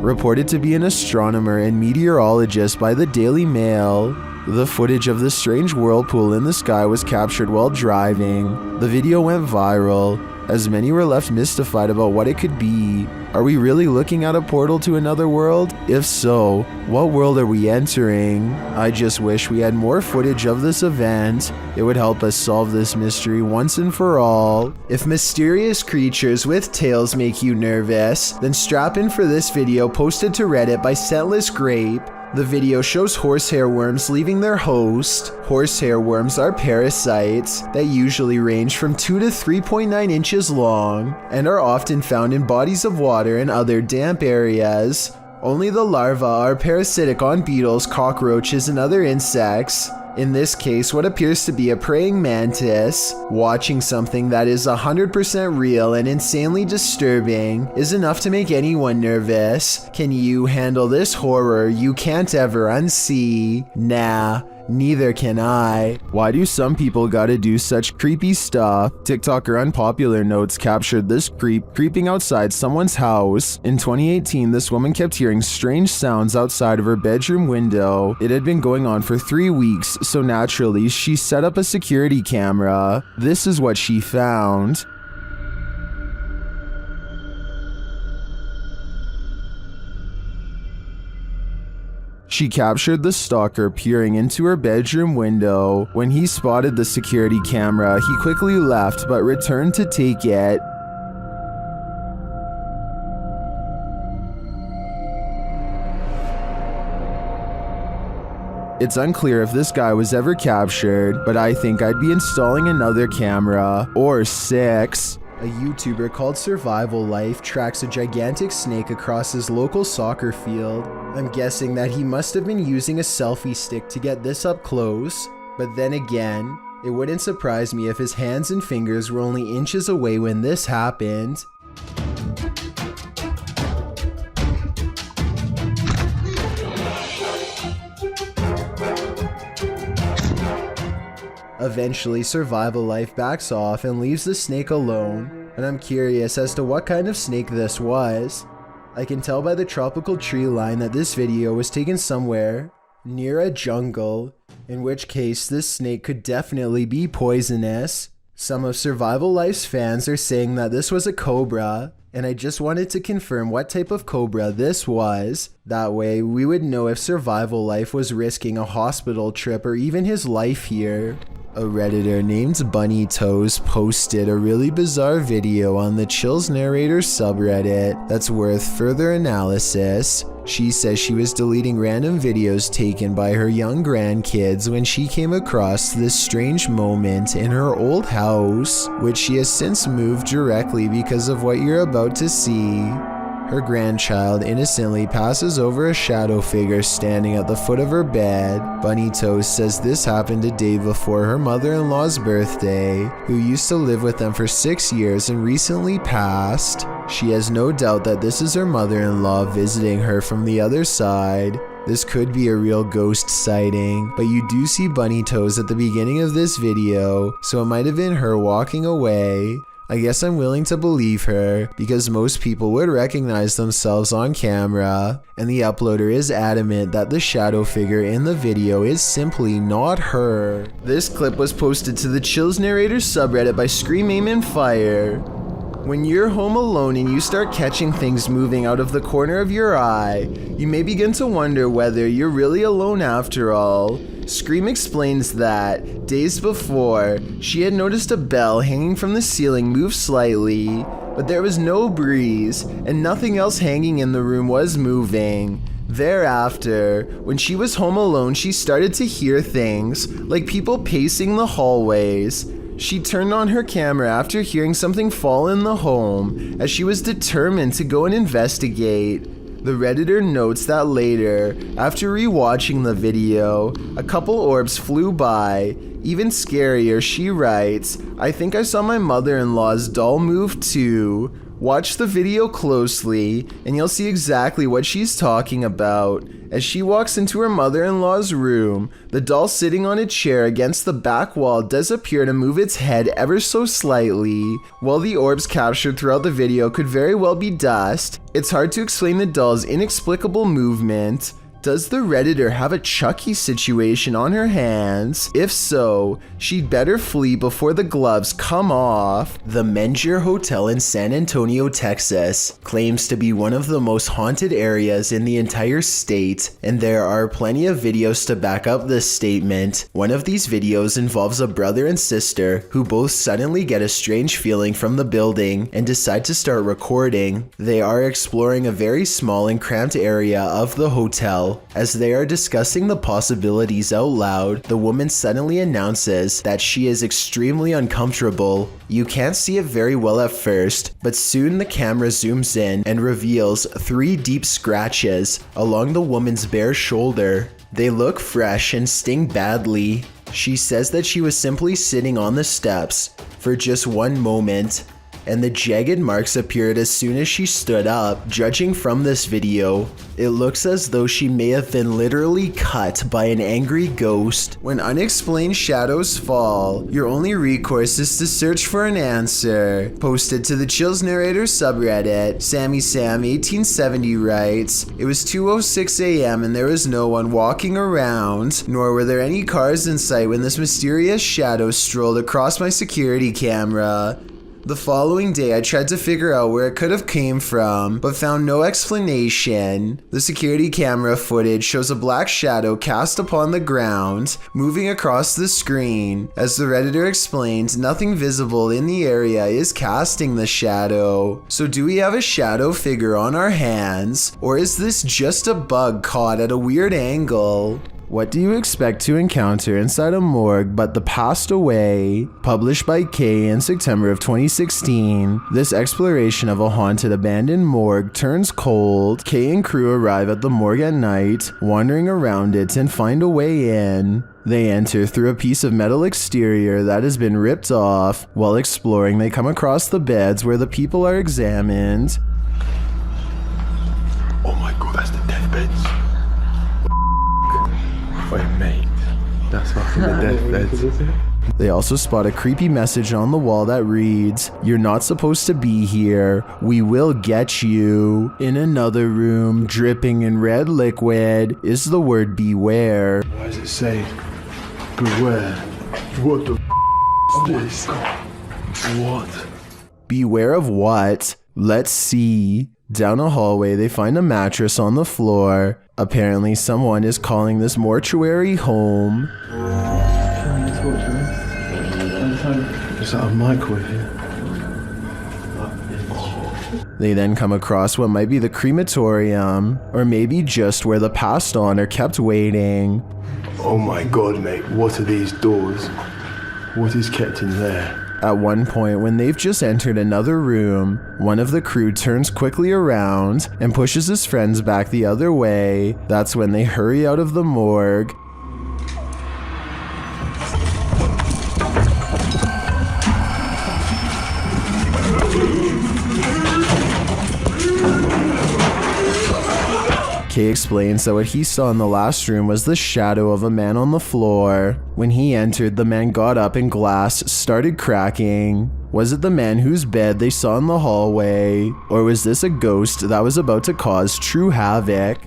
reported to be an astronomer and meteorologist by the Daily Mail. The footage of this strange whirlpool in the sky was captured while driving. The video went viral, as many were left mystified about what it could be. Are we really looking at a portal to another world? If so, what world are we entering? I just wish we had more footage of this event. It would help us solve this mystery once and for all. If mysterious creatures with tails make you nervous, then strap in for this video posted to Reddit by Scentless Grape. The video shows horsehair worms leaving their host. Horsehair worms are parasites that usually range from 2 to 3.9 inches long and are often found in bodies of water and other damp areas. Only the larvae are parasitic on beetles, cockroaches, and other insects. In this case, what appears to be a praying mantis. Watching something that is 100% real and insanely disturbing is enough to make anyone nervous. Can you handle this horror you can't ever unsee? Nah. Neither can I. Why do some people gotta do such creepy stuff? TikToker Unpopular Notes captured this creep creeping outside someone's house. In 2018, this woman kept hearing strange sounds outside of her bedroom window. It had been going on for 3 weeks, so naturally, she set up a security camera. This is what she found. She captured the stalker peering into her bedroom window. When he spotted the security camera, he quickly left but returned to take it. It's unclear if this guy was ever captured, but I think I'd be installing another camera, or 6. A YouTuber called Survival Life tracks a gigantic snake across his local soccer field. I'm guessing that he must have been using a selfie stick to get this up close, but then again, it wouldn't surprise me if his hands and fingers were only inches away when this happened. Eventually, Survival Life backs off and leaves the snake alone, and I'm curious as to what kind of snake this was. I can tell by the tropical tree line that this video was taken somewhere near a jungle, in which case this snake could definitely be poisonous. Some of Survival Life's fans are saying that this was a cobra, and I just wanted to confirm what type of cobra this was. That way, we would know if Survival Life was risking a hospital trip or even his life here. A Redditor named Bunny Toes posted a really bizarre video on the Chills Narrator subreddit that's worth further analysis. She says she was deleting random videos taken by her young grandkids when she came across this strange moment in her old house, which she has since moved directly because of what you're about to see. Her grandchild innocently passes over a shadow figure standing at the foot of her bed. Bunny Toast says this happened a day before her mother-in-law's birthday, who used to live with them for 6 years and recently passed. She has no doubt that this is her mother-in-law visiting her from the other side. This could be a real ghost sighting, but you do see Bunny Toes at the beginning of this video, so it might have been her walking away. I guess I'm willing to believe her, because most people would recognize themselves on camera, and the uploader is adamant that the shadow figure in the video is simply not her. This clip was posted to the Chills Narrator subreddit by Scream Aim and Fire. When you're home alone and you start catching things moving out of the corner of your eye, you may begin to wonder whether you're really alone after all. Scream explains that, days before, she had noticed a bell hanging from the ceiling move slightly, but there was no breeze, and nothing else hanging in the room was moving. Thereafter, when she was home alone, she started to hear things, like people pacing the hallways. She turned on her camera after hearing something fall in the home, as she was determined to go and investigate. The Redditor notes that later, after rewatching the video, a couple orbs flew by. Even scarier, she writes, "I think I saw my mother-in-law's doll move too." Watch the video closely, and you'll see exactly what she's talking about. As she walks into her mother-in-law's room, the doll sitting on a chair against the back wall does appear to move its head ever so slightly. While the orbs captured throughout the video could very well be dust, it's hard to explain the doll's inexplicable movement. Does the Redditor have a Chucky situation on her hands? If so, she'd better flee before the gloves come off. The Menger Hotel in San Antonio, Texas, claims to be one of the most haunted areas in the entire state, and there are plenty of videos to back up this statement. One of these videos involves a brother and sister who both suddenly get a strange feeling from the building and decide to start recording. They are exploring a very small and cramped area of the hotel. As they are discussing the possibilities out loud, the woman suddenly announces that she is extremely uncomfortable. You can't see it very well at first, but soon the camera zooms in and reveals 3 deep scratches along the woman's bare shoulder. They look fresh and sting badly. She says that she was simply sitting on the steps for just one moment, and the jagged marks appeared as soon as she stood up. Judging from this video, it looks as though she may have been literally cut by an angry ghost. When unexplained shadows fall, your only recourse is to search for an answer. Posted to the Chills Narrator subreddit, Sammy Sam 1870 writes, "It was 2:06 a.m. and there was no one walking around, nor were there any cars in sight when this mysterious shadow strolled across my security camera. The following day, I tried to figure out where it could have came from, but found no explanation. The security camera footage shows a black shadow cast upon the ground, moving across the screen. As the Redditor explained, nothing visible in the area is casting the shadow. So do we have a shadow figure on our hands, or is this just a bug caught at a weird angle? What do you expect to encounter inside a morgue but the past away?" Published by Kay in September of 2016. This exploration of a haunted abandoned morgue turns cold. Kay and crew arrive at the morgue at night, wandering around it and find a way in. They enter through a piece of metal exterior that has been ripped off. While exploring, they come across the beds where the people are examined. Oh my god, that's the deathbeds. Wait, mate. That's fucking the deathbeds. They also spot a creepy message on the wall that reads, "You're not supposed to be here. We will get you." In another room, dripping in red liquid, is the word beware. Why does it say beware? What the is this? What? Beware of what? Let's see. Down a hallway, they find a mattress on the floor. Apparently, someone is calling this mortuary home. Is that a microwave here? They then come across what might be the crematorium, or maybe just where the passed on are kept waiting. Oh my god, mate, what are these doors? What is kept in there? At one point, when they've just entered another room, one of the crew turns quickly around and pushes his friends back the other way. That's when they hurry out of the morgue. Kay explains that what he saw in the last room was the shadow of a man on the floor. When he entered, the man got up and glass started cracking. Was it the man whose bed they saw in the hallway? Or was this a ghost that was about to cause true havoc?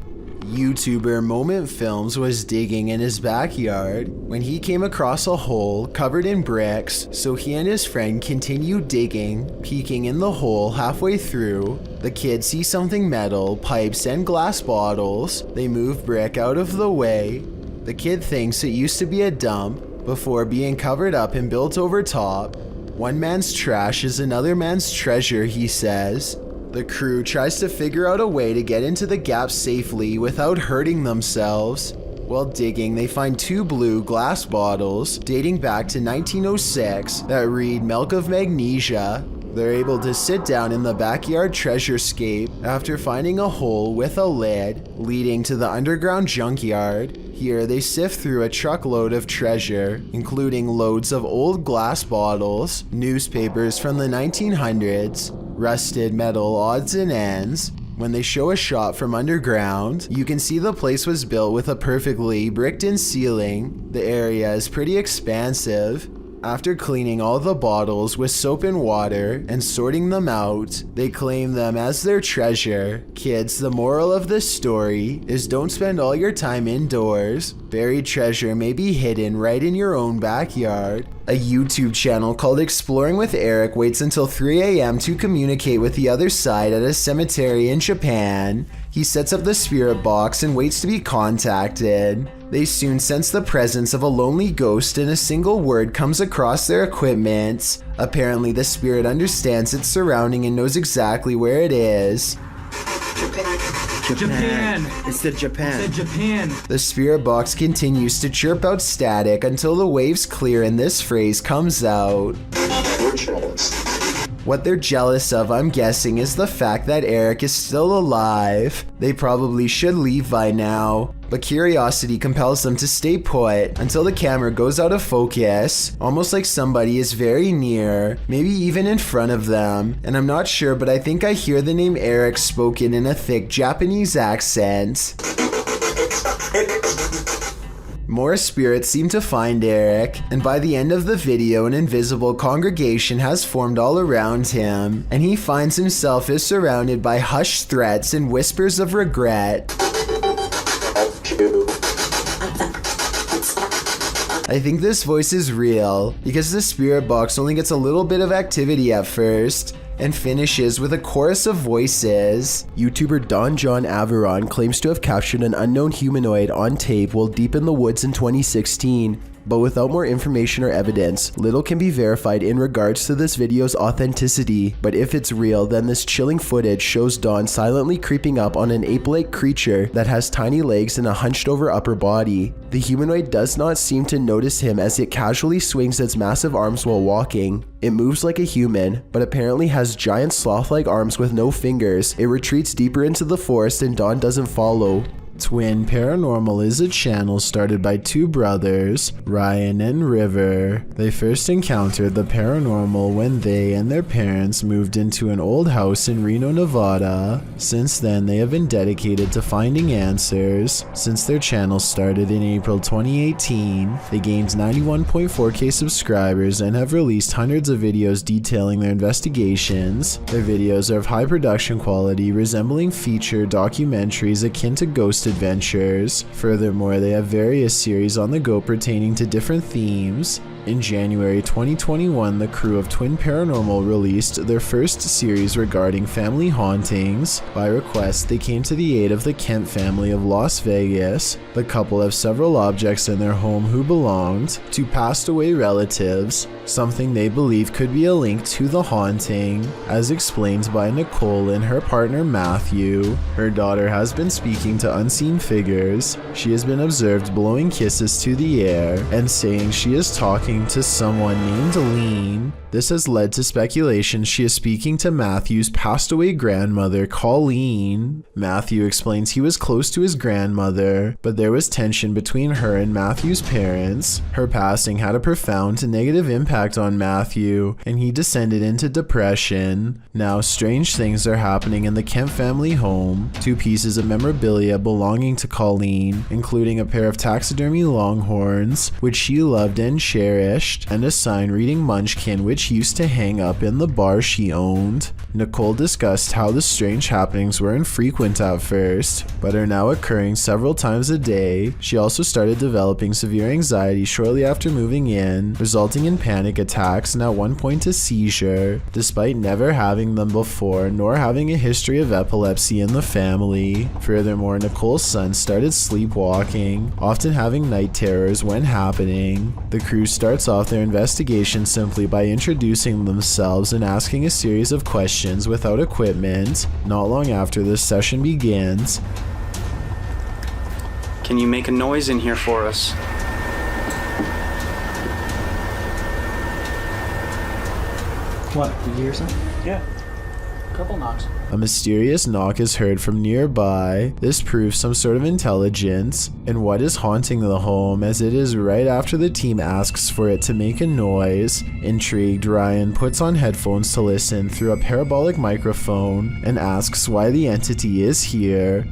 YouTuber Moment Films was digging in his backyard when he came across a hole covered in bricks, so he and his friend continued digging. Peeking in the hole halfway through, the kids see something metal, pipes, and glass bottles. They move brick out of the way. The kid thinks it used to be a dump before being covered up and built over top. One man's trash is another man's treasure, he says. The crew tries to figure out a way to get into the gap safely without hurting themselves. While digging, they find 2 blue glass bottles dating back to 1906 that read Milk of Magnesia. They're able to sit down in the backyard treasurescape after finding a hole with a lid leading to the underground junkyard. Here, they sift through a truckload of treasure, including loads of old glass bottles, newspapers from the 1900s, rusted metal odds and ends. When they show a shot from underground, you can see the place was built with a perfectly bricked-in ceiling. The area is pretty expansive. After cleaning all the bottles with soap and water and sorting them out, they claim them as their treasure. Kids, the moral of this story is don't spend all your time indoors. Buried treasure may be hidden right in your own backyard. A YouTube channel called Exploring with Eric waits until 3 a.m. to communicate with the other side at a cemetery in Japan. He sets up the spirit box and waits to be contacted. They soon sense the presence of a lonely ghost and a single word comes across their equipment. Apparently the spirit understands its surrounding and knows exactly where it is. Japan. It's the Japan. It's the Japan. The spirit box continues to chirp out static until the waves clear and this phrase comes out. What they're jealous of, I'm guessing, is the fact that Eric is still alive. They probably should leave by now, but curiosity compels them to stay put until the camera goes out of focus, almost like somebody is very near, maybe even in front of them. And I'm not sure, but I think I hear the name Eric spoken in a thick Japanese accent. More spirits seem to find Eric, and by the end of the video, an invisible congregation has formed all around him, and he finds himself is surrounded by hushed threats and whispers of regret. I think this voice is real, because the spirit box only gets a little bit of activity at first, and finishes with a chorus of voices. YouTuber Don John Averon claims to have captured an unknown humanoid on tape while deep in the woods in 2016. But without more information or evidence, little can be verified in regards to this video's authenticity. But if it's real, then this chilling footage shows Dawn silently creeping up on an ape-like creature that has tiny legs and a hunched over upper body. The humanoid does not seem to notice him as it casually swings its massive arms while walking. It moves like a human, but apparently has giant sloth-like arms with no fingers. It retreats deeper into the forest and Dawn doesn't follow. Twin Paranormal is a channel started by two brothers, Ryan and River. They first encountered the paranormal when they and their parents moved into an old house in Reno, Nevada. Since then, they have been dedicated to finding answers. Since their channel started in April 2018, they gained 91.4k subscribers and have released hundreds of videos detailing their investigations. Their videos are of high production quality, resembling feature documentaries akin to ghost adventures. Furthermore, they have various series on the go pertaining to different themes. In January 2021, the crew of Twin Paranormal released their first series regarding family hauntings. By request, they came to the aid of the Kemp family of Las Vegas. The couple have several objects in their home who belonged to passed away relatives, something they believe could be a link to the haunting. As explained by Nicole and her partner Matthew, her daughter has been speaking to unseen figures. She has been observed blowing kisses to the air and saying she is talking to someone named Lean. This has led to speculation she is speaking to Matthew's passed away grandmother, Colleen. Matthew explains he was close to his grandmother, but there was tension between her and Matthew's parents. Her passing had a profound negative impact on Matthew, and he descended into depression. Now, strange things are happening in the Kemp family home. Two pieces of memorabilia belonging to Colleen, including a pair of taxidermy longhorns, which she loved and cherished, and a sign reading Munchkin, which used to hang up in the bar she owned. Nicole discussed how the strange happenings were infrequent at first, but are now occurring several times a day. She also started developing severe anxiety shortly after moving in, resulting in panic attacks and at one point a seizure, despite never having them before nor having a history of epilepsy in the family. Furthermore, Nicole's son started sleepwalking, often having night terrors when happening. The crew starts off their investigation simply by introducing themselves and asking a series of questions without equipment. Not long after this session begins. Can you make a noise in here for us? What? Did you hear something? Yeah. A couple knocks. A mysterious knock is heard from nearby. This proves some sort of intelligence and what is haunting the home, as it is right after the team asks for it to make a noise. Intrigued, Ryan puts on headphones to listen through a parabolic microphone and asks why the entity is here.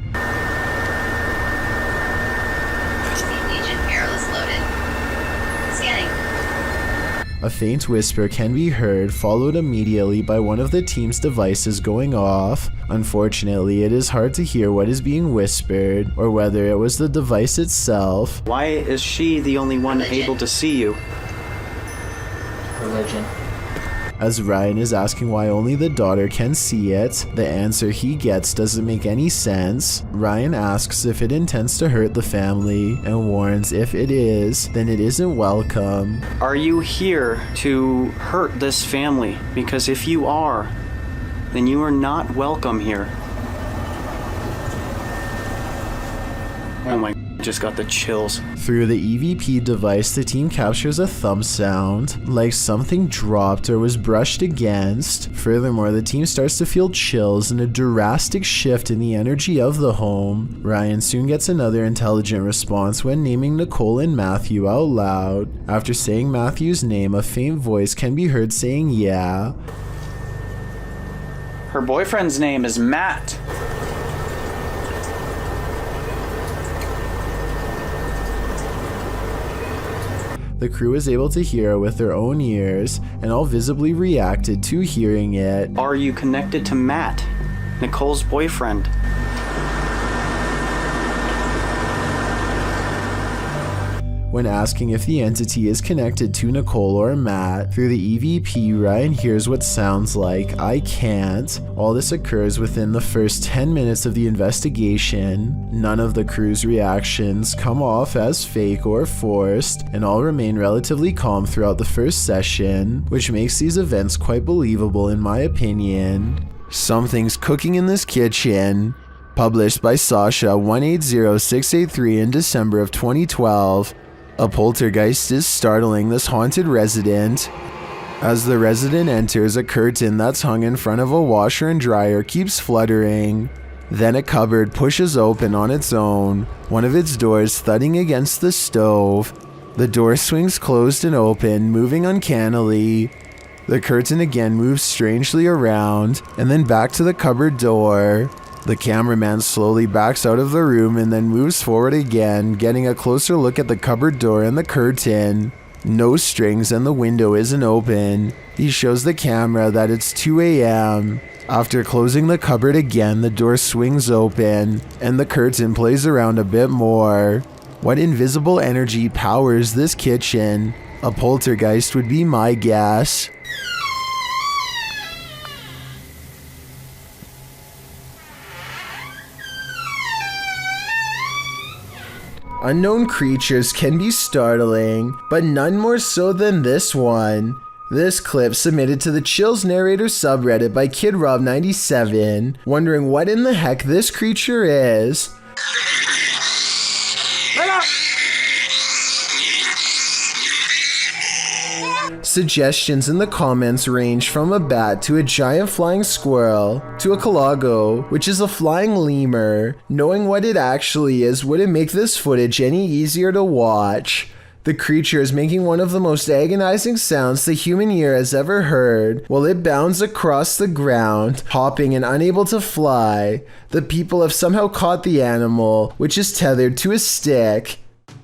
A faint whisper can be heard, followed immediately by one of the team's devices going off. Unfortunately, it is hard to hear what is being whispered, or whether it was the device itself. Why is she the only one able to see you? Religion. As Ryan is asking why only the daughter can see it, the answer he gets doesn't make any sense. Ryan asks if it intends to hurt the family, and warns if it is, then it isn't welcome. Are you here to hurt this family? Because if you are, then you are not welcome here. Oh my, just got the chills. Through the EVP device, the team captures a thump sound, like something dropped or was brushed against. Furthermore, the team starts to feel chills and a drastic shift in the energy of the home. Ryan soon gets another intelligent response when naming Nicole and Matthew out loud. After saying Matthew's name, a faint voice can be heard saying yeah. Her boyfriend's name is Matt. The crew is able to hear it with their own ears, and all visibly reacted to hearing it. Are you connected to Matt, Nicole's boyfriend? When asking if the entity is connected to Nicole or Matt, through the EVP, Ryan hears what sounds like, "I can't." All this occurs within the first 10 minutes of the investigation. None of the crew's reactions come off as fake or forced, and all remain relatively calm throughout the first session, which makes these events quite believable in my opinion. Something's cooking in this kitchen. Published by Sasha 180683 in December of 2012. A poltergeist is startling this haunted resident. As the resident enters, a curtain that's hung in front of a washer and dryer keeps fluttering. Then a cupboard pushes open on its own, one of its doors thudding against the stove. The door swings closed and open, moving uncannily. The curtain again moves strangely around, and then back to the cupboard door. The cameraman slowly backs out of the room and then moves forward again, getting a closer look at the cupboard door and the curtain. No strings and the window isn't open. He shows the camera that it's 2 a.m. After closing the cupboard again, the door swings open, and the curtain plays around a bit more. What invisible energy powers this kitchen? A poltergeist would be my guess. Unknown creatures can be startling, but none more so than this one. This clip submitted to the Chills Narrator subreddit by KidRob97, wondering what in the heck this creature is. Suggestions in the comments range from a bat to a giant flying squirrel to a calago, which is a flying lemur. Knowing what it actually is wouldn't make this footage any easier to watch. The creature is making one of the most agonizing sounds the human ear has ever heard while it bounds across the ground, hopping and unable to fly. The people have somehow caught the animal, which is tethered to a stick.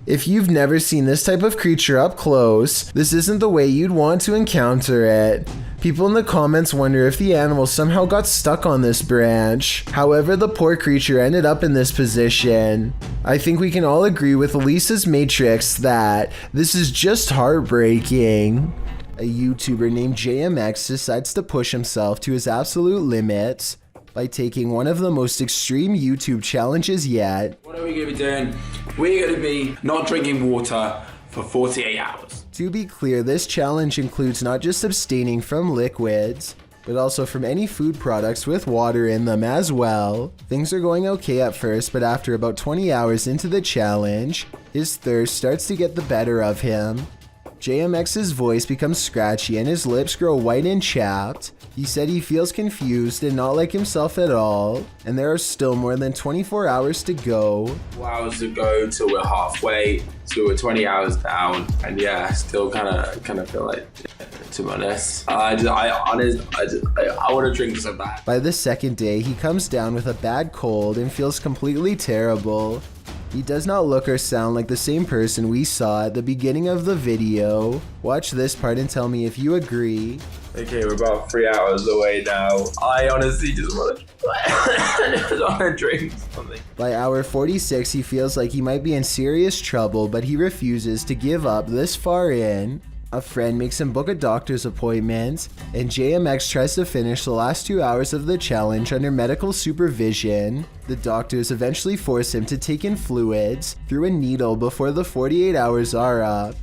If you've never seen this type of creature up close, this isn't the way you'd want to encounter it. People in the comments wonder if the animal somehow got stuck on this branch. However, the poor creature ended up in this position. I think we can all agree with Lisa's Matrix that this is just heartbreaking. A YouTuber named JMX decides to push himself to his absolute limits by taking one of the most extreme YouTube challenges yet. What are we going to be doing? We're going to be not drinking water for 48 hours. To be clear, this challenge includes not just abstaining from liquids, but also from any food products with water in them as well. Things are going okay at first, but after about 20 hours into the challenge, his thirst starts to get the better of him. JMX's voice becomes scratchy and his lips grow white and chapped. He said he feels confused and not like himself at all, and there are still more than 24 hours to go. 4 hours to go till we're halfway, so we're 20 hours down, and yeah, I still kind of feel like, to be honest, I want to drink so bad. By the second day, he comes down with a bad cold and feels completely terrible. He does not look or sound like the same person we saw at the beginning of the video. Watch this part and tell me if you agree. Okay, we're about 3 hours away now. I honestly just want to drink something. By hour 46, he feels like he might be in serious trouble, but he refuses to give up this far in. A friend makes him book a doctor's appointment, and JMX tries to finish the last 2 hours of the challenge under medical supervision. The doctors eventually force him to take in fluids through a needle before the 48 hours are up.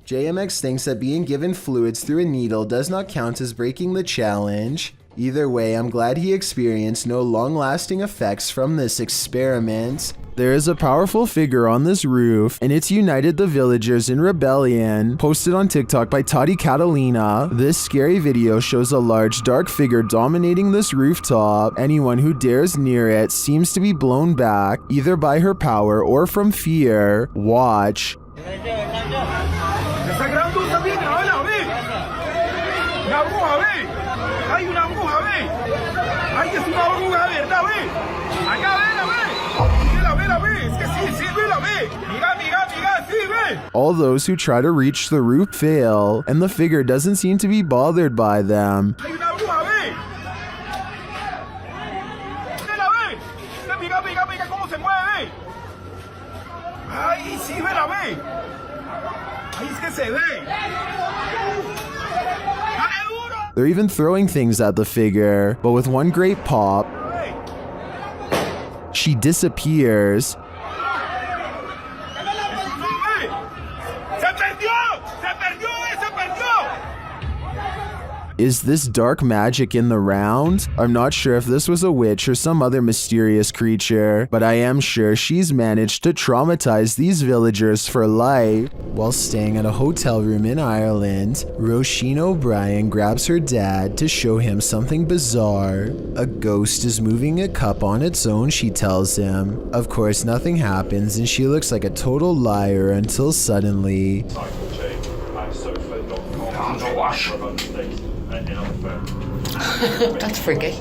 JMX thinks that being given fluids through a needle does not count as breaking the challenge. Either way, I'm glad he experienced no long-lasting effects from this experiment. There is a powerful figure on this roof, and it's united the villagers in rebellion. Posted on TikTok by Tati Catalina, this scary video shows a large dark figure dominating this rooftop. Anyone who dares near it seems to be blown back, either by her power or from fear. Watch. All those who try to reach the roof fail, and the figure doesn't seem to be bothered by them. They're even throwing things at the figure, but with one great pop, she disappears. Is this dark magic in the round? I'm not sure if this was a witch or some other mysterious creature, but I am sure she's managed to traumatize these villagers for life. While staying at a hotel room in Ireland, Roisin O'Brien grabs her dad to show him something bizarre. A ghost is moving a cup on its own, she tells him. Of course, nothing happens and she looks like a total liar until suddenly... That's freaky.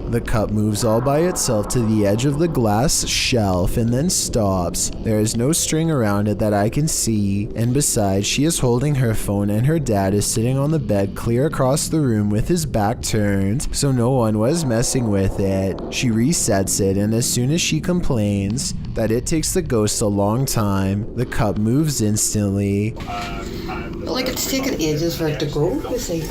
The cup moves all by itself to the edge of the glass shelf and then stops. There is no string around it that I can see, and besides, she is holding her phone and her dad is sitting on the bed clear across the room with his back turned, so no one was messing with it. She resets it, and as soon as she complains that it takes the ghost a long time, the cup moves instantly. But like it's taken ages for it to go. It's like,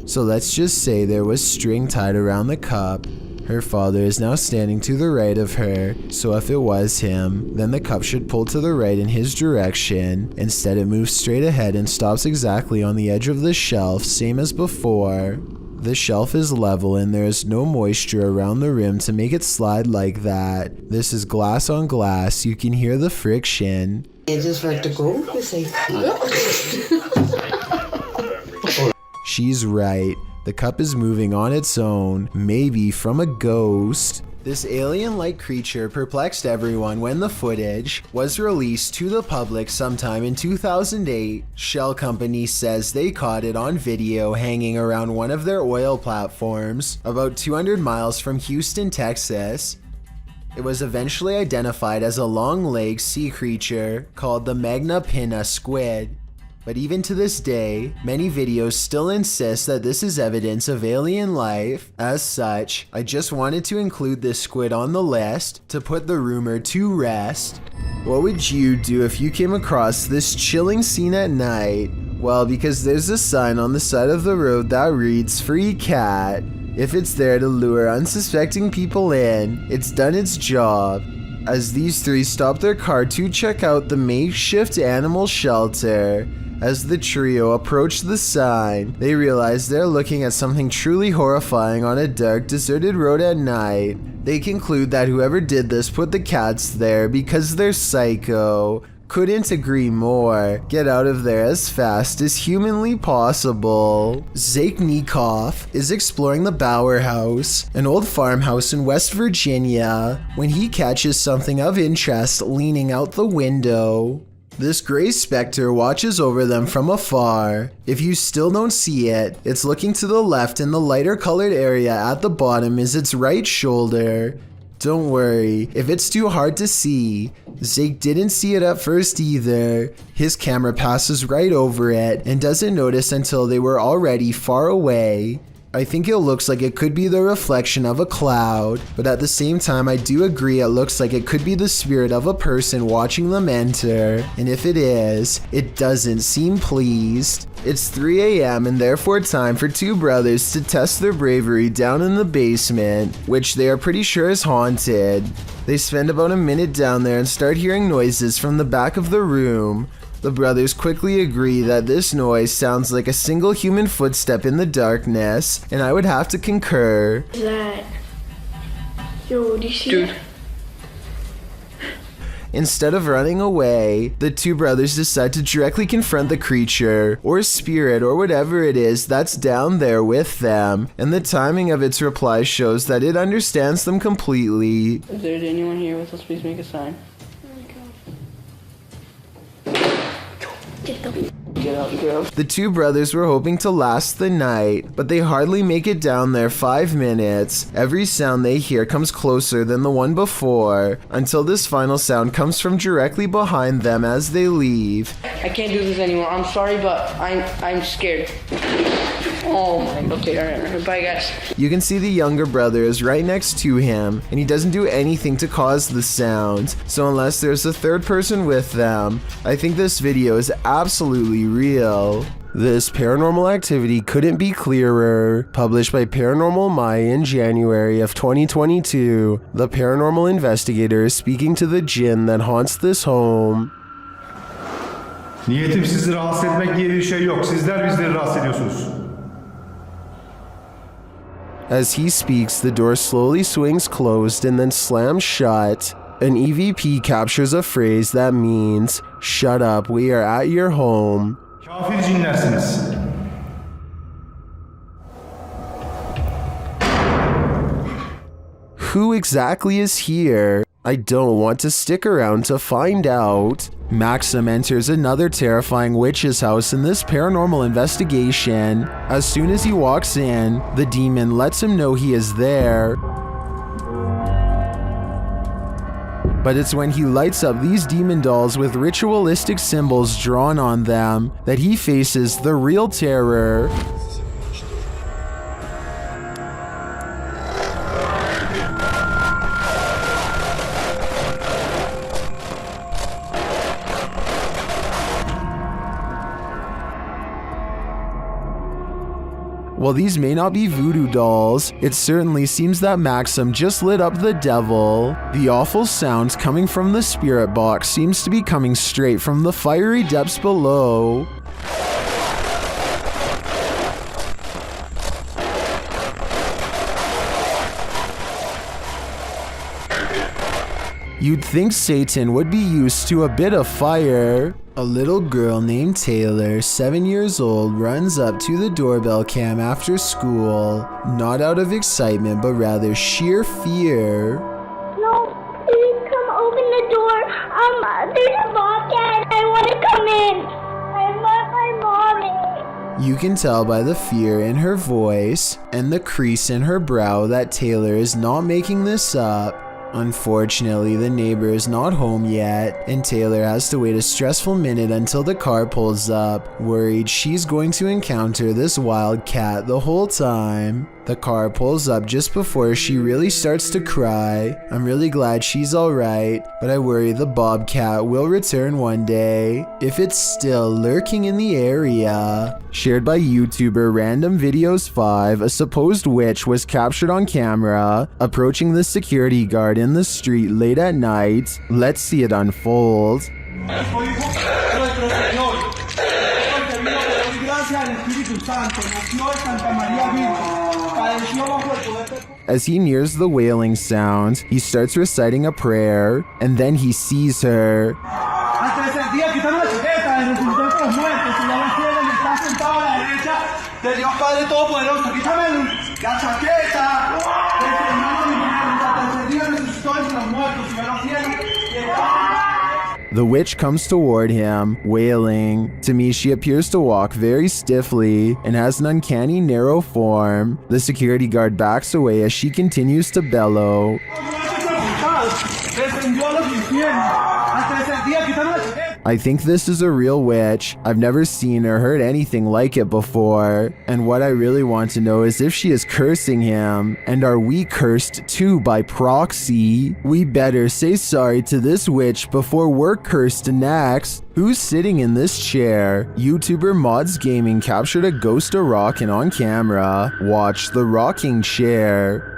So let's just say there was string tied around the cup. Her father is now standing to the right of her, so if it was him, then the cup should pull to the right in his direction. Instead, it moves straight ahead and stops exactly on the edge of the shelf, same as before. The shelf is level and there is no moisture around the rim to make it slide like that. This is glass on glass, you can hear the friction. ages for it to go. It's like, She's right. The cup is moving on its own, maybe from a ghost. This alien-like creature perplexed everyone when the footage was released to the public sometime in 2008. Shell Company says they caught it on video hanging around one of their oil platforms about 200 miles from Houston, Texas. It was eventually identified as a long-legged sea creature called the Magna Pinna squid. But even to this day, many videos still insist that this is evidence of alien life. As such, I just wanted to include this squid on the list to put the rumor to rest. What would you do if you came across this chilling scene at night? Well, because there's a sign on the side of the road that reads "Free Cat." If it's there to lure unsuspecting people in, it's done its job. As these three stop their car to check out the makeshift animal shelter, as the trio approach the sign, they realize they're looking at something truly horrifying on a dark, deserted road at night. They conclude that whoever did this put the cats there because they're psycho. Couldn't agree more. Get out of there as fast as humanly possible. Zaiknikov is exploring the Bower House, an old farmhouse in West Virginia, when he catches something of interest leaning out the window. This gray specter watches over them from afar. If you still don't see it, it's looking to the left and the lighter colored area at the bottom is its right shoulder. Don't worry, if it's too hard to see, Zeke didn't see it at first either. His camera passes right over it and doesn't notice until they were already far away. I think it looks like it could be the reflection of a cloud, but at the same time I do agree it looks like it could be the spirit of a person watching them enter, and if it is, it doesn't seem pleased. It's 3 a.m. and therefore time for two brothers to test their bravery down in the basement, which they are pretty sure is haunted. They spend about a minute down there and start hearing noises from the back of the room. The brothers quickly agree that this noise sounds like a single human footstep in the darkness, and I would have to concur. What's that? Yo, do you see it? Instead of running away, the two brothers decide to directly confront the creature, or spirit, or whatever it is that's down there with them, and the timing of its reply shows that it understands them completely. If there's anyone here with us, please make a sign. Get out, girl. The two brothers were hoping to last the night, but they hardly make it down there 5 minutes. Every sound they hear comes closer than the one before, until this final sound comes from directly behind them as they leave. I can't do this anymore. I'm sorry, but I'm scared. Oh my, okay, alright, bye guys. You can see the younger brother is right next to him, and he doesn't do anything to cause the sound, so unless there's a third person with them, I think this video is absolutely real. This paranormal activity couldn't be clearer. Published by Paranormal Maya in January of 2022, the paranormal investigator is speaking to the jinn that haunts this home. Niyetim sizi rahatsız etmek diye bir şey yok. Sizler bizleri rahatsız ediyorsunuz. As he speaks, the door slowly swings closed and then slams shut. An EVP captures a phrase that means, "Shut up, we are at your home." Kafir cinlersiniz. Who exactly is here? I don't want to stick around to find out. Maxim enters another terrifying witch's house in this paranormal investigation. As soon as he walks in, the demon lets him know he is there. But it's when he lights up these demon dolls with ritualistic symbols drawn on them that he faces the real terror. While these may not be voodoo dolls, it certainly seems that Maxim just lit up the devil. The awful sound coming from the spirit box seems to be coming straight from the fiery depths below. You'd think Satan would be used to a bit of fire. A little girl named Taylor, 7 years old, runs up to the doorbell cam after school, not out of excitement but rather sheer fear. No, please come open the door. There's a bobcat. I want to come in. I love my mommy. You can tell by the fear in her voice and the crease in her brow that Taylor is not making this up. Unfortunately, the neighbor is not home yet, and Taylor has to wait a stressful minute until the car pulls up, worried she's going to encounter this wild cat the whole time. The car pulls up just before she really starts to cry. I'm really glad she's alright, but I worry the bobcat will return one day, if it's still lurking in the area. Shared by YouTuber Random Videos 5, a supposed witch was captured on camera approaching the security guard in the street late at night. Let's see it unfold. As he nears the wailing sound, he starts reciting a prayer, and then he sees her. The witch comes toward him, wailing. To me, she appears to walk very stiffly and has an uncanny narrow form. The security guard backs away as she continues to bellow. I think this is a real witch. I've never seen or heard anything like it before. And what I really want to know is if she is cursing him. And are we cursed too by proxy? We better say sorry to this witch before we're cursed next. Who's sitting in this chair? YouTuber Mods Gaming captured a ghost of rocking on camera. Watch the rocking chair.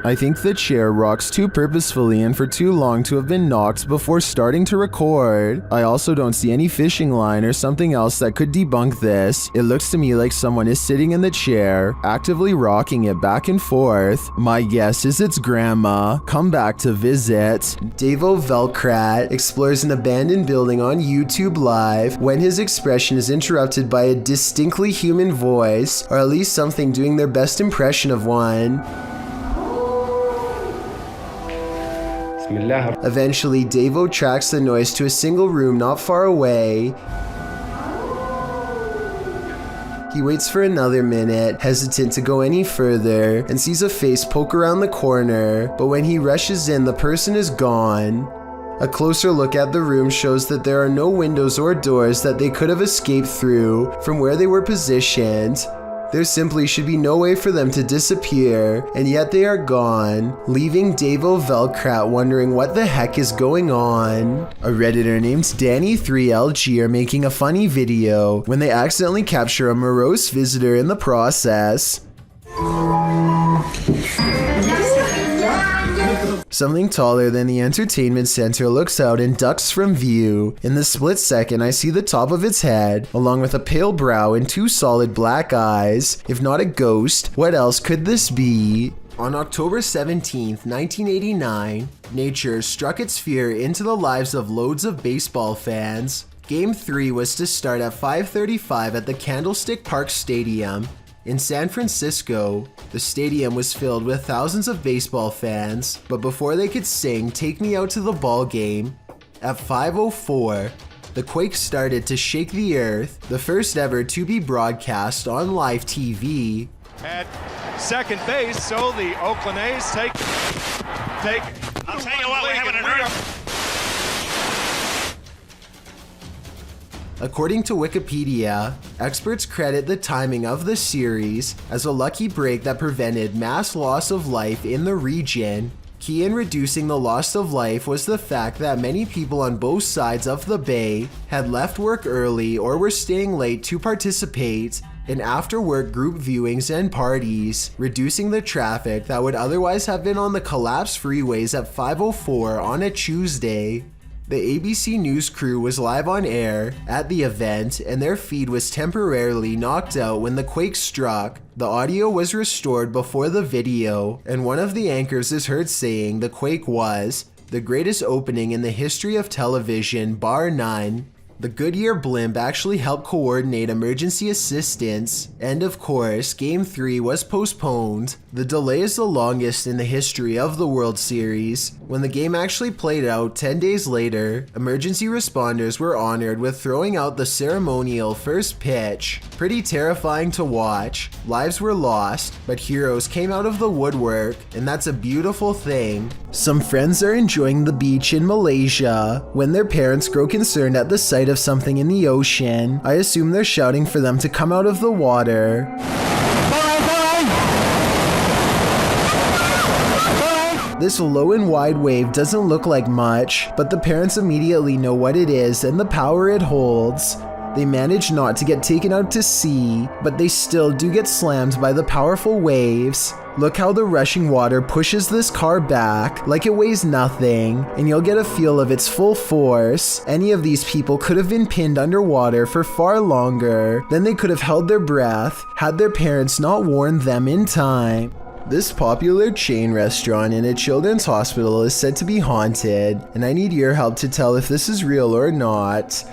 I think the chair rocks too purposefully and for too long to have been knocked before starting to record. I also don't see any fishing line or something else that could debunk this. It looks to me like someone is sitting in the chair, actively rocking it back and forth. My guess is it's grandma, come back to visit. Davo Velkrat explores an abandoned building on YouTube Live when his expression is interrupted by a distinctly human voice, or at least something doing their best impression of one. Eventually, Davo tracks the noise to a single room not far away. He waits for another minute, hesitant to go any further, and sees a face poke around the corner, but when he rushes in, the person is gone. A closer look at the room shows that there are no windows or doors that they could have escaped through from where they were positioned. There simply should be no way for them to disappear, and yet they are gone, leaving Davo Velkrat wondering what the heck is going on. A Redditor named Danny3LG are making a funny video when they accidentally capture a morose visitor in the process. Something taller than the entertainment center looks out and ducks from view. In the split second, I see the top of its head, along with a pale brow and two solid black eyes. If not a ghost, what else could this be? On October 17th, 1989, nature struck its fear into the lives of loads of baseball fans. Game 3 was to start at 5:35 at the Candlestick Park Stadium. In San Francisco, the stadium was filled with thousands of baseball fans, but before they could sing "Take Me Out to the Ball Game," at 5:04, the quake started to shake the earth, the first ever to be broadcast on live TV. At second base, so the Oakland A's take. I'll tell you what, we're having an earth. According to Wikipedia, experts credit the timing of the series as a lucky break that prevented mass loss of life in the region. Key in reducing the loss of life was the fact that many people on both sides of the bay had left work early or were staying late to participate in after-work group viewings and parties, reducing the traffic that would otherwise have been on the collapsed freeways at 5:04 on a Tuesday. The ABC News crew was live on air at the event, and their feed was temporarily knocked out when the quake struck. The audio was restored before the video, and one of the anchors is heard saying the quake was the greatest opening in the history of television, bar none. The Goodyear blimp actually helped coordinate emergency assistance, and of course, Game 3 was postponed. The delay is the longest in the history of the World Series. When the game actually played out 10 days later, emergency responders were honored with throwing out the ceremonial first pitch. Pretty terrifying to watch. Lives were lost, but heroes came out of the woodwork, and that's a beautiful thing. Some friends are enjoying the beach in Malaysia when their parents grow concerned at the sight of something in the ocean. I assume they're shouting for them to come out of the water. This low and wide wave doesn't look like much, but the parents immediately know what it is and the power it holds. They manage not to get taken out to sea, but they still do get slammed by the powerful waves. Look how the rushing water pushes this car back like it weighs nothing, and you'll get a feel of its full force. Any of these people could have been pinned underwater for far longer. Then they could have held their breath had their parents not warned them in time. This popular chain restaurant in a children's hospital is said to be haunted, and I need your help to tell if this is real or not.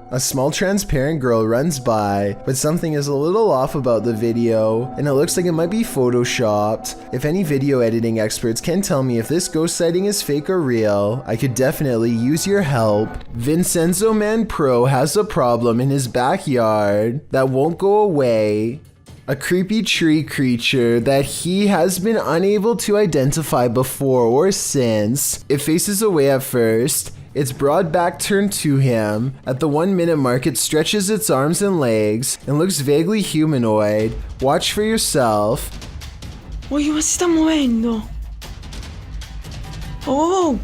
A small transparent girl runs by, but something is a little off about the video, and it looks like it might be photoshopped. If any video editing experts can tell me if this ghost sighting is fake or real, I could definitely use your help. Vincenzo Man Pro has a problem in his backyard that won't go away. A creepy tree creature that he has been unable to identify before or since. It faces away at first. Its broad back turned to him. At the 1 minute mark, it stretches its arms and legs and looks vaguely humanoid. Watch for yourself. Oye, se está moviendo. Oh!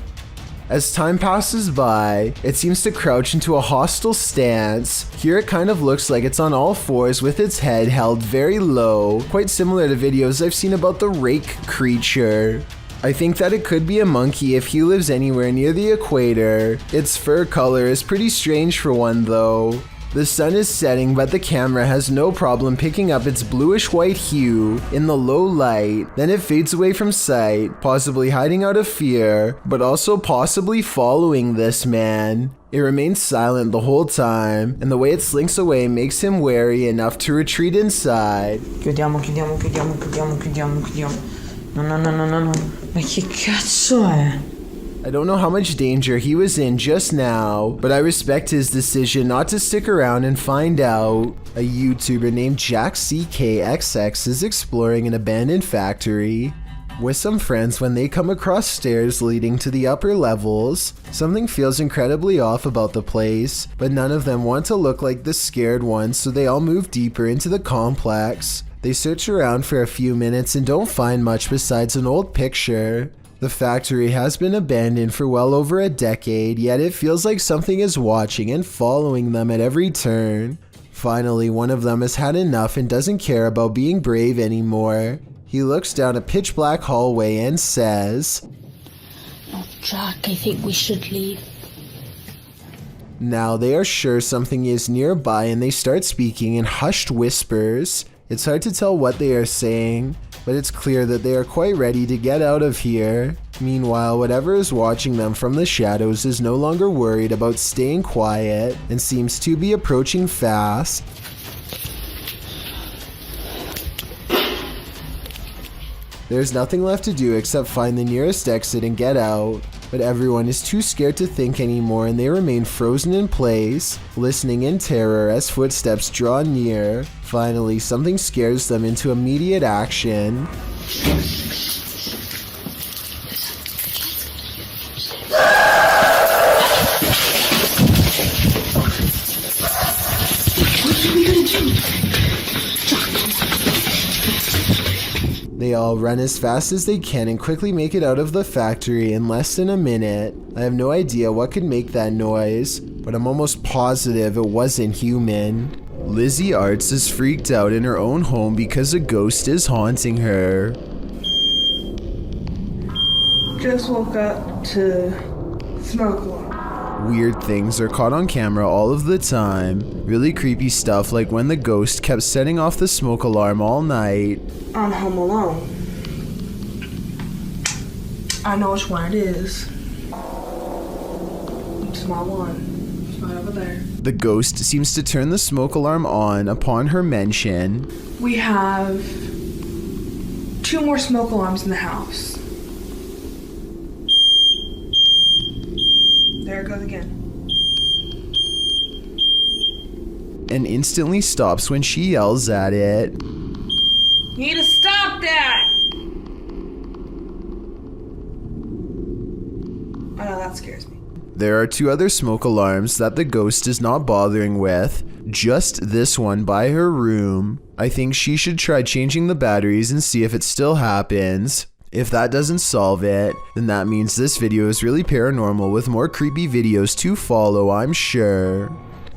As time passes by, it seems to crouch into a hostile stance. Here it kind of looks like it's on all fours with its head held very low, quite similar to videos I've seen about the rake creature. I think that it could be a monkey if he lives anywhere near the equator. Its fur color is pretty strange for one though. The sun is setting, but the camera has no problem picking up its bluish-white hue in the low light. Then it fades away from sight, possibly hiding out of fear, but also possibly following this man. It remains silent the whole time, and the way it slinks away makes him wary enough to retreat inside. No. Ma che cazzo è? I don't know how much danger he was in just now, but I respect his decision not to stick around and find out. A YouTuber named JackCKXX is exploring an abandoned factory with some friends when they come across stairs leading to the upper levels. Something feels incredibly off about the place, but none of them want to look like the scared ones, so they all move deeper into the complex. They search around for a few minutes and don't find much besides an old picture. The factory has been abandoned for well over a decade, yet it feels like something is watching and following them at every turn. Finally, one of them has had enough and doesn't care about being brave anymore. He looks down a pitch black hallway and says, "Oh, Jack, I think we should leave." Now they are sure something is nearby and they start speaking in hushed whispers. It's hard to tell what they are saying, but it's clear that they are quite ready to get out of here. Meanwhile, whatever is watching them from the shadows is no longer worried about staying quiet and seems to be approaching fast. There's nothing left to do except find the nearest exit and get out, but everyone is too scared to think anymore and they remain frozen in place, listening in terror as footsteps draw near. Finally, something scares them into immediate action. They all run as fast as they can and quickly make it out of the factory in less than a minute. I have no idea what could make that noise, but I'm almost positive it wasn't human. Lizzie Arts is freaked out in her own home because a ghost is haunting her. Just woke up to smoke alarm. Weird things are caught on camera all of the time. Really creepy stuff like when the ghost kept setting off the smoke alarm all night. On Home Alone. I know which one it is. It's my one. It's right over there. The ghost seems to turn the smoke alarm on upon her mention. We have 2 more smoke alarms in the house. There it goes again. And instantly stops when she yells at it. You need to stop that! I know, that scares me. There are 2 other smoke alarms that the ghost is not bothering with. Just this one by her room. I think she should try changing the batteries and see if it still happens. If that doesn't solve it, then that means this video is really paranormal with more creepy videos to follow, I'm sure.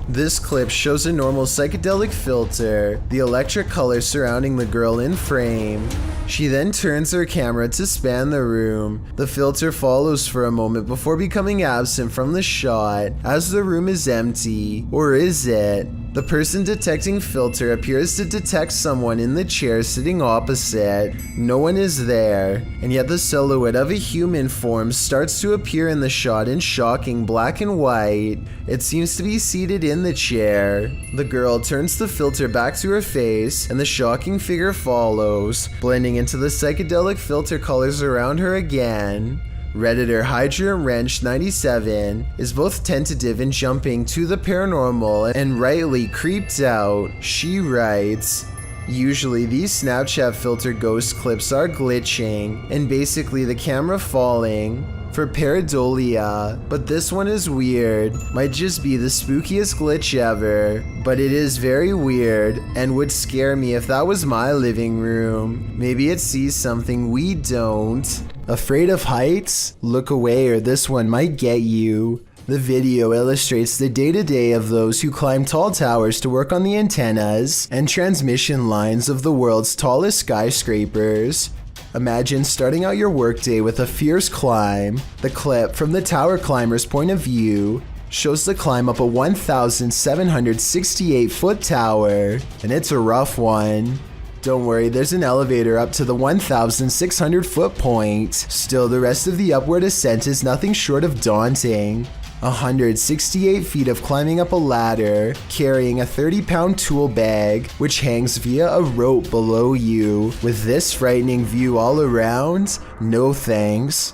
This clip shows a normal psychedelic filter, the electric color surrounding the girl in frame. She then turns her camera to span the room. The filter follows for a moment before becoming absent from the shot as the room is empty. Or is it? The person detecting filter appears to detect someone in the chair sitting opposite. No one is there, and yet the silhouette of a human form starts to appear in the shot in shocking black and white. It seems to be seated in the chair. The girl turns the filter back to her face, and the shocking figure follows, blending into the psychedelic filter colors around her again. Redditor Hydra Wrench 97 is both tentative in jumping to the paranormal and rightly creeped out. She writes, "Usually these Snapchat filter ghost clips are glitching and basically the camera falling for pareidolia, but this one is weird. Might just be the spookiest glitch ever, but it is very weird and would scare me if that was my living room. Maybe it sees something we don't. Afraid of heights? Look away or this one might get you." The video illustrates the day-to-day of those who climb tall towers to work on the antennas and transmission lines of the world's tallest skyscrapers. Imagine starting out your workday with a fierce climb. The clip, from the tower climber's point of view, shows the climb up a 1,768-foot tower, and it's a rough one. Don't worry, there's an elevator up to the 1,600-foot point. Still, the rest of the upward ascent is nothing short of daunting. 168 feet of climbing up a ladder, carrying a 30-pound tool bag, which hangs via a rope below you. With this frightening view all around, no thanks.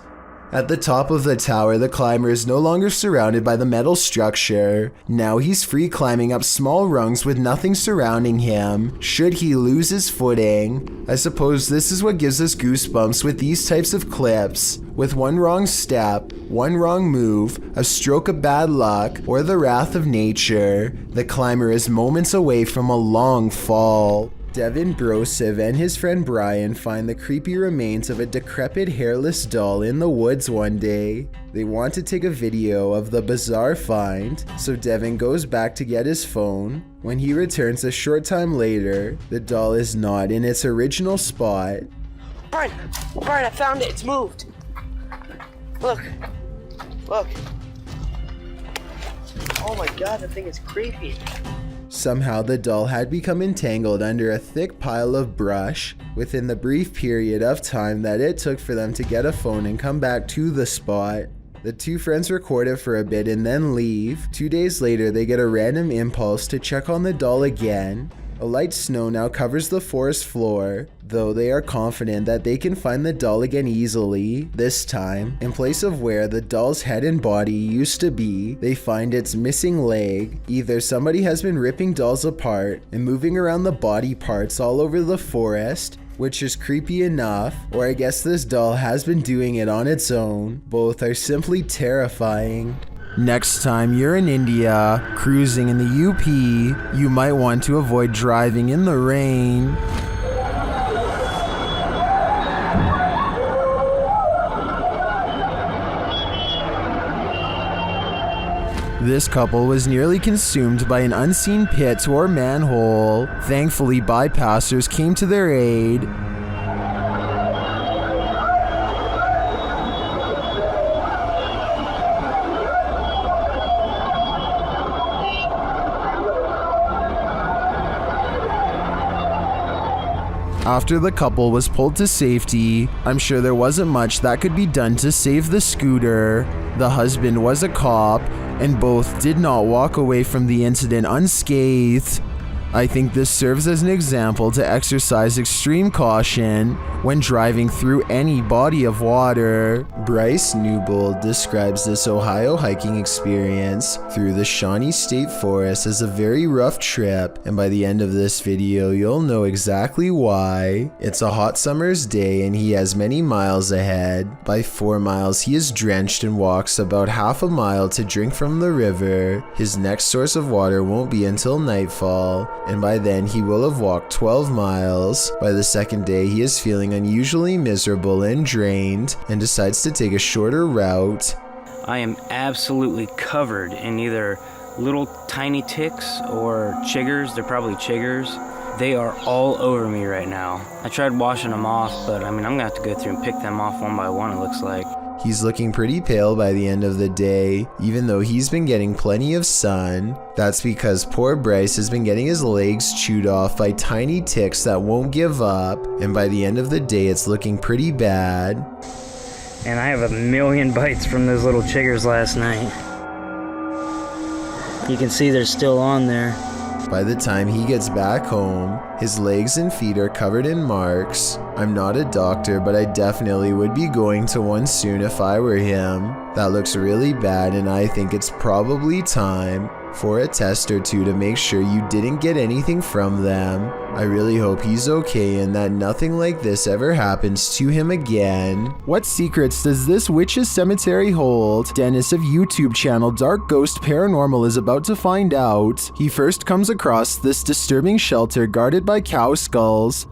At the top of the tower, the climber is no longer surrounded by the metal structure. Now he's free climbing up small rungs with nothing surrounding him, should he lose his footing. I suppose this is what gives us goosebumps with these types of clips. With one wrong step, one wrong move, a stroke of bad luck, or the wrath of nature, the climber is moments away from a long fall. Devin Brosiv and his friend Brian find the creepy remains of a decrepit hairless doll in the woods one day. They want to take a video of the bizarre find, so Devin goes back to get his phone. When he returns a short time later, the doll is not in its original spot. Brian, I found it. It's moved. Look. Oh my god, that thing is creepy. Somehow the doll had become entangled under a thick pile of brush within the brief period of time that it took for them to get a phone and come back to the spot. The two friends record it for a bit and then leave. 2 days later, they get a random impulse to check on the doll again. A light snow now covers the forest floor, though they are confident that they can find the doll again easily. This time, in place of where the doll's head and body used to be, they find its missing leg. Either somebody has been ripping dolls apart and moving around the body parts all over the forest, which is creepy enough, or I guess this doll has been doing it on its own. Both are simply terrifying. Next time you're in India, cruising in the UP, you might want to avoid driving in the rain. This couple was nearly consumed by an unseen pit or manhole. Thankfully, bypassers came to their aid. After the couple was pulled to safety, I'm sure there wasn't much that could be done to save the scooter. The husband was a cop, and both did not walk away from the incident unscathed. I think this serves as an example to exercise extreme caution when driving through any body of water. Bryce Newbold describes this Ohio hiking experience through the Shawnee State Forest as a very rough trip, and by the end of this video you'll know exactly why. It's a hot summer's day and he has many miles ahead. By 4 miles he is drenched and walks about half a mile to drink from the river. His next source of water won't be until nightfall, and by then he will have walked 12 miles. By the second day he is feeling unusually miserable and drained and decides to take a shorter route. I am absolutely covered in either little tiny ticks or chiggers. They're probably chiggers. They are all over me right now. I tried washing them off, but I mean, I'm gonna have to go through and pick them off one by one, it looks like. He's looking pretty pale by the end of the day, even though he's been getting plenty of sun. That's because poor Bryce has been getting his legs chewed off by tiny ticks that won't give up, and by the end of the day it's looking pretty bad. And I have a million bites from those little chiggers last night. You can see they're still on there. By the time he gets back home, his legs and feet are covered in marks. I'm not a doctor, but I definitely would be going to one soon if I were him. That looks really bad, and I think it's probably time for a test or two to make sure you didn't get anything from them. I really hope he's okay and that nothing like this ever happens to him again. What secrets does this witch's cemetery hold? Dennis of YouTube channel Dark Ghost Paranormal is about to find out. He first comes across this disturbing shelter guarded by cow skulls.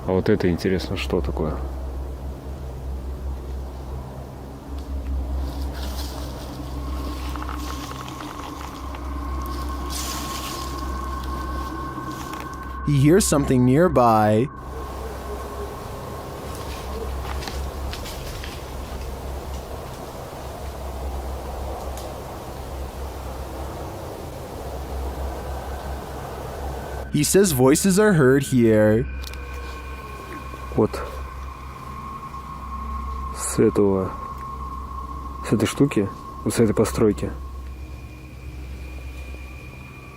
А вот это интересно, что такое? He hears something nearby. He says voices are heard here. Вот с этой штуки, вот с этой постройки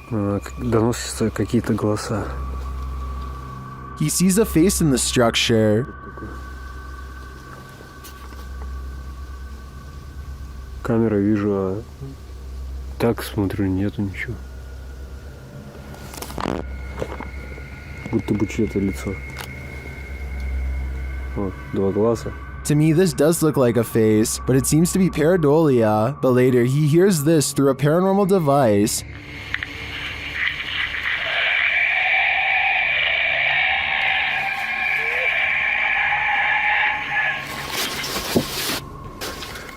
доносятся какие-то голоса. He sees a face in the structure. Камера вижу, а так смотрю, нету ничего. Будто бы чье-то лицо. Вот, два глаза. To me, this does look like a face, but it seems to be pareidolia. But later, he hears this through a paranormal device.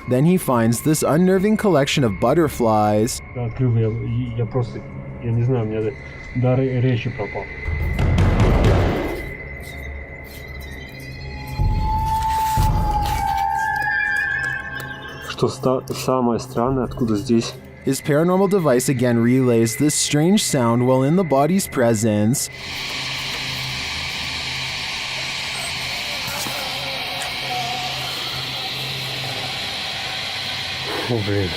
Then he finds this unnerving collection of butterflies. Открыл я просто, я не знаю, у меня дар речи пропал. Что самое странное, откуда здесь? His paranormal device again relays this strange sound while in the body's presence. О, блин,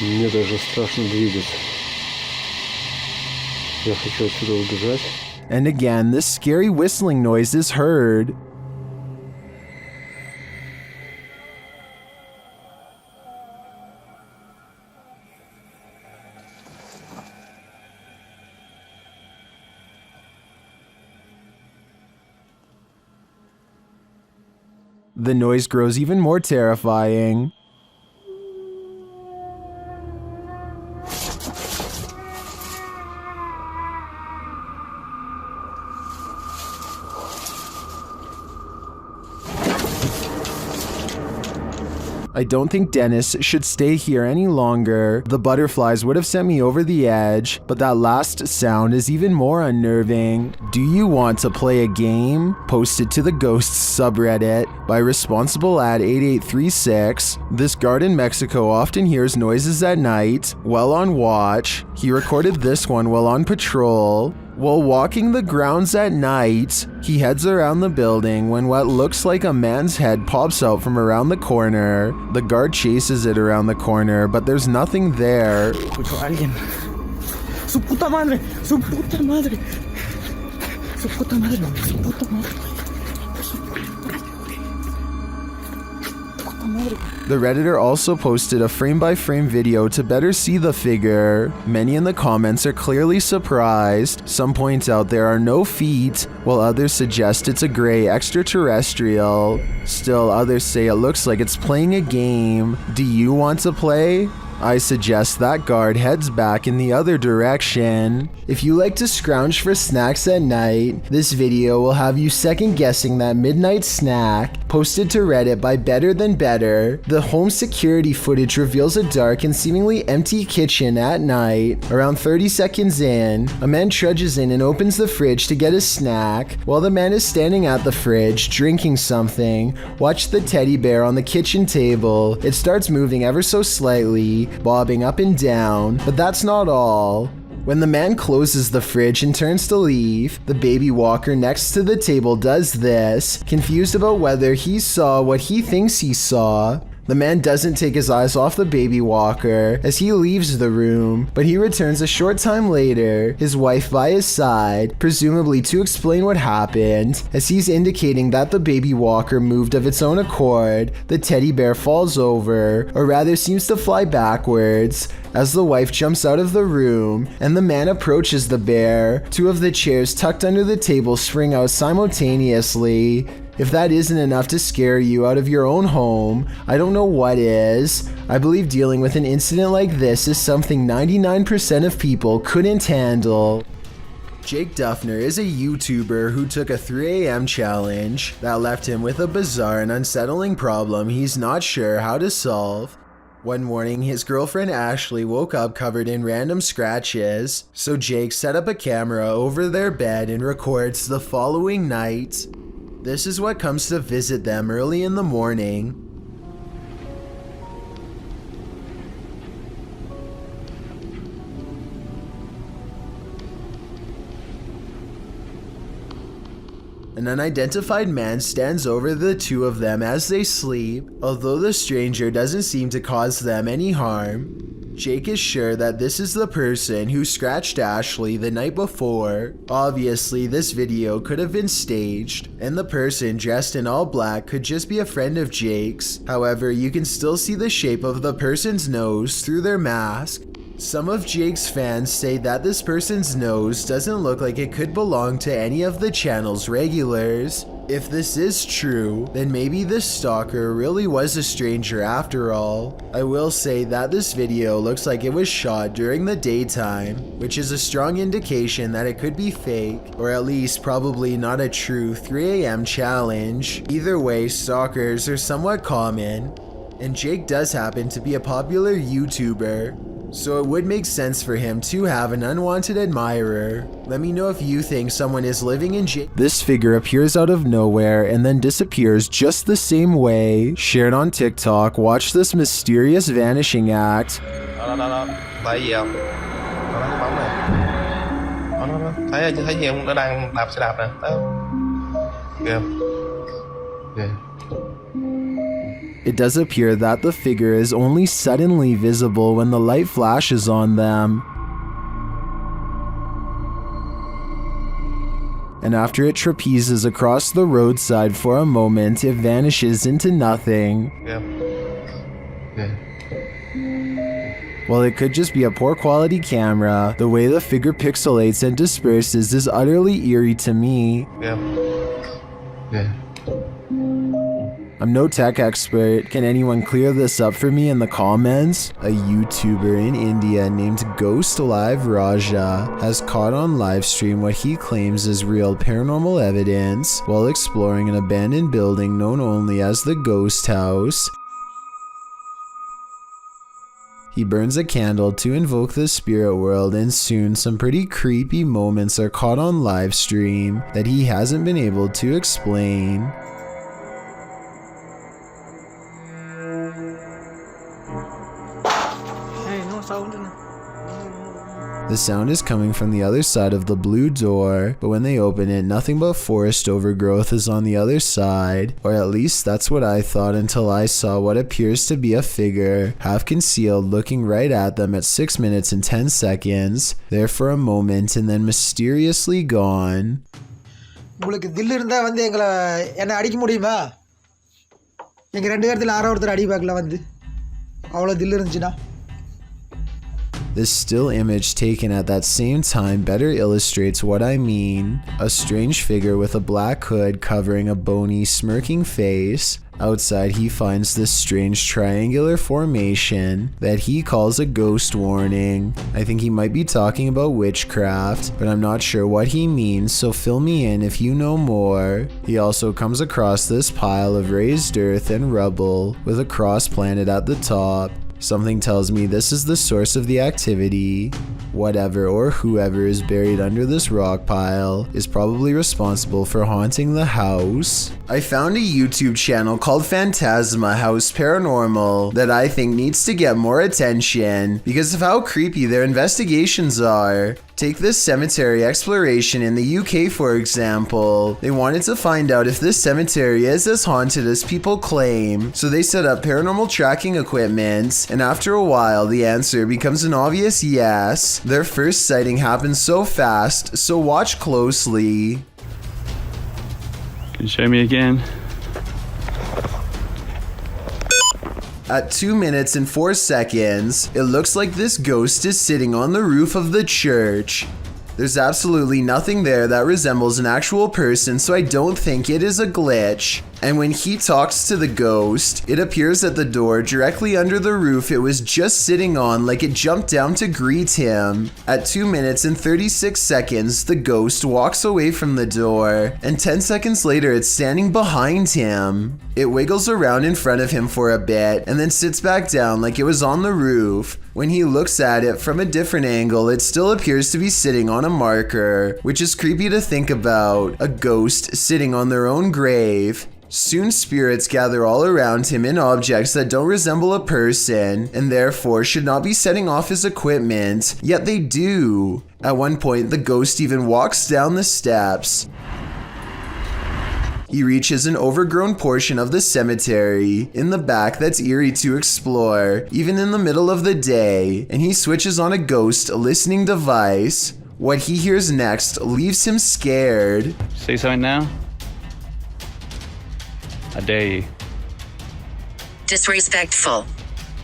мне даже страшно двигаться. Я хочу отсюда убежать. And again, this scary whistling noise is heard. The noise grows even more terrifying. I don't think Dennis should stay here any longer. The butterflies would have sent me over the edge, but that last sound is even more unnerving. Do you want to play a game? Posted to the Ghosts subreddit by responsible ad 8836. This guard in Mexico often hears noises at night while on watch. He recorded this one while on patrol. While walking the grounds at night, he heads around the building when what looks like a man's head pops out from around the corner. The guard chases it around the corner, but there's nothing there. Escucho a alguien. Su puta madre, su puta madre. Su puta madre, su puta madre. The Redditor also posted a frame-by-frame video to better see the figure. Many in the comments are clearly surprised. Some point out there are no feet, while others suggest it's a gray extraterrestrial. Still, others say it looks like it's playing a game. Do you want to play? I suggest that guard heads back in the other direction. If you like to scrounge for snacks at night, this video will have you second guessing that midnight snack. Posted to Reddit by Better Than Better, the home security footage reveals a dark and seemingly empty kitchen at night. Around 30 seconds in, a man trudges in and opens the fridge to get a snack. While the man is standing at the fridge, drinking something, watch the teddy bear on the kitchen table. It starts moving ever so slightly, bobbing up and down, but that's not all. When the man closes the fridge and turns to leave, the baby walker next to the table does this, confused about whether he saw what he thinks he saw. The man doesn't take his eyes off the baby walker as he leaves the room, but he returns a short time later, his wife by his side, presumably to explain what happened. As he's indicating that the baby walker moved of its own accord, the teddy bear falls over, or rather seems to fly backwards, as the wife jumps out of the room and the man approaches the bear. Two of the chairs tucked under the table spring out simultaneously. If that isn't enough to scare you out of your own home, I don't know what is. I believe dealing with an incident like this is something 99% of people couldn't handle. Jake Duffner is a YouTuber who took a 3 a.m. challenge that left him with a bizarre and unsettling problem he's not sure how to solve. One morning, his girlfriend Ashley woke up covered in random scratches, so Jake set up a camera over their bed and records the following night. This is what comes to visit them early in the morning. An unidentified man stands over the two of them as they sleep, although the stranger doesn't seem to cause them any harm. Jake is sure that this is the person who scratched Ashley the night before. Obviously, this video could have been staged, and the person dressed in all black could just be a friend of Jake's. However, you can still see the shape of the person's nose through their mask. Some of Jake's fans say that this person's nose doesn't look like it could belong to any of the channel's regulars. If this is true, then maybe this stalker really was a stranger after all. I will say that this video looks like it was shot during the daytime, which is a strong indication that it could be fake, or at least probably not a true 3 a.m. challenge. Either way, stalkers are somewhat common, and Jake does happen to be a popular YouTuber, so it would make sense for him to have an unwanted admirer. Let me know if you think someone is living in Jake. This figure appears out of nowhere and then disappears just the same way. Shared on TikTok, watch this mysterious vanishing act. Thấy gì không? Nó cái bóng này. Thấy gì không? Nó đang đạp xe đạp nè. Thấy không? Kìa. Kìa. It does appear that the figure is only suddenly visible when the light flashes on them. And after it trapezes across the roadside for a moment, it vanishes into nothing. While it could just be a poor quality camera, the way the figure pixelates and disperses is utterly eerie to me. I'm no tech expert. Can anyone clear this up for me in the comments? A YouTuber in India named Ghost Live Raja has caught on livestream what he claims is real paranormal evidence while exploring an abandoned building known only as the Ghost House. He burns a candle to invoke the spirit world, and soon some pretty creepy moments are caught on livestream that he hasn't been able to explain. The sound is coming from the other side of the blue door, but when they open it, nothing but forest overgrowth is on the other side, or at least that's what I thought until I saw what appears to be a figure, half concealed, looking right at them at 6 minutes and 10 seconds, there for a moment and then mysteriously gone. உங்களுக்கு தில் இருந்தா வந்து என்ன அடிக்க முடியுமா? எங்க ரெண்டு பேர்த்துல யாரோ ஒருத்தர் அடி பார்க்கல வந்து. அவ்வளவு தில் இருந்துச்சுனா. This still image taken at that same time better illustrates what I mean. A strange figure with a black hood covering a bony, smirking face. Outside, he finds this strange triangular formation that he calls a ghost warning. I think he might be talking about witchcraft, but I'm not sure what he means, so fill me in if you know more. He also comes across this pile of raised earth and rubble with a cross planted at the top. Something tells me this is the source of the activity. Whatever or whoever is buried under this rock pile is probably responsible for haunting the house. I found a YouTube channel called Phantasma House Paranormal that I think needs to get more attention because of how creepy their investigations are. Take this cemetery exploration in the UK for example. They wanted to find out if this cemetery is as haunted as people claim, so they set up paranormal tracking equipment, and after a while the answer becomes an obvious yes. Their first sighting happens so fast, so watch closely. Can you show me again? At 2 minutes and 4 seconds, it looks like this ghost is sitting on the roof of the church. There's absolutely nothing there that resembles an actual person, so I don't think it is a glitch. And when he talks to the ghost, it appears at the door directly under the roof it was just sitting on, like it jumped down to greet him. At 2 minutes and 36 seconds, the ghost walks away from the door, and 10 seconds later it's standing behind him. It wiggles around in front of him for a bit, and then sits back down like it was on the roof. When he looks at it from a different angle, it still appears to be sitting on a marker, which is creepy to think about, a ghost sitting on their own grave. Soon spirits gather all around him in objects that don't resemble a person, and therefore should not be setting off his equipment, yet they do. At one point, the ghost even walks down the steps. He reaches an overgrown portion of the cemetery in the back that's eerie to explore, even in the middle of the day, and he switches on a ghost listening device. What he hears next leaves him scared. Say something now? I dare you. Disrespectful.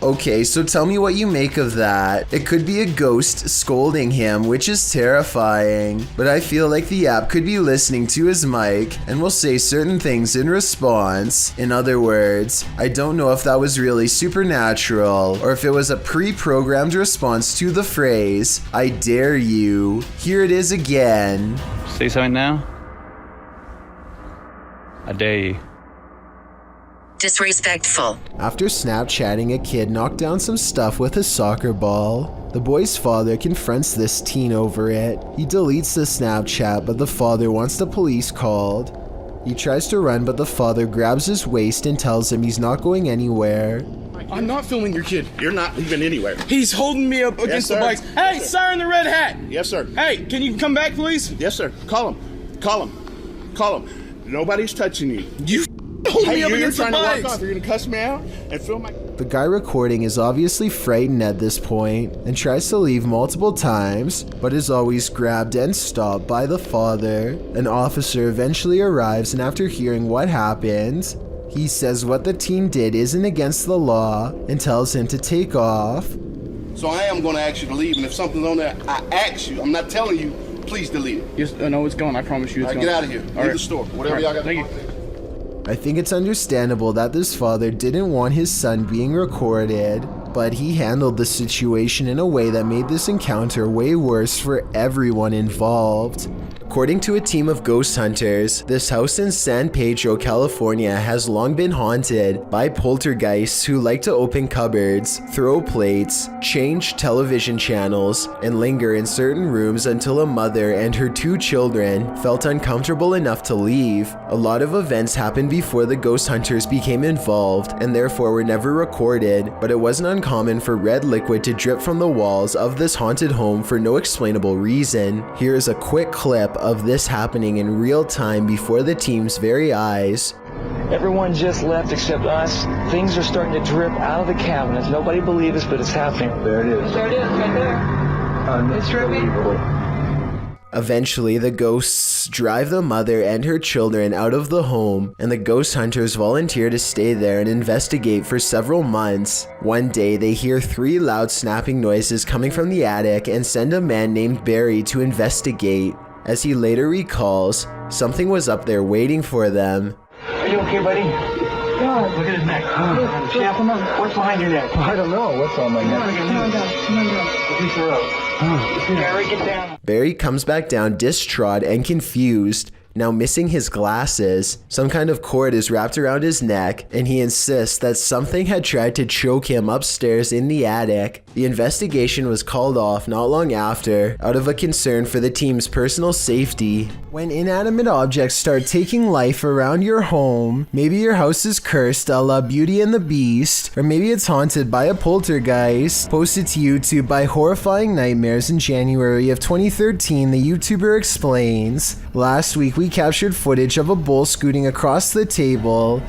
Okay, so tell me what you make of that. It could be a ghost scolding him, which is terrifying, but I feel like the app could be listening to his mic and will say certain things in response. In other words, I don't know if that was really supernatural or if it was a pre-programmed response to the phrase, I dare you. Here it is again. Say something now? I dare you. Disrespectful. After Snapchatting, a kid knocked down some stuff with a soccer ball. The boy's father confronts this teen over it. He deletes the Snapchat, but the father wants the police called. He tries to run, but the father grabs his waist and tells him he's not going anywhere. I'm not filming your kid. You're not leaving anywhere. He's holding me up against the bikes. Hey, Yes, sir in the red hat. Yes, sir. Hey, can you come back, please? Yes, sir. Call him. Call him. Call him. Nobody's touching you. You hold me up you're against the trying to walk bikes. off. You're gonna cuss me out and film my. The guy recording is obviously frightened at this point and tries to leave multiple times, but is always grabbed and stopped by the father. An officer eventually arrives, and after hearing what happened, he says what the teen did isn't against the law and tells him to take off. So I am gonna ask you to leave, and if something's on there, I ask you. I'm not telling you. Please delete it. Yes, no, it's gone. I promise you, it's All right, gone. get out of here. Leave the store. Whatever y'all got. Thank you. I think it's understandable that this father didn't want his son being recorded, but he handled the situation in a way that made this encounter way worse for everyone involved. According to a team of ghost hunters, this house in San Pedro, California has long been haunted by poltergeists who like to open cupboards, throw plates, change television channels, and linger in certain rooms until a mother and her 2 children felt uncomfortable enough to leave. A lot of events happened before the ghost hunters became involved and therefore were never recorded, but it wasn't uncommon for red liquid to drip from the walls of this haunted home for no explainable reason. Here's a quick clip of this happening in real time before the team's very eyes. Everyone just left except us. Things are starting to drip out of the cabinets. Nobody believes us, but it's happening. There it is. There it is, right there. It's dripping. Eventually, the ghosts drive the mother and her children out of the home, and the ghost hunters volunteer to stay there and investigate for several months. One day, they hear 3 loud snapping noises coming from the attic and send a man named Barry to investigate. As he later recalls, something was up there waiting for them. Are you okay, buddy? God. Look at his neck. Yeah, come on. What's behind your neck? I don't know. What's on my neck? Come on down. Look at your throat. Barry, get down. Barry comes back down distraught and confused, now missing his glasses. Some kind of cord is wrapped around his neck, and he insists that something had tried to choke him upstairs in the attic. The investigation was called off not long after, out of a concern for the team's personal safety. When inanimate objects start taking life around your home, maybe your house is cursed a la Beauty and the Beast, or maybe it's haunted by a poltergeist. Posted to YouTube by Horrifying Nightmares in January of 2013, the YouTuber explains, "Last week we captured footage of a bull scooting across the table.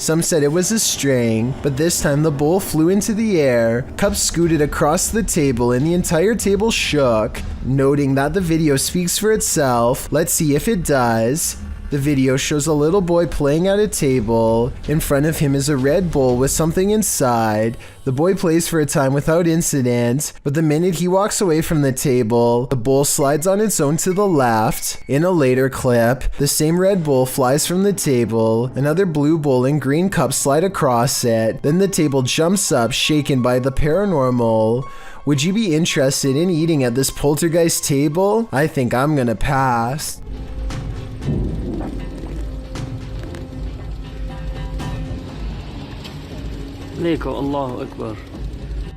Some said it was a string, but this time the bull flew into the air, cups scooted across the table, and the entire table shook." Noting that the video speaks for itself, let's see if it does. The video shows a little boy playing at a table. In front of him is a red bowl with something inside. The boy plays for a time without incident, but the minute he walks away from the table, the bowl slides on its own to the left. In a later clip, the same red bowl flies from the table. Another blue bowl and green cup slide across it. Then the table jumps up, shaken by the paranormal. Would you be interested in eating at this poltergeist table? I think I'm gonna pass. Allahu Akbar.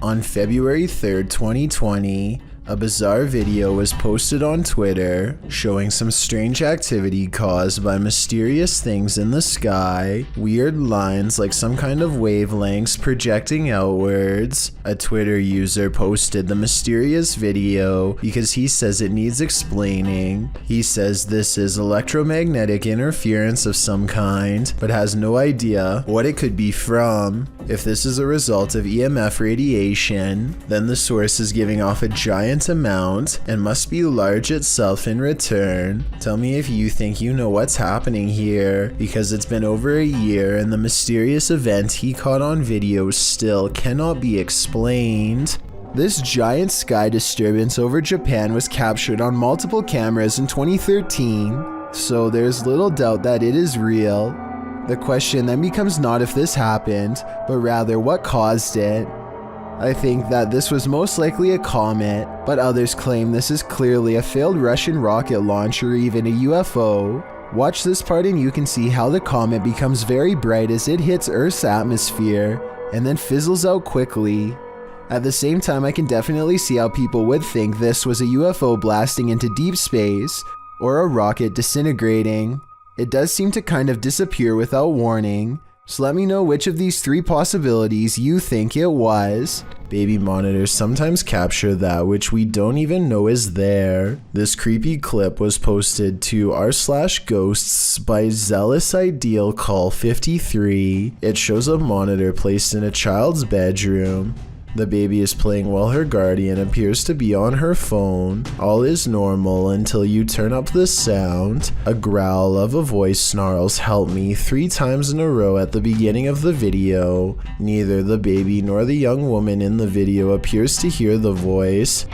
On February 3rd, 2020, a bizarre video was posted on Twitter showing some strange activity caused by mysterious things in the sky, weird lines like some kind of wavelengths projecting outwards. A Twitter user posted the mysterious video because he says it needs explaining. He says this is electromagnetic interference of some kind, but has no idea what it could be from. If this is a result of EMF radiation, then the source is giving off a giant amount and must be large itself in return. Tell me if you think you know what's happening here, because it's been over a year and the mysterious event he caught on video still cannot be explained. This giant sky disturbance over Japan was captured on multiple cameras in 2013, so there's little doubt that it is real. The question then becomes not if this happened, but rather what caused it. I think that this was most likely a comet, but others claim this is clearly a failed Russian rocket launch or even a UFO. Watch this part and you can see how the comet becomes very bright as it hits Earth's atmosphere, and then fizzles out quickly. At the same time, I can definitely see how people would think this was a UFO blasting into deep space, or a rocket disintegrating. It does seem to kind of disappear without warning, so let me know which of these three possibilities you think it was. Baby monitors sometimes capture that which we don't even know is there. This creepy clip was posted to r/ghosts by Zealous Ideal Call 53. It shows a monitor placed in a child's bedroom. The baby is playing while her guardian appears to be on her phone. All is normal until you turn up the sound. A growl of a voice snarls "help me" 3 times in a row at the beginning of the video. Neither the baby nor the young woman in the video appears to hear the voice.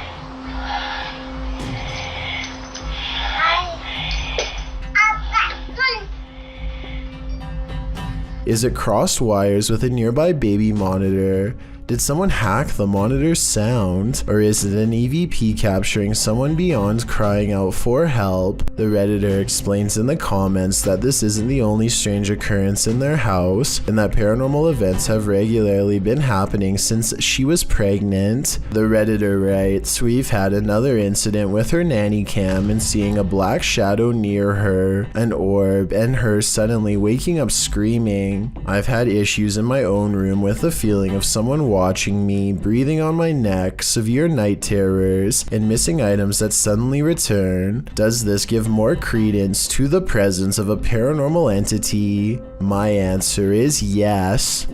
Is it crossed wires with a nearby baby monitor? Did someone hack the monitor's sound? Or is it an EVP capturing someone beyond crying out for help? The Redditor explains in the comments that this isn't the only strange occurrence in their house, and that paranormal events have regularly been happening since she was pregnant. The Redditor writes, "We've had another incident with her nanny cam and seeing a black shadow near her, an orb, and her suddenly waking up screaming. I've had issues in my own room with the feeling of someone watching me, breathing on my neck, severe night terrors, and missing items that suddenly return. Does this give more credence to the presence of a paranormal entity? My answer is yes."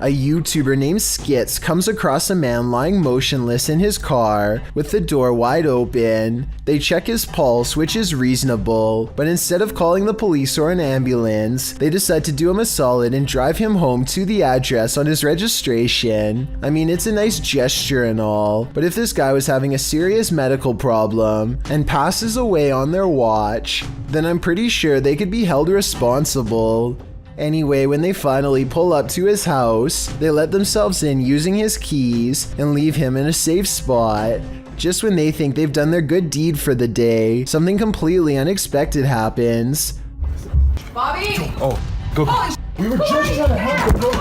A YouTuber named Skits comes across a man lying motionless in his car with the door wide open. They check his pulse, which is reasonable, but instead of calling the police or an ambulance, they decide to do him a solid and drive him home to the address on his registration. I mean, it's a nice gesture and all, but if this guy was having a serious medical problem and passes away on their watch, then I'm pretty sure they could be held responsible. Anyway, when they finally pull up to his house, they let themselves in using his keys and leave him in a safe spot. Just when they think they've done their good deed for the day, something completely unexpected happens. Bobby! Oh, go. We were just trying to help go.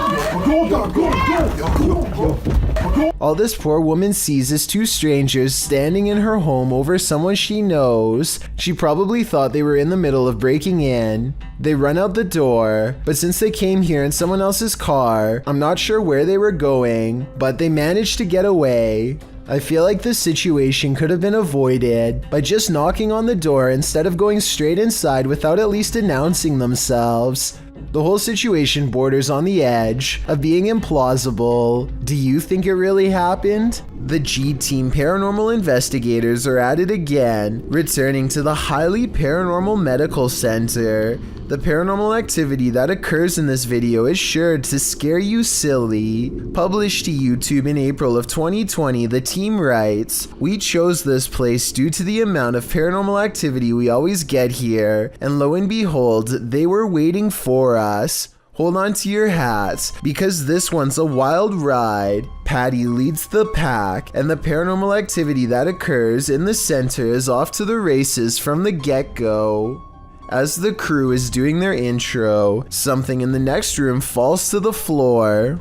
All this poor woman sees is two strangers standing in her home over someone she knows. She probably thought they were in the middle of breaking in. They run out the door, but since they came here in someone else's car, I'm not sure where they were going, but they managed to get away. I feel like this situation could have been avoided by just knocking on the door instead of going straight inside without at least announcing themselves. The whole situation borders on the edge of being implausible. Do you think it really happened? The G-Team paranormal investigators are at it again, returning to the highly paranormal medical center. The paranormal activity that occurs in this video is sure to scare you silly. Published to YouTube in April of 2020, the team writes, "We chose this place due to the amount of paranormal activity we always get here, and lo and behold, they were waiting for us. Hold on to your hats, because this one's a wild ride." Patty leads the pack, and the paranormal activity that occurs in the center is off to the races from the get-go. As the crew is doing their intro, something in the next room falls to the floor.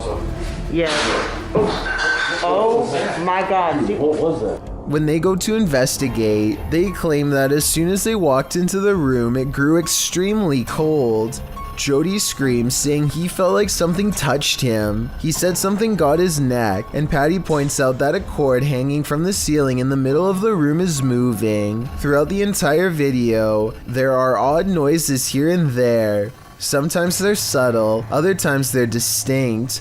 Yeah. Oh my god. What was that? When they go to investigate, they claim that as soon as they walked into the room, it grew extremely cold. Jody screams, saying he felt like something touched him. He said something got his neck, and Patty points out that a cord hanging from the ceiling in the middle of the room is moving. Throughout the entire video, there are odd noises here and there. Sometimes they're subtle, other times they're distinct. Is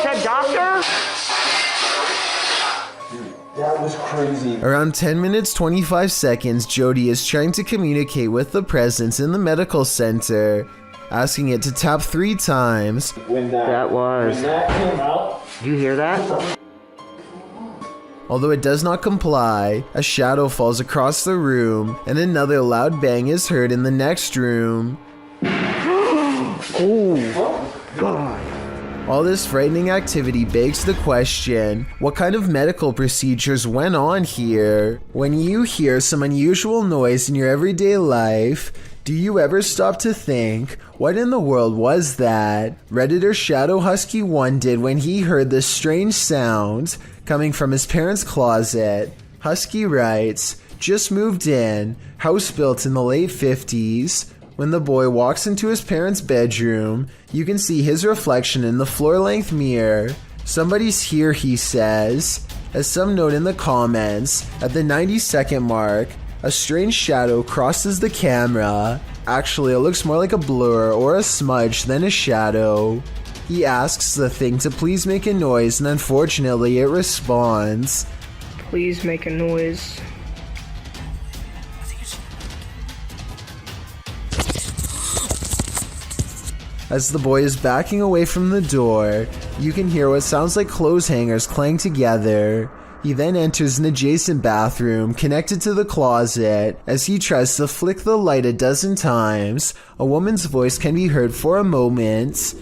that doctor? That was crazy. Around 10 minutes 25 seconds, Jody is trying to communicate with the presence in the medical center, asking it to tap 3 times. When that came out. Do you hear that? Although it does not comply, a shadow falls across the room, and another loud bang is heard in the next room. Oh, God. All this frightening activity begs the question, what kind of medical procedures went on here? When you hear some unusual noise in your everyday life, do you ever stop to think, what in the world was that? Redditor Shadow Husky 1 did when he heard this strange sound coming from his parents' closet. Husky writes, "Just moved in, house built in the late 50s. When the boy walks into his parents' bedroom, you can see his reflection in the floor-length mirror. Somebody's here," he says. As some note in the comments, at the 90-second mark, a strange shadow crosses the camera. Actually, it looks more like a blur or a smudge than a shadow. He asks the thing to please make a noise, and unfortunately it responds. Please make a noise. As the boy is backing away from the door, you can hear what sounds like clothes hangers clang together. He then enters an adjacent bathroom connected to the closet. As he tries to flick the light a dozen times, a woman's voice can be heard for a moment.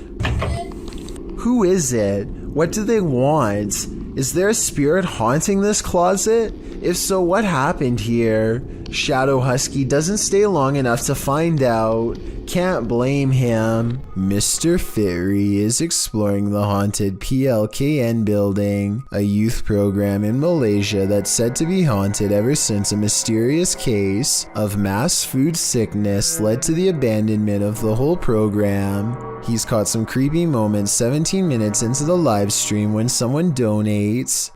Who is it? What do they want? Is there a spirit haunting this closet? If so, what happened here? Shadow Husky doesn't stay long enough to find out. Can't blame him. Mr. Fairy is exploring the haunted PLKN building, a youth program in Malaysia that's said to be haunted ever since a mysterious case of mass food sickness led to the abandonment of the whole program. He's caught some creepy moments 17 minutes into the live stream when someone donates.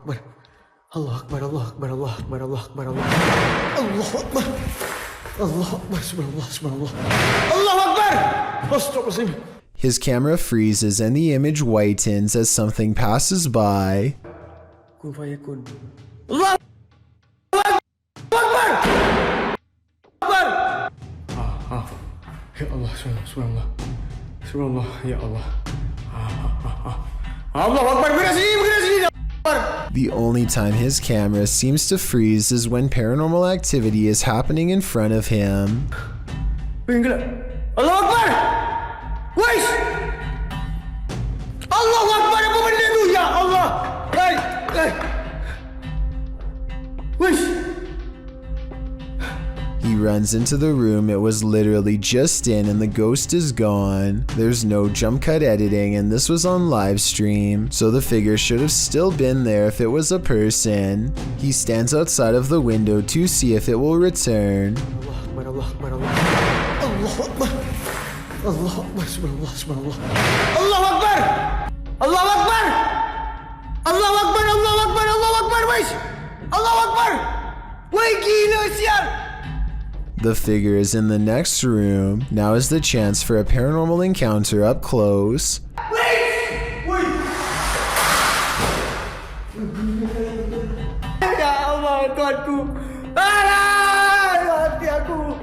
Allah Akbar, Allah Akbar, Allah Akbar, Allah Akbar, Allah Akbar, Allah Akbar, Allah Akbar, Allah Akbar, Allah Akbar. His camera freezes and the image whitens as something passes by. Ya Allah, subhanallah. Subhanallah, ya Allah. Allah Akbar, bergerak sini. The only time his camera seems to freeze is when paranormal activity is happening in front of him. Allah Akbar! Wais! Allah Akbar, apa benda tu? Ya Allah! Wais! He runs into the room it was literally just in and the ghost is gone. There's no jump cut editing and this was on live stream, so the figure should have still been there if it was a person. He stands outside of the window to see if it will return. Allah Akbar, Allah Akbar. Allah Akbar, subhanallah, subhanallah. Allah Akbar! Allah Akbar! Allah Akbar, Allah Akbar, Allah Akbar, wais! Allah Akbar! Wai gila sial! The figure is in the next room. Now is the chance for a paranormal encounter up close. Ya Allah, Tuhanku. Hati aku.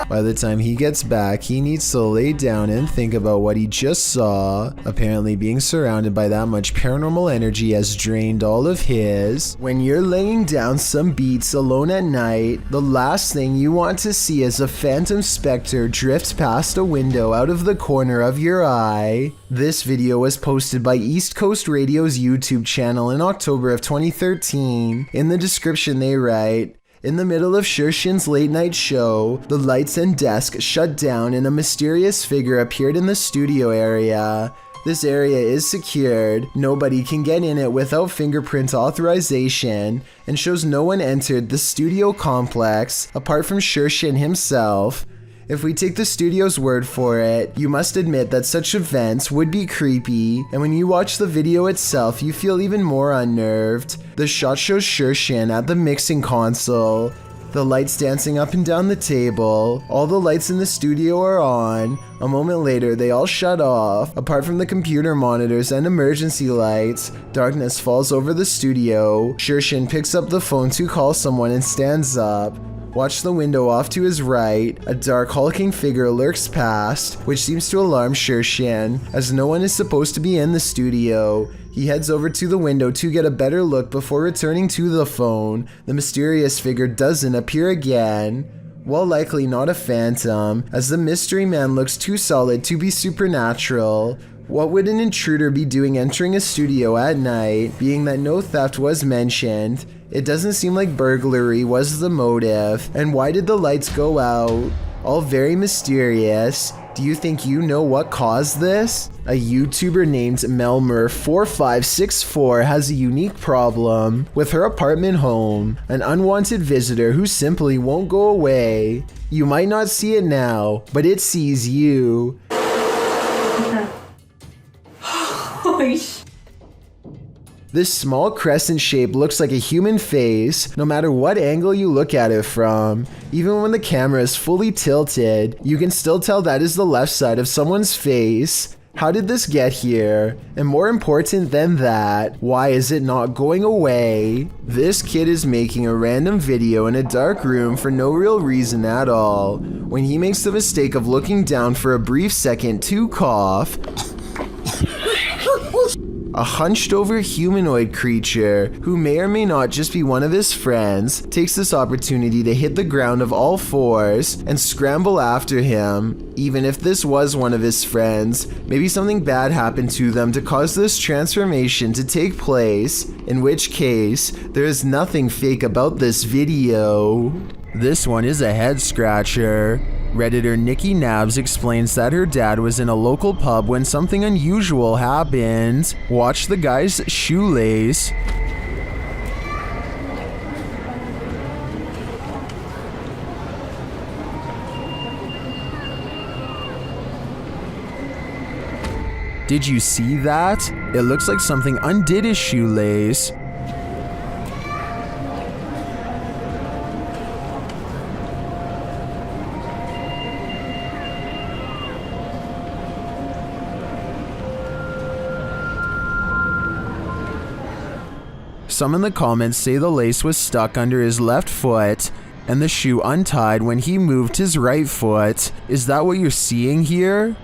By the time he gets back, he needs to lay down and think about what he just saw. Apparently being surrounded by that much paranormal energy has drained all of his. When you're laying down some beats alone at night, the last thing you want to see is a phantom specter drift past a window out of the corner of your eye. This video was posted by East Coast Radio's YouTube channel in October of 2013. In the description they write, "In the middle of Shershin's late night show, the lights and desk shut down and a mysterious figure appeared in the studio area. This area is secured, nobody can get in it without fingerprint authorization, and shows no one entered the studio complex apart from Shershin himself. If we take the studio's word for it, you must admit that such events would be creepy, and when you watch the video itself, you feel even more unnerved. The shot shows Shershin at the mixing console, the lights dancing up and down the table. All the lights in the studio are on. A moment later, they all shut off. Apart from the computer monitors and emergency lights, darkness falls over the studio. Shershin picks up the phone to call someone and stands up. Watch the window off to his right. A dark hulking figure lurks past, which seems to alarm Shershin, as no one is supposed to be in the studio. He heads over to the window to get a better look before returning to the phone. The mysterious figure doesn't appear again. While likely not a phantom, as the mystery man looks too solid to be supernatural. What would an intruder be doing entering a studio at night, being that no theft was mentioned? It doesn't seem like burglary was the motive, and why did the lights go out? All very mysterious. Do you think you know what caused this? A YouTuber named Melmer4564 has a unique problem with her apartment home, an unwanted visitor who simply won't go away. You might not see it now, but it sees you. Holy sh**. This small crescent shape looks like a human face, no matter what angle you look at it from. Even when the camera is fully tilted, you can still tell that is the left side of someone's face. How did this get here? And more important than that, why is it not going away? This kid is making a random video in a dark room for no real reason at all. When he makes the mistake of looking down for a brief second to cough, a hunched over humanoid creature, who may or may not just be one of his friends, takes this opportunity to hit the ground of all fours and scramble after him. Even if this was one of his friends, maybe something bad happened to them to cause this transformation to take place, in which case, there is nothing fake about this video. This one is a head scratcher. Redditor Nikki Nabs explains that her dad was in a local pub when something unusual happened. Watch the guy's shoelace. Did you see that? It looks like something undid his shoelace. Some in the comments say the lace was stuck under his left foot and the shoe untied when he moved his right foot. Is that what you're seeing here?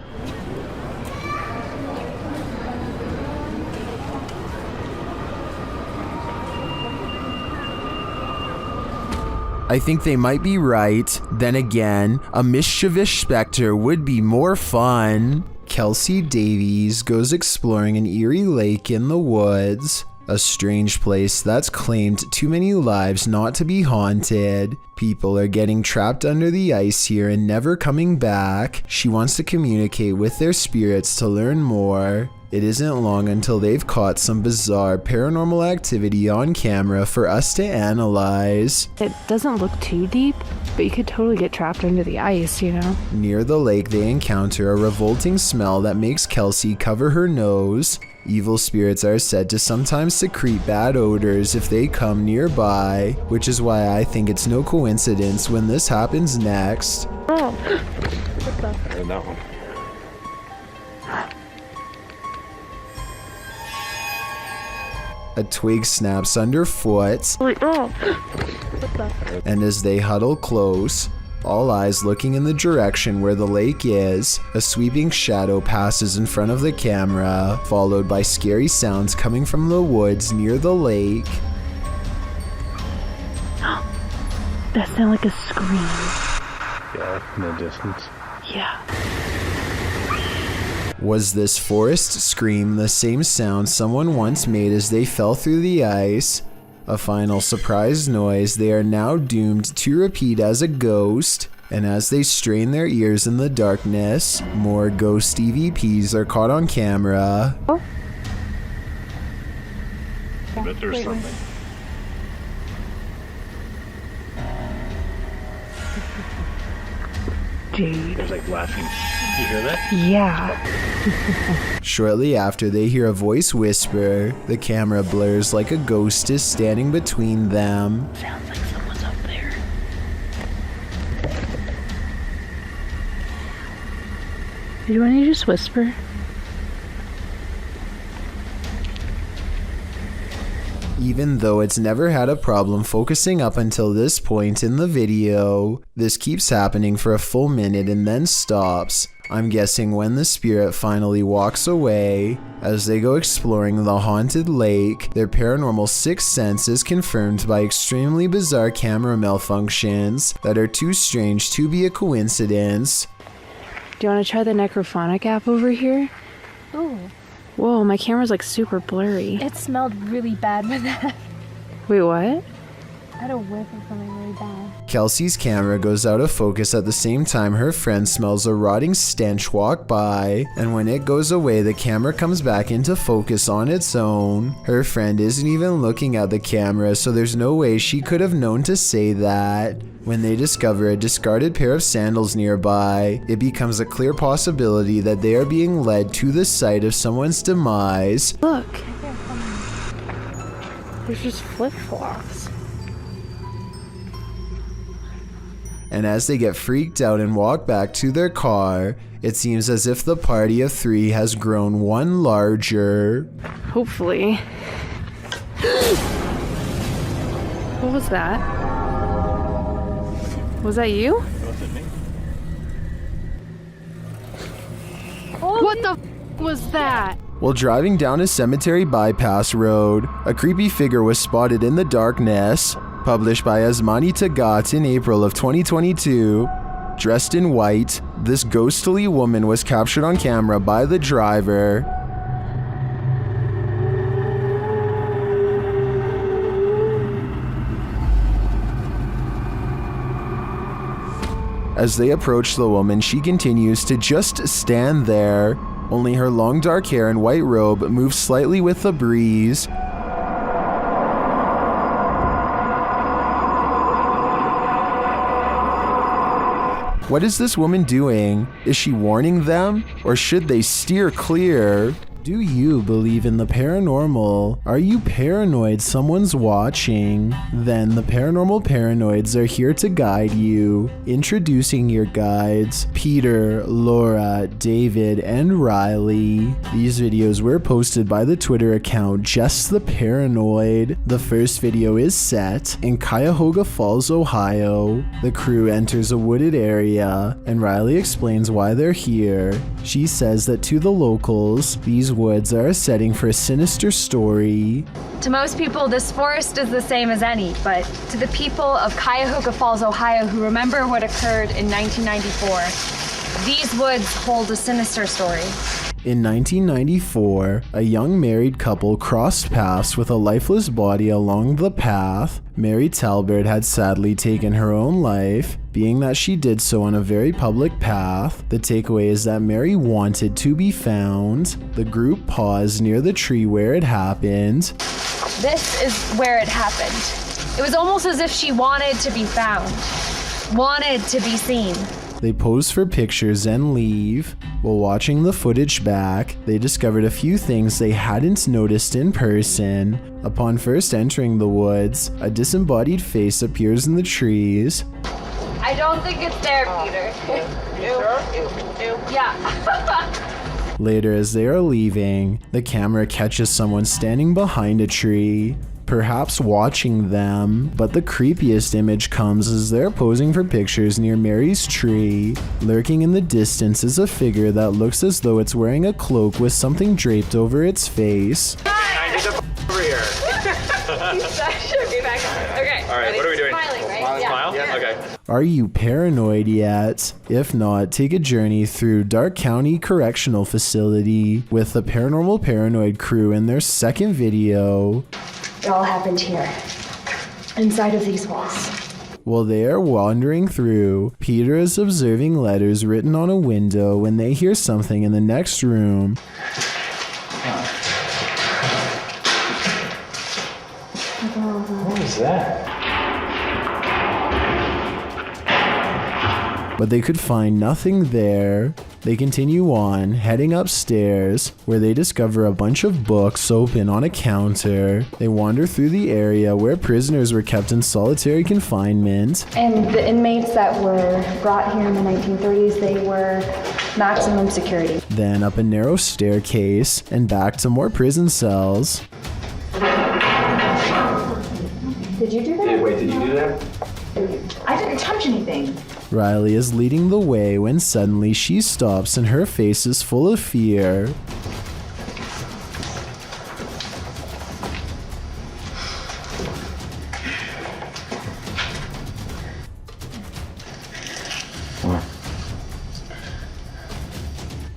I think they might be right. Then again, a mischievous specter would be more fun. Kelsey Davies goes exploring an eerie lake in the woods. A strange place that's claimed too many lives not to be haunted. People are getting trapped under the ice here and never coming back. She wants to communicate with their spirits to learn more. It isn't long until they've caught some bizarre paranormal activity on camera for us to analyze. It doesn't look too deep, but you could totally get trapped under the ice, you know? Near the lake, they encounter a revolting smell that makes Kelsey cover her nose. Evil spirits are said to sometimes secrete bad odors if they come nearby, which is why I think it's no coincidence when this happens next. Oh, what's that? That one. A twig snaps underfoot, and as they huddle close, all eyes looking in the direction where the lake is, a sweeping shadow passes in front of the camera, followed by scary sounds coming from the woods near the lake. That sounded like a scream. Yeah, in the distance. Yeah. Was this forest scream the same sound someone once made as they fell through the ice? A final surprise noise they are now doomed to repeat as a ghost. And as they strain their ears in the darkness, more ghost EVPs are caught on camera. Oh. I bet there's something. Dude. There's like laughing. You hear that? Yeah. Shortly after, they hear a voice whisper. The camera blurs like a ghost is standing between them. Sounds like someone's up there. Did you want to just whisper? Even though it's never had a problem focusing up until this point in the video, this keeps happening for a full minute and then stops. I'm guessing when the spirit finally walks away. As they go exploring the haunted lake, their paranormal sixth sense is confirmed by extremely bizarre camera malfunctions that are too strange to be a coincidence. Do you want to try the necrophonic app over here? Ooh. Whoa, my camera's like super blurry. It smelled really bad with that. Wait, what? I had a whiff of something really bad. Kelsey's camera goes out of focus at the same time her friend smells a rotting stench walk by, and when it goes away, the camera comes back into focus on its own. Her friend isn't even looking at the camera, so there's no way she could have known to say that. When they discover a discarded pair of sandals nearby, it becomes a clear possibility that they are being led to the site of someone's demise. Look. There's just flip-flops. And as they get freaked out and walk back to their car, it seems as if the party of three has grown one larger. Hopefully. What was that? Was that you? What the f was that? While driving down a cemetery bypass road, a creepy figure was spotted in the darkness. Published by Asmani Tagat in April of 2022. Dressed in white, this ghostly woman was captured on camera by the driver. As they approach the woman, she continues to just stand there. Only her long dark hair and white robe move slightly with the breeze. What is this woman doing? Is she warning them? Or should they steer clear? Do you believe in the paranormal? Are you paranoid someone's watching? Then the Paranormal Paranoids are here to guide you. Introducing your guides, Peter, Laura, David, and Riley. These videos were posted by the Twitter account Just the Paranoid. The first video is set in Cuyahoga Falls, Ohio. The crew enters a wooded area, and Riley explains why they're here. She says that to the locals, these woods are a setting for a sinister story. To most people, this forest is the same as any, but to the people of Cuyahoga Falls, Ohio, who remember what occurred in 1994, these woods hold a sinister story. In 1994, a young married couple crossed paths with a lifeless body along the path. Mary Talbert had sadly taken her own life, being that she did so on a very public path. The takeaway is that Mary wanted to be found. The group paused near the tree where it happened. This is where it happened. It was almost as if she wanted to be found, wanted to be seen. They pose for pictures and leave. While watching the footage back, they discovered a few things they hadn't noticed in person. Upon first entering the woods, a disembodied face appears in the trees. I don't think it's there, Peter. Yeah. Later, as they are leaving, the camera catches someone standing behind a tree, perhaps watching them, but the creepiest image comes as they're posing for pictures near Mary's tree. Lurking in the distance is a figure that looks as though it's wearing a cloak with something draped over its face. Over here. Okay. All right, what are we doing? Smiling, right? Smile? Yeah. Okay. Are you paranoid yet? If not, take a journey through Dark County Correctional Facility with the Paranormal Paranoid crew in their second video. It all happened here, inside of these walls. While they are wandering through, Peter is observing letters written on a window when they hear something in the next room. What was that? But they could find nothing there. They continue on, heading upstairs, where they discover a bunch of books open on a counter. They wander through the area where prisoners were kept in solitary confinement. And the inmates that were brought here in the 1930s, they were maximum security. Then up a narrow staircase and back to more prison cells. Did you do that? Wait, did you do that? I didn't touch anything. Riley is leading the way when suddenly she stops and her face is full of fear.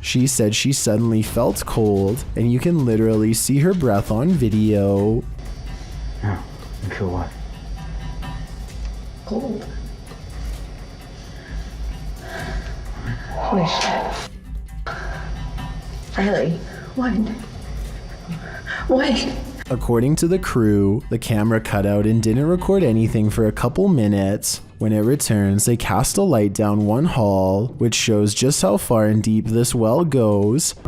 She said she suddenly felt cold, and you can literally see her breath on video. Oh, you feel what? Cold. Holy shit. Riley, what? According to the crew, the camera cut out and didn't record anything for a couple minutes. When it returns, they cast a light down one hall, which shows just how far and deep this well goes. Look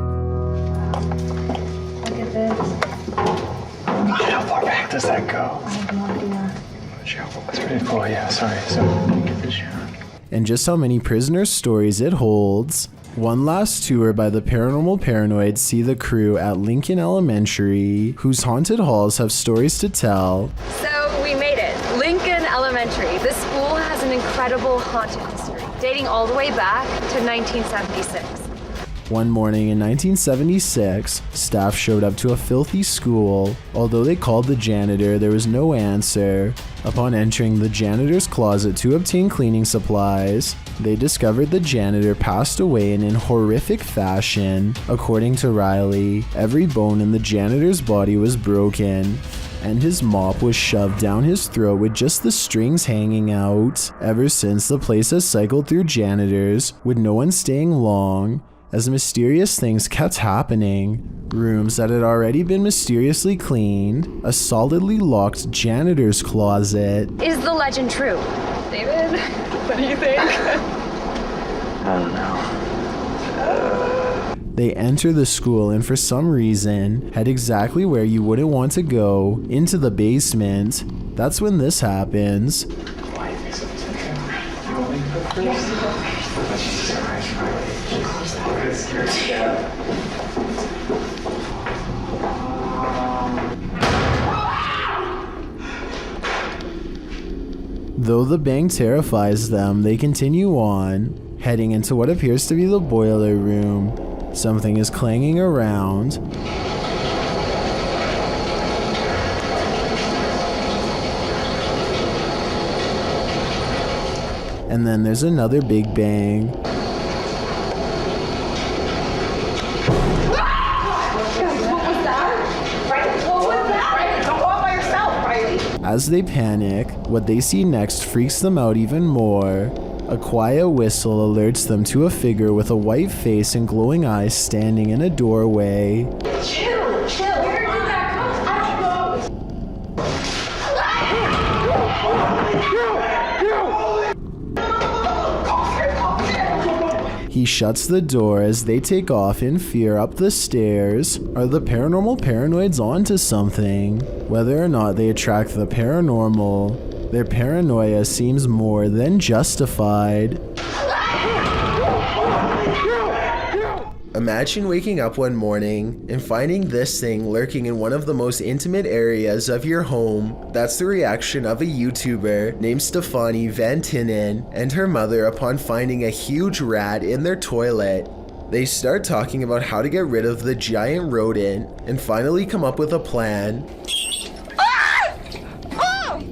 at this. How far back does that go? I have no idea. That's pretty cool, yeah, sorry. And just how many prisoners' stories it holds. One last tour by the Paranormal Paranoids see the crew at Lincoln Elementary, whose haunted halls have stories to tell. So we made it. Lincoln Elementary. This school has an incredible haunted history, dating all the way back to 1976. One morning in 1976, staff showed up to a filthy school. Although they called the janitor, there was no answer. Upon entering the janitor's closet to obtain cleaning supplies, they discovered the janitor passed away in horrific fashion. According to Riley, every bone in the janitor's body was broken, and his mop was shoved down his throat with just the strings hanging out. Ever since, the place has cycled through janitors, with no one staying long, as mysterious things kept happening. Rooms that had already been mysteriously cleaned, a solidly locked janitor's closet. Is the legend true? David, what do you think? I don't know. They enter the school and for some reason head exactly where you wouldn't want to go, into the basement. That's when this happens. Though the bang terrifies them, they continue on, heading into what appears to be the boiler room. Something is clanging around. And then there's another big bang. As they panic, what they see next freaks them out even more. A quiet whistle alerts them to a figure with a white face and glowing eyes standing in a doorway. Chill. Where did that come? He shuts the door as they take off in fear up the stairs. Are the paranormal paranoids onto something? Whether or not they attract the paranormal, their paranoia seems more than justified. Imagine waking up one morning and finding this thing lurking in one of the most intimate areas of your home. That's the reaction of a YouTuber named Stefanie Van Tinnen and her mother upon finding a huge rat in their toilet. They start talking about how to get rid of the giant rodent and finally come up with a plan.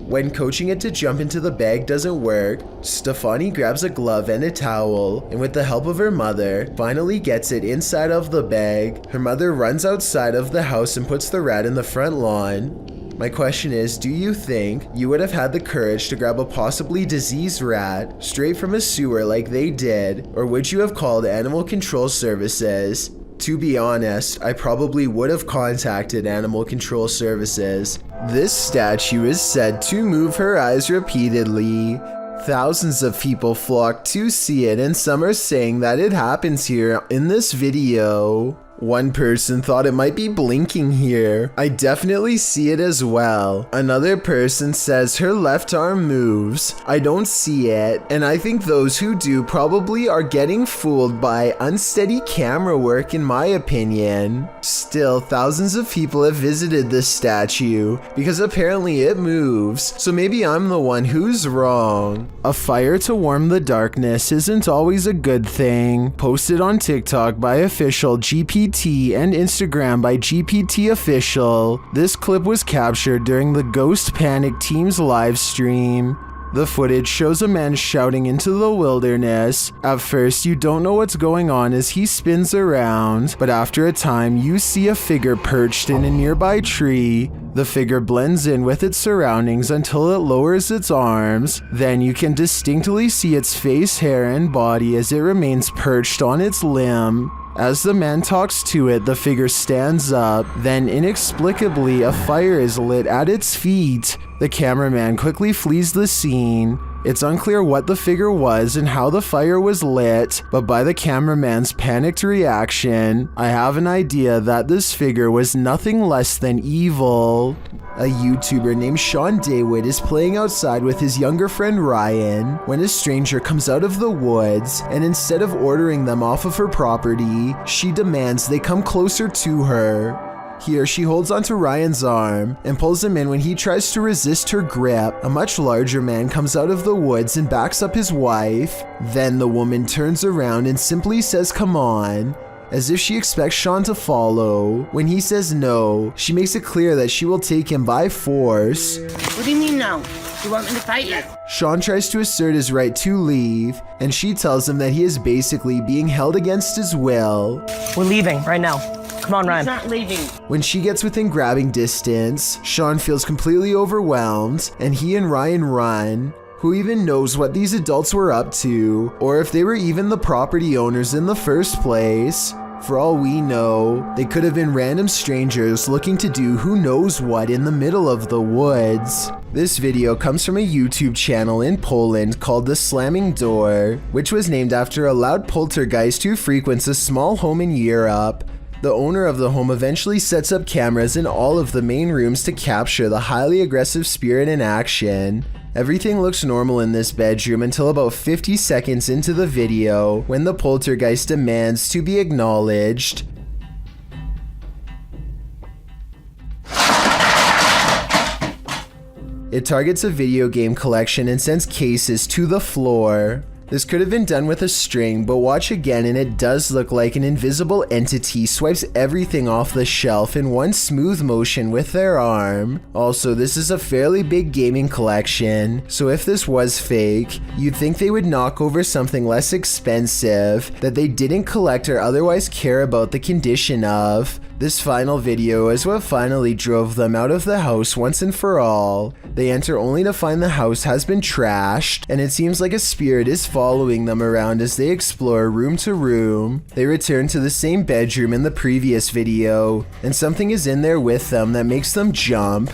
When coaching it to jump into the bag doesn't work, Stefanie grabs a glove and a towel, and with the help of her mother, finally gets it inside of the bag. Her mother runs outside of the house and puts the rat in the front lawn. My question is, do you think you would have had the courage to grab a possibly diseased rat straight from a sewer like they did, or would you have called Animal Control Services? To be honest, I probably would have contacted Animal Control Services. This statue is said to move her eyes repeatedly. Thousands of people flock to see it, and some are saying that it happens here in this video. One person thought it might be blinking here. I definitely see it as well. Another person says her left arm moves. I don't see it, and I think those who do probably are getting fooled by unsteady camera work in my opinion. Still, thousands of people have visited this statue because apparently it moves, so maybe I'm the one who's wrong. A fire to warm the darkness isn't always a good thing. Posted on TikTok by official GPT and Instagram by GPT Official. This clip was captured during the Ghost Panic team's live stream. The footage shows a man shouting into the wilderness. At first, you don't know what's going on as he spins around, but after a time, you see a figure perched in a nearby tree. The figure blends in with its surroundings until it lowers its arms. Then you can distinctly see its face, hair, and body as it remains perched on its limb. As the man talks to it, the figure stands up. Then inexplicably, a fire is lit at its feet. The cameraman quickly flees the scene. It's unclear what the figure was and how the fire was lit, but by the cameraman's panicked reaction, I have an idea that this figure was nothing less than evil. A YouTuber named Sean Daywood is playing outside with his younger friend Ryan when a stranger comes out of the woods, and instead of ordering them off of her property, she demands they come closer to her. Here, she holds onto Ryan's arm and pulls him in when he tries to resist her grip. A much larger man comes out of the woods and backs up his wife. Then the woman turns around and simply says, "Come on," as if she expects Sean to follow. When he says no, she makes it clear that she will take him by force. What do you mean no? You want me to fight you? Sean tries to assert his right to leave, and she tells him that he is basically being held against his will. We're leaving right now. Come on, Ryan. He's not leaving. When she gets within grabbing distance, Sean feels completely overwhelmed, and he and Ryan run. Who even knows what these adults were up to, or if they were even the property owners in the first place? For all we know, they could have been random strangers looking to do who knows what in the middle of the woods. This video comes from a YouTube channel in Poland called The Slamming Door, which was named after a loud poltergeist who frequents a small home in Europe. The owner of the home eventually sets up cameras in all of the main rooms to capture the highly aggressive spirit in action. Everything looks normal in this bedroom until about 50 seconds into the video, when the poltergeist demands to be acknowledged. It targets a video game collection and sends cases to the floor. This could have been done with a string, but watch again and it does look like an invisible entity swipes everything off the shelf in one smooth motion with their arm. Also, this is a fairly big gaming collection, so if this was fake, you'd think they would knock over something less expensive that they didn't collect or otherwise care about the condition of. This final video is what finally drove them out of the house once and for all. They enter only to find the house has been trashed, and it seems like a spirit is following them around as they explore room to room. They return to the same bedroom in the previous video, and something is in there with them that makes them jump.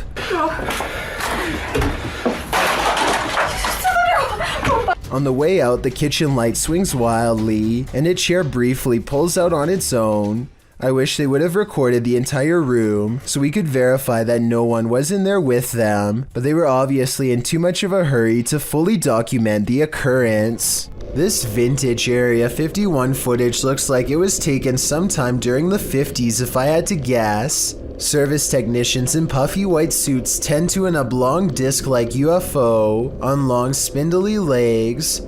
On the way out, the kitchen light swings wildly, and a chair briefly pulls out on its own. I wish they would have recorded the entire room so we could verify that no one was in there with them, but they were obviously in too much of a hurry to fully document the occurrence. This vintage Area 51 footage looks like it was taken sometime during the 50s if I had to guess. Service technicians in puffy white suits tend to an oblong disc-like UFO on long spindly legs.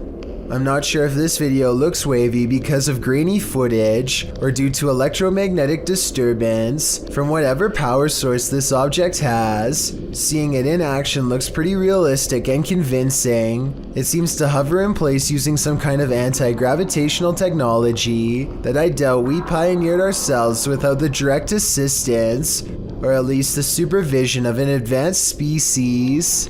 I'm not sure if this video looks wavy because of grainy footage or due to electromagnetic disturbance from whatever power source this object has. Seeing it in action looks pretty realistic and convincing. It seems to hover in place using some kind of anti-gravitational technology that I doubt we pioneered ourselves without the direct assistance, or at least the supervision of an advanced species.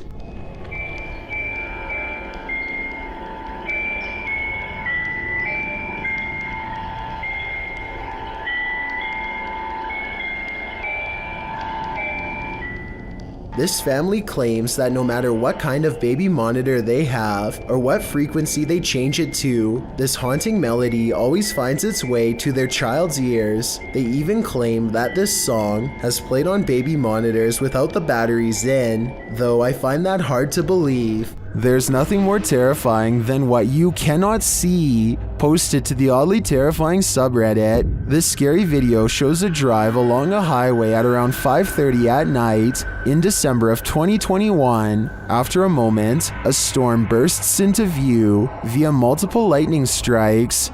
This family claims that no matter what kind of baby monitor they have or what frequency they change it to, this haunting melody always finds its way to their child's ears. They even claim that this song has played on baby monitors without the batteries in, though I find that hard to believe. There's nothing more terrifying than what you cannot see. Posted to the oddly terrifying subreddit, this scary video shows a drive along a highway at around 5:30 at night in December of 2021. After a moment, a storm bursts into view via multiple lightning strikes.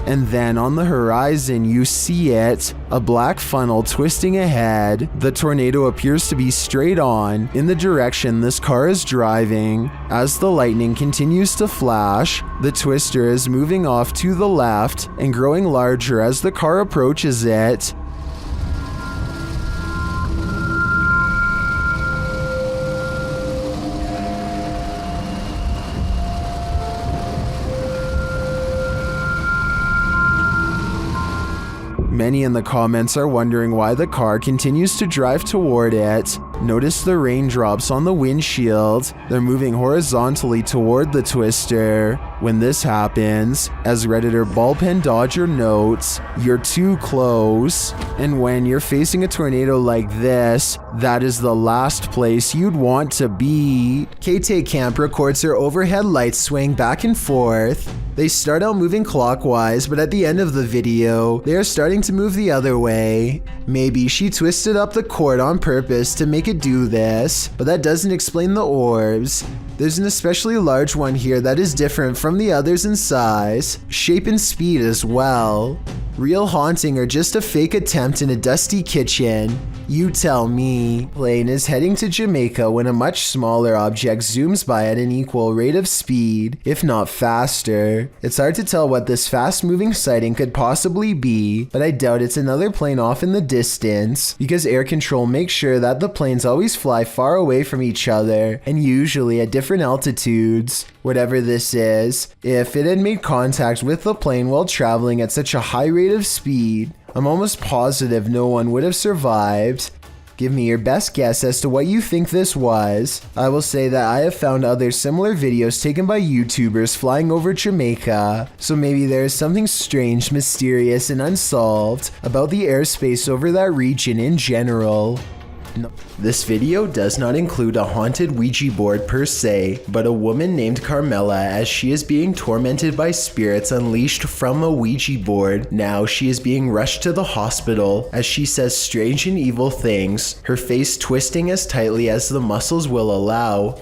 And then on the horizon you see it, a black funnel twisting ahead. The tornado appears to be straight on in the direction this car is driving. As the lightning continues to flash, the twister is moving off to the left and growing larger as the car approaches it. Many in the comments are wondering why the car continues to drive toward it. Notice the raindrops on the windshield. They're moving horizontally toward the twister. When this happens, as Redditor Ballpen Dodger notes, you're too close. And when you're facing a tornado like this, that is the last place you'd want to be. KT Camp records her overhead lights swaying back and forth. They start out moving clockwise, but at the end of the video, they are starting to move the other way. Maybe she twisted up the cord on purpose to make it do this, but that doesn't explain the orbs. There's an especially large one here that is different from the others in size, shape, and speed as well. real haunting, or just a fake attempt in a dusty kitchen? You tell me. Plane is heading to Jamaica when a much smaller object zooms by at an equal rate of speed, if not faster. It's hard to tell what this fast-moving sighting could possibly be, but I doubt it's another plane off in the distance, because air control makes sure that the planes always fly far away from each other, and usually at different altitudes. Whatever this is, if it had made contact with the plane while traveling at such a high rate of speed, I'm almost positive no one would have survived. Give me your best guess as to what you think this was. I will say that I have found other similar videos taken by YouTubers flying over Jamaica, so maybe there is something strange, mysterious, and unsolved about the airspace over that region in general. No. This video does not include a haunted Ouija board per se, but a woman named Carmela, as she is being tormented by spirits unleashed from a Ouija board. Now she is being rushed to the hospital as she says strange and evil things, her face twisting as tightly as the muscles will allow.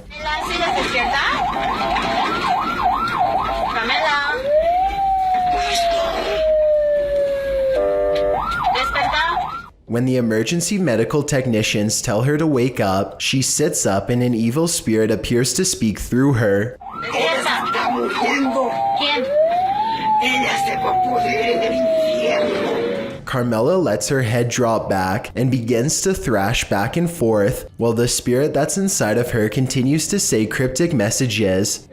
When the emergency medical technicians tell her to wake up, she sits up and an evil spirit appears to speak through her. Carmela lets her head drop back and begins to thrash back and forth, while the spirit that's inside of her continues to say cryptic messages.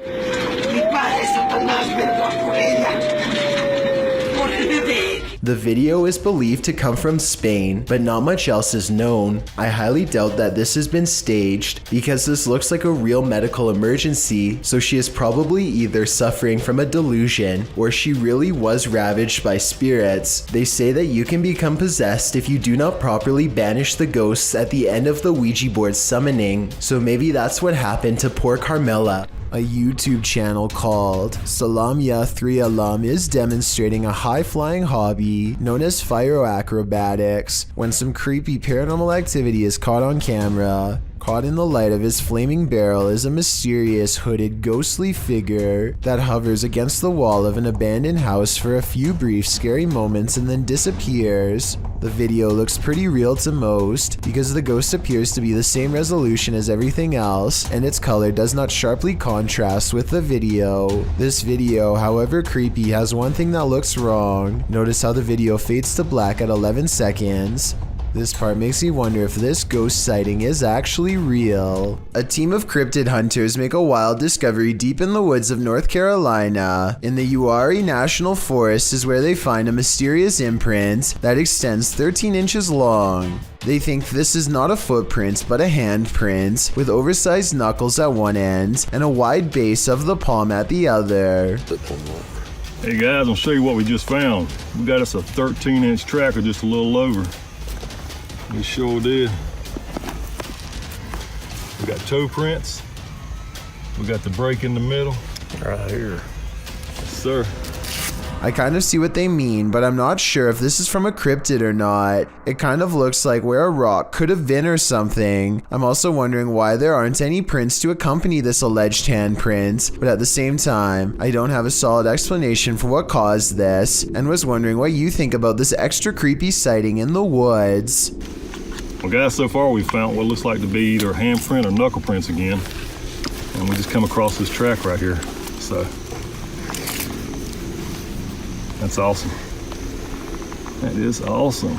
The video is believed to come from Spain, but not much else is known. I highly doubt that this has been staged, because this looks like a real medical emergency, so she is probably either suffering from a delusion, or she really was ravaged by spirits. They say that you can become possessed if you do not properly banish the ghosts at the end of the Ouija board summoning, so maybe that's what happened to poor Carmela. A YouTube channel called Salamia 3 Alum is demonstrating a high-flying hobby known as pyroacrobatics when some creepy paranormal activity is caught on camera. Caught in the light of his flaming barrel is a mysterious hooded ghostly figure that hovers against the wall of an abandoned house for a few brief scary moments and then disappears. The video looks pretty real to most because the ghost appears to be the same resolution as everything else and its color does not sharply contrast with the video. This video, however creepy, has one thing that looks wrong. Notice how the video fades to black at 11 seconds. This part makes me wonder if this ghost sighting is actually real. A team of cryptid hunters make a wild discovery deep in the woods of North Carolina. In the Uwharrie National Forest is where they find a mysterious imprint that extends 13 inches long. They think this is not a footprint but a handprint, with oversized knuckles at one end and a wide base of the palm at the other. Hey guys, I'll show you what we just found. We got us a 13-inch tracker just a little over. We sure did. We got toe prints. We got the break in the middle. Right here. Yes, sir. I kind of see what they mean, but I'm not sure if this is from a cryptid or not. It kind of looks like where a rock could have been or something. I'm also wondering why there aren't any prints to accompany this alleged handprint, but at the same time, I don't have a solid explanation for what caused this, and was wondering what you think about this extra creepy sighting in the woods. Well guys, so far we've found what looks like to be either handprint or knuckle prints again. And we just come across this track right here. So, that's awesome. That is awesome.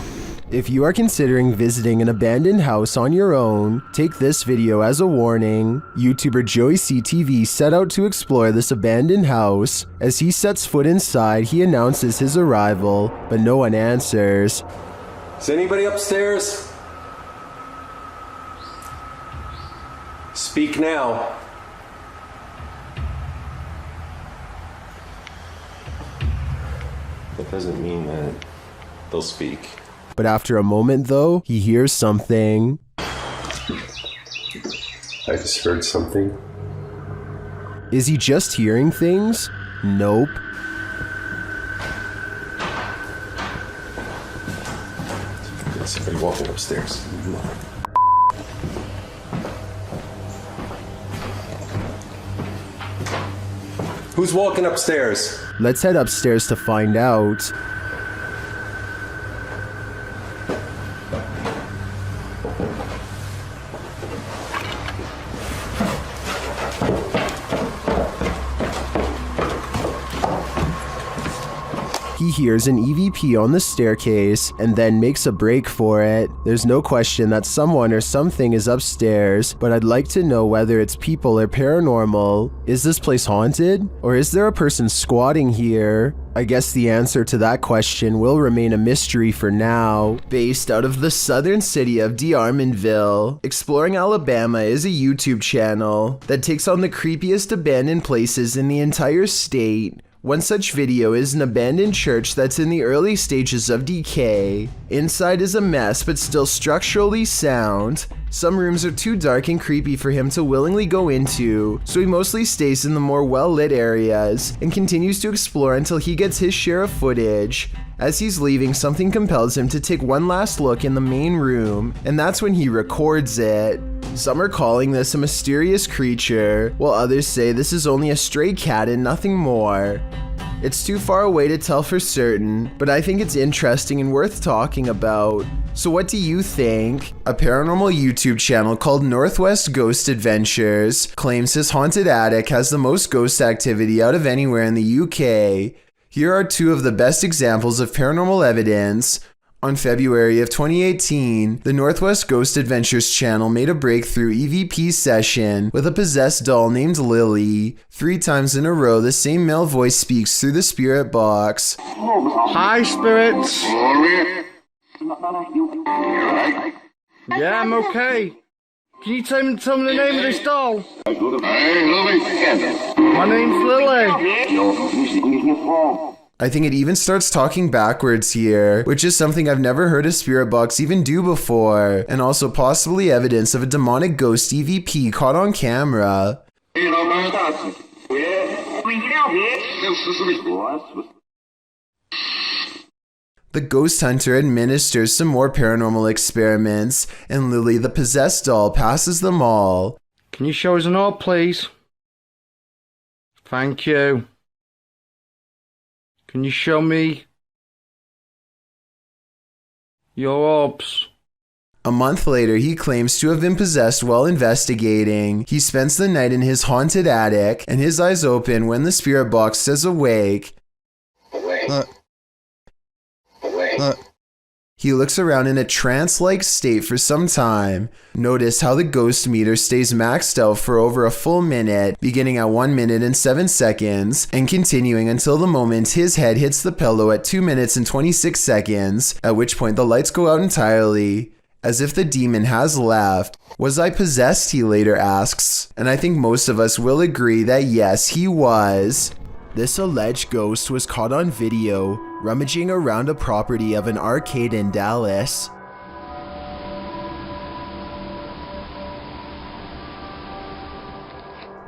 If you are considering visiting an abandoned house on your own, take this video as a warning. YouTuber Joey CTV set out to explore this abandoned house. As he sets foot inside, he announces his arrival, but no one answers. Is anybody upstairs? Speak now. That doesn't mean that they'll speak. But after a moment though, he hears something. I just heard something. Is he just hearing things? Nope. There's somebody walking upstairs. Who's walking upstairs? Let's head upstairs to find out. He hears an EVP on the staircase and then makes a break for it. There's no question that someone or something is upstairs, but I'd like to know whether it's people or paranormal. Is this place haunted? Or is there a person squatting here? I guess the answer to that question will remain a mystery for now. Based out of the southern city of DeArmonville, Exploring Alabama is a YouTube channel that takes on the creepiest abandoned places in the entire state. One such video is an abandoned church that's in the early stages of decay. Inside is a mess but still structurally sound. Some rooms are too dark and creepy for him to willingly go into, so he mostly stays in the more well-lit areas and continues to explore until he gets his share of footage. As he's leaving, something compels him to take one last look in the main room, and that's when he records it. Some are calling this a mysterious creature, while others say this is only a stray cat and nothing more. It's too far away to tell for certain, but I think it's interesting and worth talking about. So what do you think? A paranormal YouTube channel called Northwest Ghost Adventures claims his haunted attic has the most ghost activity out of anywhere in the UK. Here are two of the best examples of paranormal evidence. On February of 2018, the Northwest Ghost Adventures channel made a breakthrough EVP session with a possessed doll named Lily. 3 times in a row, the same male voice speaks through the spirit box. Hi, spirits. Yeah, I'm okay. Can you tell me the name of this doll? My name's Lily. I think it even starts talking backwards here, which is something I've never heard a spirit box even do before, and also possibly evidence of a demonic ghost EVP caught on camera. The ghost hunter administers some more paranormal experiments, and Lily the possessed doll passes them all. Can you show us an orb, please? Thank you. Can you show me your orbs? A month later, he claims to have been possessed while investigating. He spends the night in his haunted attic, and his eyes open when the spirit box says awake. He looks around in a trance-like state for some time. Notice how the ghost meter stays maxed out for over a full minute, beginning at 1 minute and 7 seconds, and continuing until the moment his head hits the pillow at 2 minutes and 26 seconds, at which point the lights go out entirely. As if the demon has left. Was I possessed, he later asks, and I think most of us will agree that yes, he was. This alleged ghost was caught on video, rummaging around a property of an arcade in Dallas.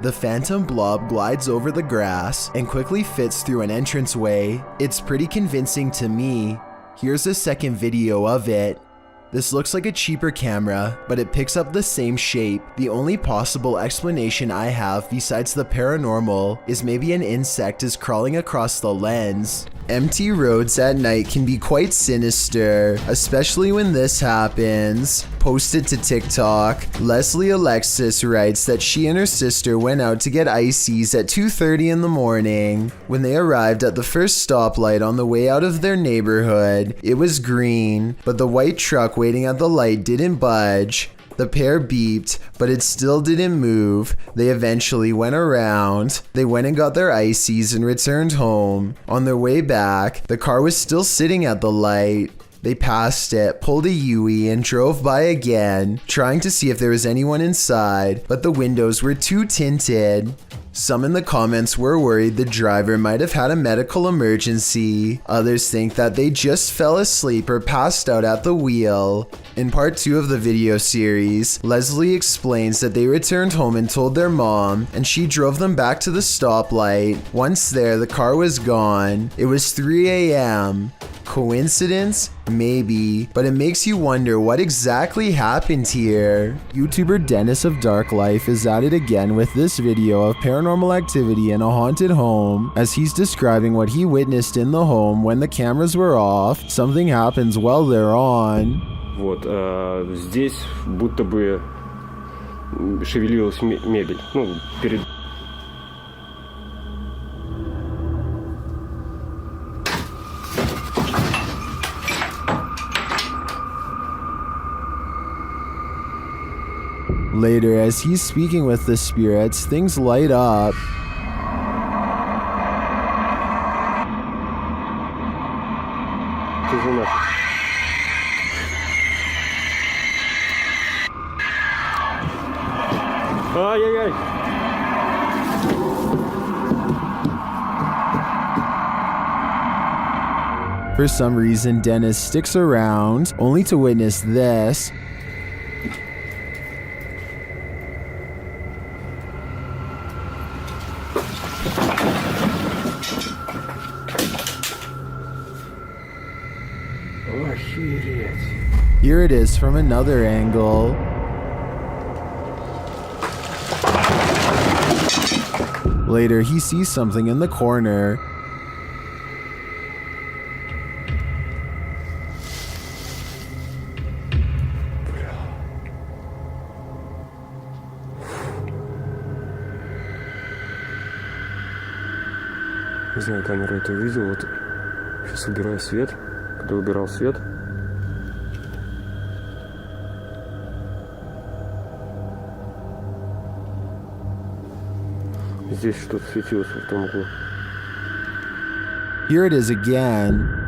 The phantom blob glides over the grass and quickly fits through an entranceway. It's pretty convincing to me. Here's a second video of it. This looks like a cheaper camera, but it picks up the same shape. The only possible explanation I have besides the paranormal is maybe an insect is crawling across the lens. Empty roads at night can be quite sinister, especially when this happens. Posted to TikTok, Leslie Alexis writes that she and her sister went out to get ices at 2:30 in the morning. When they arrived at the first stoplight on the way out of their neighborhood, it was green, but the white truck waiting at the light didn't budge. The pair beeped, but it still didn't move. They eventually went around. They went and got their ices and returned home. On their way back, the car was still sitting at the light. They passed it, pulled a U-turn, and drove by again, trying to see if there was anyone inside, but the windows were too tinted. Some in the comments were worried the driver might have had a medical emergency. Others think that they just fell asleep or passed out at the wheel. In part 2 of the video series, Leslie explains that they returned home and told their mom, and she drove them back to the stoplight. Once there, the car was gone. It was 3 a.m. Coincidence? Maybe, but it makes you wonder what exactly happened here. YouTuber Dennis of Dark Life is at it again with this video of paranormal activity in a haunted home. As he's describing what he witnessed in the home when the cameras were off, something happens while they're on. Вот, здесь будто бы шевелилась мебель. Ну, перед... Later, as he's speaking with the spirits, things light up. Ай-яй-яй! For some reason, Dennis sticks around, only to witness this. Here it is from another angle. Later, he sees something in the corner. Не знаю, камера это увидела. Вот сейчас убираю свет. Когда убирал свет, здесь что-то светилось в том углу. Here it is again.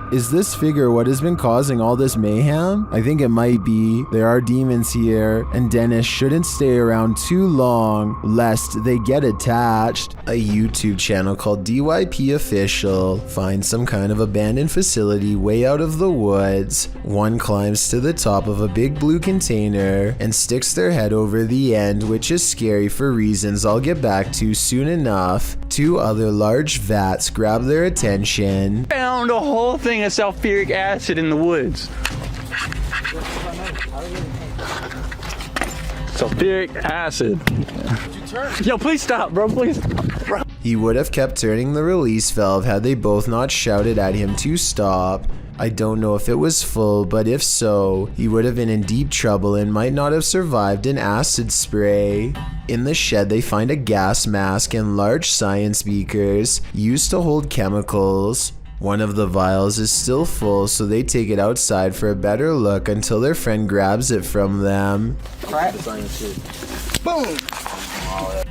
Is this figure what has been causing all this mayhem? I think it might be. There are demons here, and Dennis shouldn't stay around too long lest they get attached. A YouTube channel called DYP Official finds some kind of abandoned facility way out of the woods. One climbs to the top of a big blue container and sticks their head over the end, which is scary for reasons I'll get back to soon enough. Two other large vats grab their attention. Found a whole thing of sulfuric acid in the woods. Sulfuric acid. Yo, please stop, bro, please. Bro. He would have kept turning the release valve had they both not shouted at him to stop. I don't know if it was full, but if so, he would have been in deep trouble and might not have survived an acid spray. In the shed, they find a gas mask and large science beakers used to hold chemicals. One of the vials is still full, so they take it outside for a better look until their friend grabs it from them. Boom!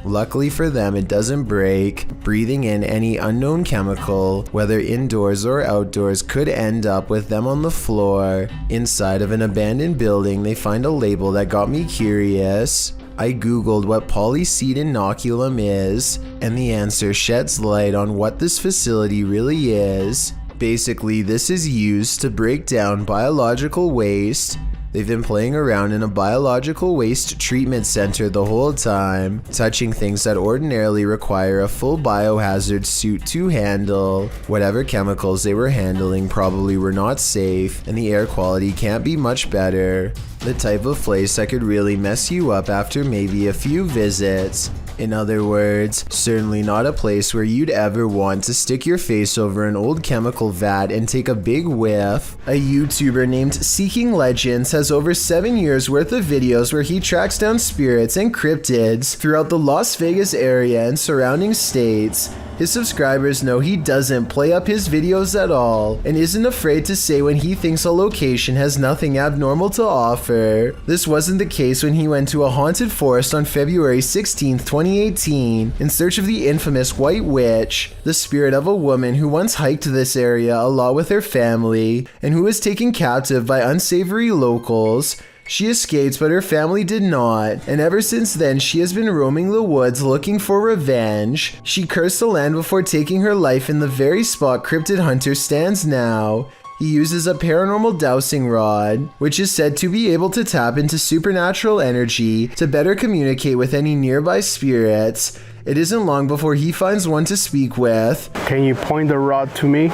Luckily for them, it doesn't break. Breathing in any unknown chemical, whether indoors or outdoors, could end up with them on the floor. Inside of an abandoned building, they find a label that got me curious. I googled what polyseed inoculum is, and the answer sheds light on what this facility really is. Basically, this is used to break down biological waste. They've been playing around in a biological waste treatment center the whole time, touching things that ordinarily require a full biohazard suit to handle. Whatever chemicals they were handling probably were not safe, and the air quality can't be much better. The type of place that could really mess you up after maybe a few visits. In other words, certainly not a place where you'd ever want to stick your face over an old chemical vat and take a big whiff. A YouTuber named Seeking Legends has over 7 years worth of videos where he tracks down spirits and cryptids throughout the Las Vegas area and surrounding states. His subscribers know he doesn't play up his videos at all and isn't afraid to say when he thinks a location has nothing abnormal to offer. This wasn't the case when he went to a haunted forest on February 16, 2018 in search of the infamous White Witch, the spirit of a woman who once hiked this area a lot with her family and who was taken captive by unsavory locals. She escaped, but her family did not, and ever since then she has been roaming the woods looking for revenge. She cursed the land before taking her life in the very spot Cryptid Hunter stands now. He uses a paranormal dowsing rod, which is said to be able to tap into supernatural energy to better communicate with any nearby spirits. It isn't long before he finds one to speak with. Can you point the rod to me?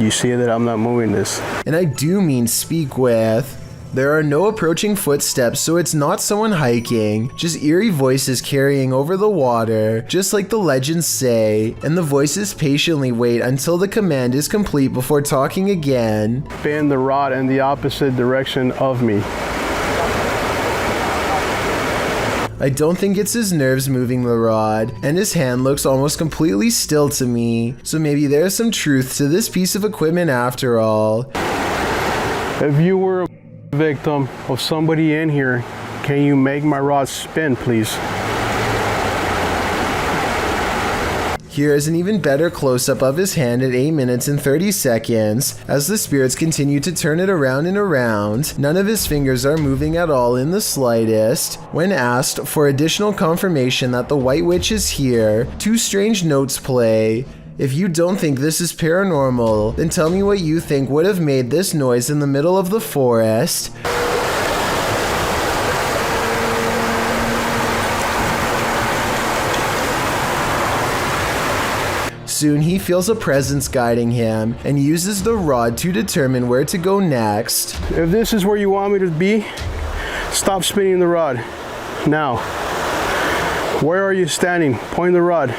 You see that I'm not moving this. And I do mean speak with. There are no approaching footsteps, so it's not someone hiking, just eerie voices carrying over the water, just like the legends say, and the voices patiently wait until the command is complete before talking again. Spin the rod in the opposite direction of me. I don't think it's his nerves moving the rod, and his hand looks almost completely still to me, so maybe there's some truth to this piece of equipment after all. If you were a victim of somebody in here, can you make my rod spin, please? Here is an even better close-up of his hand at 8 minutes and 30 seconds. As the spirits continue to turn it around and around, none of his fingers are moving at all in the slightest. When asked for additional confirmation that the White Witch is here, two strange notes play. If you don't think this is paranormal, then tell me what you think would have made this noise in the middle of the forest. Soon he feels a presence guiding him and uses the rod to determine where to go next. If this is where you want me to be, stop spinning the rod. Now, where are you standing? Point the rod.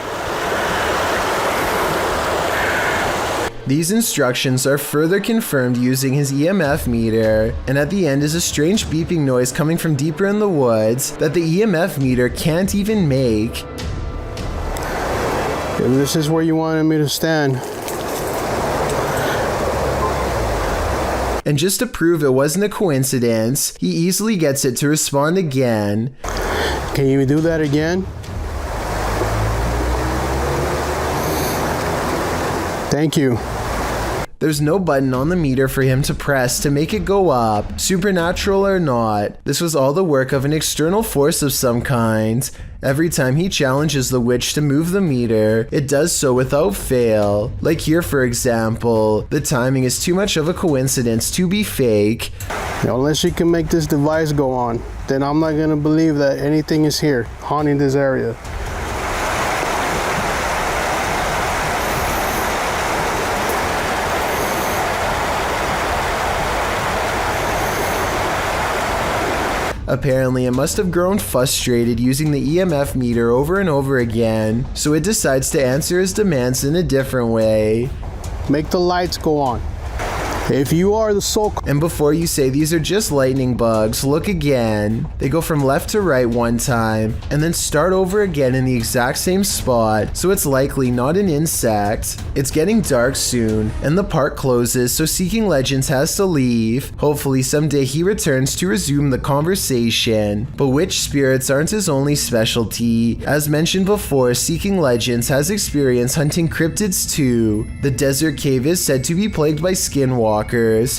These instructions are further confirmed using his EMF meter, and at the end is a strange beeping noise coming from deeper in the woods that the EMF meter can't even make. If this is where you wanted me to stand. And just to prove it wasn't a coincidence, he easily gets it to respond again. Can you do that again? Thank you. There's no button on the meter for him to press to make it go up, supernatural or not. This was all the work of an external force of some kind. Every time he challenges the witch to move the meter, it does so without fail. Like here, for example, the timing is too much of a coincidence to be fake. Unless you can make this device go on, then I'm not gonna believe that anything is here, haunting this area. Apparently, it must have grown frustrated using the EMF meter over and over again, so it decides to answer his demands in a different way. Make the lights go on. If you are the soul... And before you say these are just lightning bugs, look again. They go from left to right one time, and then start over again in the exact same spot, so it's likely not an insect. It's getting dark soon, and the park closes, so Seeking Legends has to leave. Hopefully someday he returns to resume the conversation. But witch spirits aren't his only specialty. As mentioned before, Seeking Legends has experience hunting cryptids too. The desert cave is said to be plagued by skinwalkers,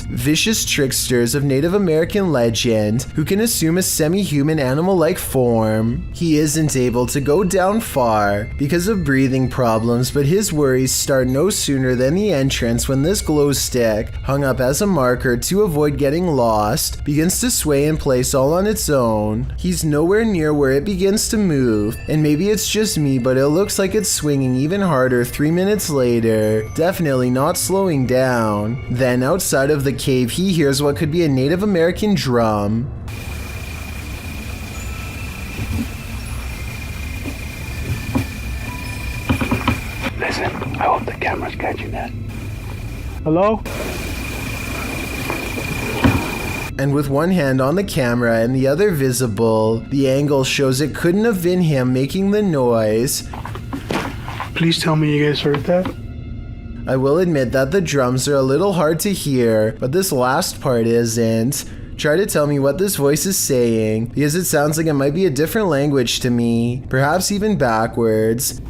vicious tricksters of Native American legend who can assume a semi-human animal-like form. He isn't able to go down far because of breathing problems, but his worries start no sooner than the entrance when this glow stick, hung up as a marker to avoid getting lost, begins to sway in place all on its own. He's nowhere near where it begins to move, and maybe it's just me, but it looks like it's swinging even harder 3 minutes later, definitely not slowing down. Then outside of the cave, he hears what could be a Native American drum. Listen, I hope the camera's catching that. Hello? And with one hand on the camera and the other visible, the angle shows it couldn't have been him making the noise. Please tell me you guys heard that. I will admit that the drums are a little hard to hear, but this last part isn't. Try to tell me what this voice is saying, because it sounds like it might be a different language to me, perhaps even backwards.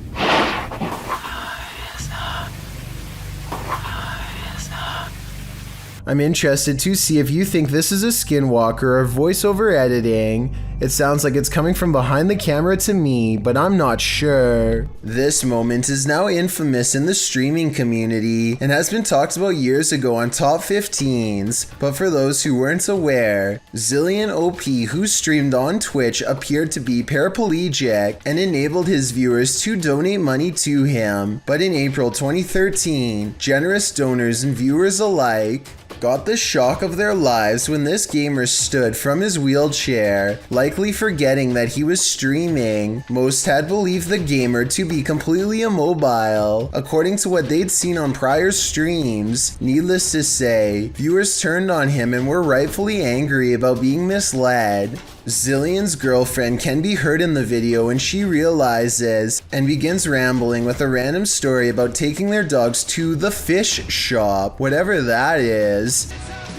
I'm interested to see if you think this is a skinwalker or voiceover editing. It sounds like it's coming from behind the camera to me, but I'm not sure. This moment is now infamous in the streaming community and has been talked about years ago on Top 15s, but for those who weren't aware, Zillion OP, who streamed on Twitch, appeared to be paraplegic and enabled his viewers to donate money to him. But in April 2013, generous donors and viewers alike got the shock of their lives when this gamer stood from his wheelchair, likely forgetting that he was streaming. Most had believed the gamer to be completely immobile, according to what they'd seen on prior streams. Needless to say, viewers turned on him and were rightfully angry about being misled. Zillion's girlfriend can be heard in the video when she realizes and begins rambling with a random story about taking their dogs to the fish shop, whatever that is.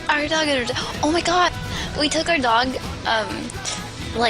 Our dog, oh my god, we took our dog,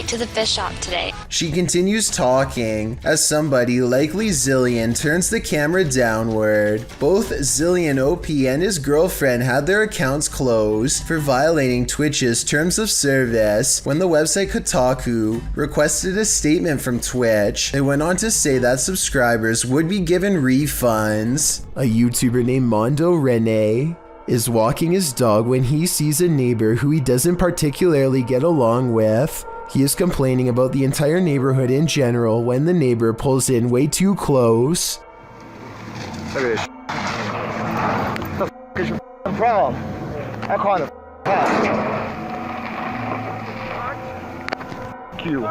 to the fish shop today. She continues talking as somebody, likely Zillion, turns the camera downward. Both Zillion OP and his girlfriend had their accounts closed for violating Twitch's terms of service. When the website Kotaku requested a statement from Twitch, they went on to say that subscribers would be given refunds. A YouTuber named Mondo Rene is walking his dog when he sees a neighbor who he doesn't particularly get along with. He is complaining about the entire neighborhood in general when the neighbor pulls in way too close. Look at this. What the is your problem? I'm calling the cops. You.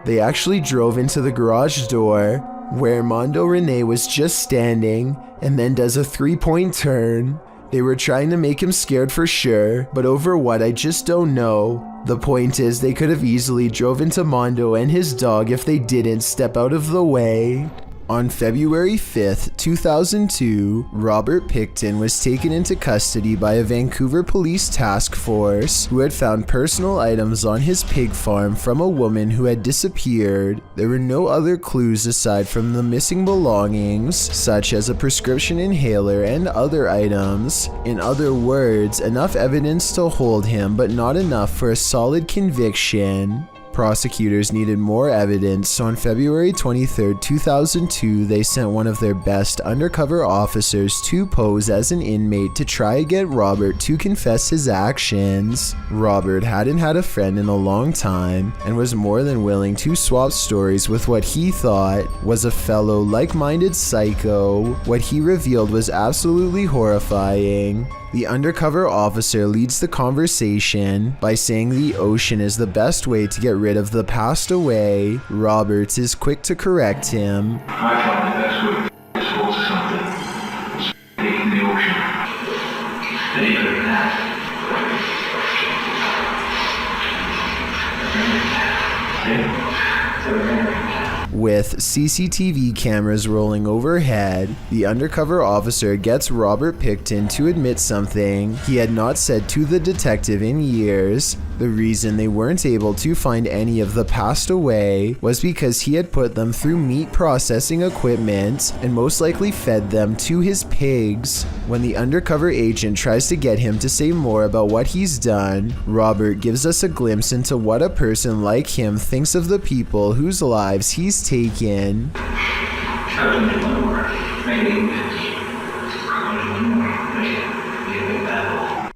They actually drove into the garage door where Mondo Rene was just standing and then does a 3-point turn. They were trying to make him scared for sure, but over what I just don't know. The point is they could have easily drove into Mondo and his dog if they didn't step out of the way. On February 5th, 2002, Robert Picton was taken into custody by a Vancouver police task force who had found personal items on his pig farm from a woman who had disappeared. There were no other clues aside from the missing belongings, such as a prescription inhaler and other items. In other words, enough evidence to hold him, but not enough for a solid conviction. Prosecutors needed more evidence, so on February 23, 2002, they sent one of their best undercover officers to pose as an inmate to try to get Robert to confess his actions. Robert hadn't had a friend in a long time and was more than willing to swap stories with what he thought was a fellow like-minded psycho. What he revealed was absolutely horrifying. The undercover officer leads the conversation by saying the ocean is the best way to get rid of the passed away. Roberts is quick to correct him. I thought the best way to dispose of something was taking the ocean. Any better than that. With CCTV cameras rolling overhead, the undercover officer gets Robert Picton to admit something he had not said to the detective in years. The reason they weren't able to find any of the passed away was because he had put them through meat processing equipment and most likely fed them to his pigs. When the undercover agent tries to get him to say more about what he's done, Robert gives us a glimpse into what a person like him thinks of the people whose lives he's taken.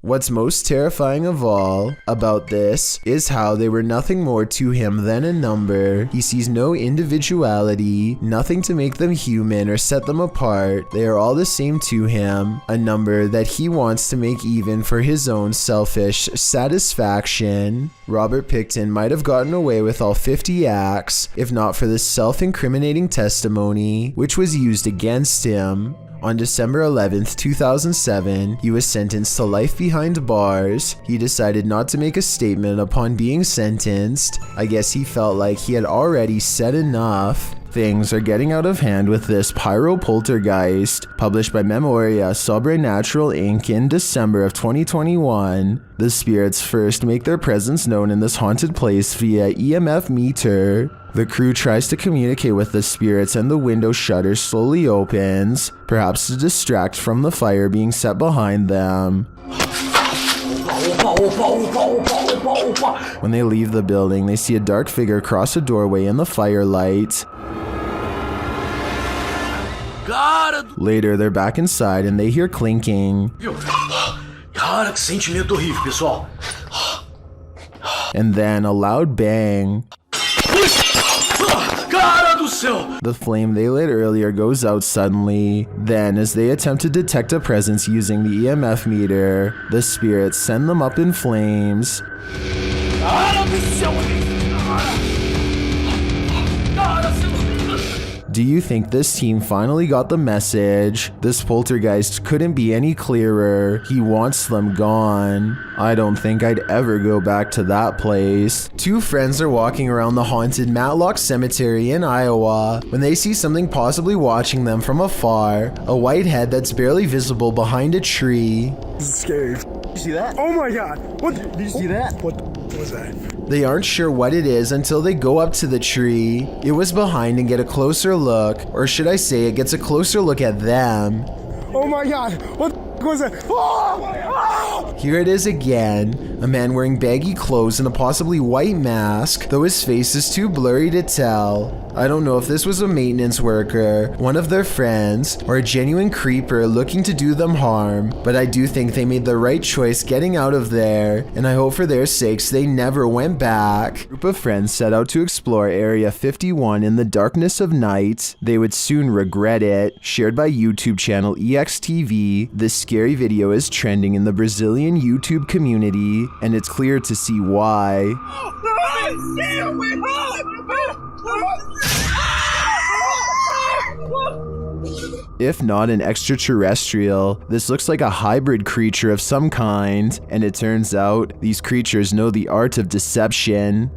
What's most terrifying of all about this is how they were nothing more to him than a number. He sees no individuality, nothing to make them human or set them apart. They are all the same to him, a number that he wants to make even for his own selfish satisfaction. Robert Picton might have gotten away with all 50 acts, if not for this self-incriminating testimony, which was used against him. On December 11th, 2007, he was sentenced to life behind bars. He decided not to make a statement upon being sentenced. I guess he felt like he had already said enough. Things are getting out of hand with this Pyro Poltergeist, published by Memoria Sobrenatural Inc. in December of 2021. The spirits first make their presence known in this haunted place via EMF meter. The crew tries to communicate with the spirits and the window shutter slowly opens, perhaps to distract from the fire being set behind them. When they leave the building, they see a dark figure cross a doorway in the firelight. Later, they're back inside and they hear clinking. Cara, que sentimento horrível, pessoal. And then a loud bang. Cara do céu! The flame they lit earlier goes out suddenly. Then, as they attempt to detect a presence using the EMF meter, the spirits send them up in flames. Cara do céu! Do you think this team finally got the message? This poltergeist couldn't be any clearer. He wants them gone. I don't think I'd ever go back to that place. Two friends are walking around the haunted Matlock Cemetery in Iowa when they see something possibly watching them from afar. A white head that's barely visible behind a tree. This is scary. Did you see that? Oh my god! What? Did you see that? What was that? They aren't sure what it is until they go up to the tree. It was behind and get a closer look, or should I say it gets a closer look at them. Oh my god! What was that? Oh my god! Here it is again, a man wearing baggy clothes and a possibly white mask, though his face is too blurry to tell. I don't know if this was a maintenance worker, one of their friends, or a genuine creeper looking to do them harm, but I do think they made the right choice getting out of there, and I hope for their sakes they never went back. A group of friends set out to explore Area 51 in the darkness of night. They would soon regret it. Shared by YouTube channel EXTV, this scary video is trending in the Brazilian YouTube community, and it's clear to see why. If not an extraterrestrial, this looks like a hybrid creature of some kind, and it turns out these creatures know the art of deception.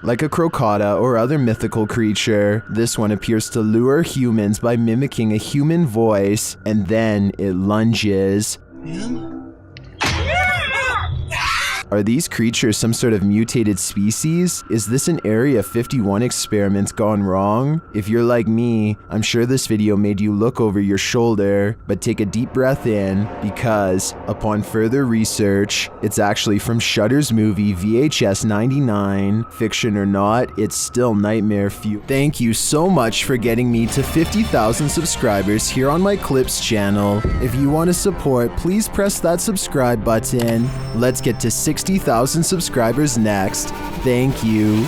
Like a crocodile or other mythical creature, this one appears to lure humans by mimicking a human voice, and then it lunges. Are these creatures some sort of mutated species? Is this an Area 51 experiment gone wrong? If you're like me, I'm sure this video made you look over your shoulder, but take a deep breath in, because, upon further research, it's actually from Shudder's movie VHS 99. Fiction or not, it's still nightmare fuel. Thank you so much for getting me to 50,000 subscribers here on my Clips channel. If you want to support, please press that subscribe button. Let's get to 60,000 subscribers next. Thank you.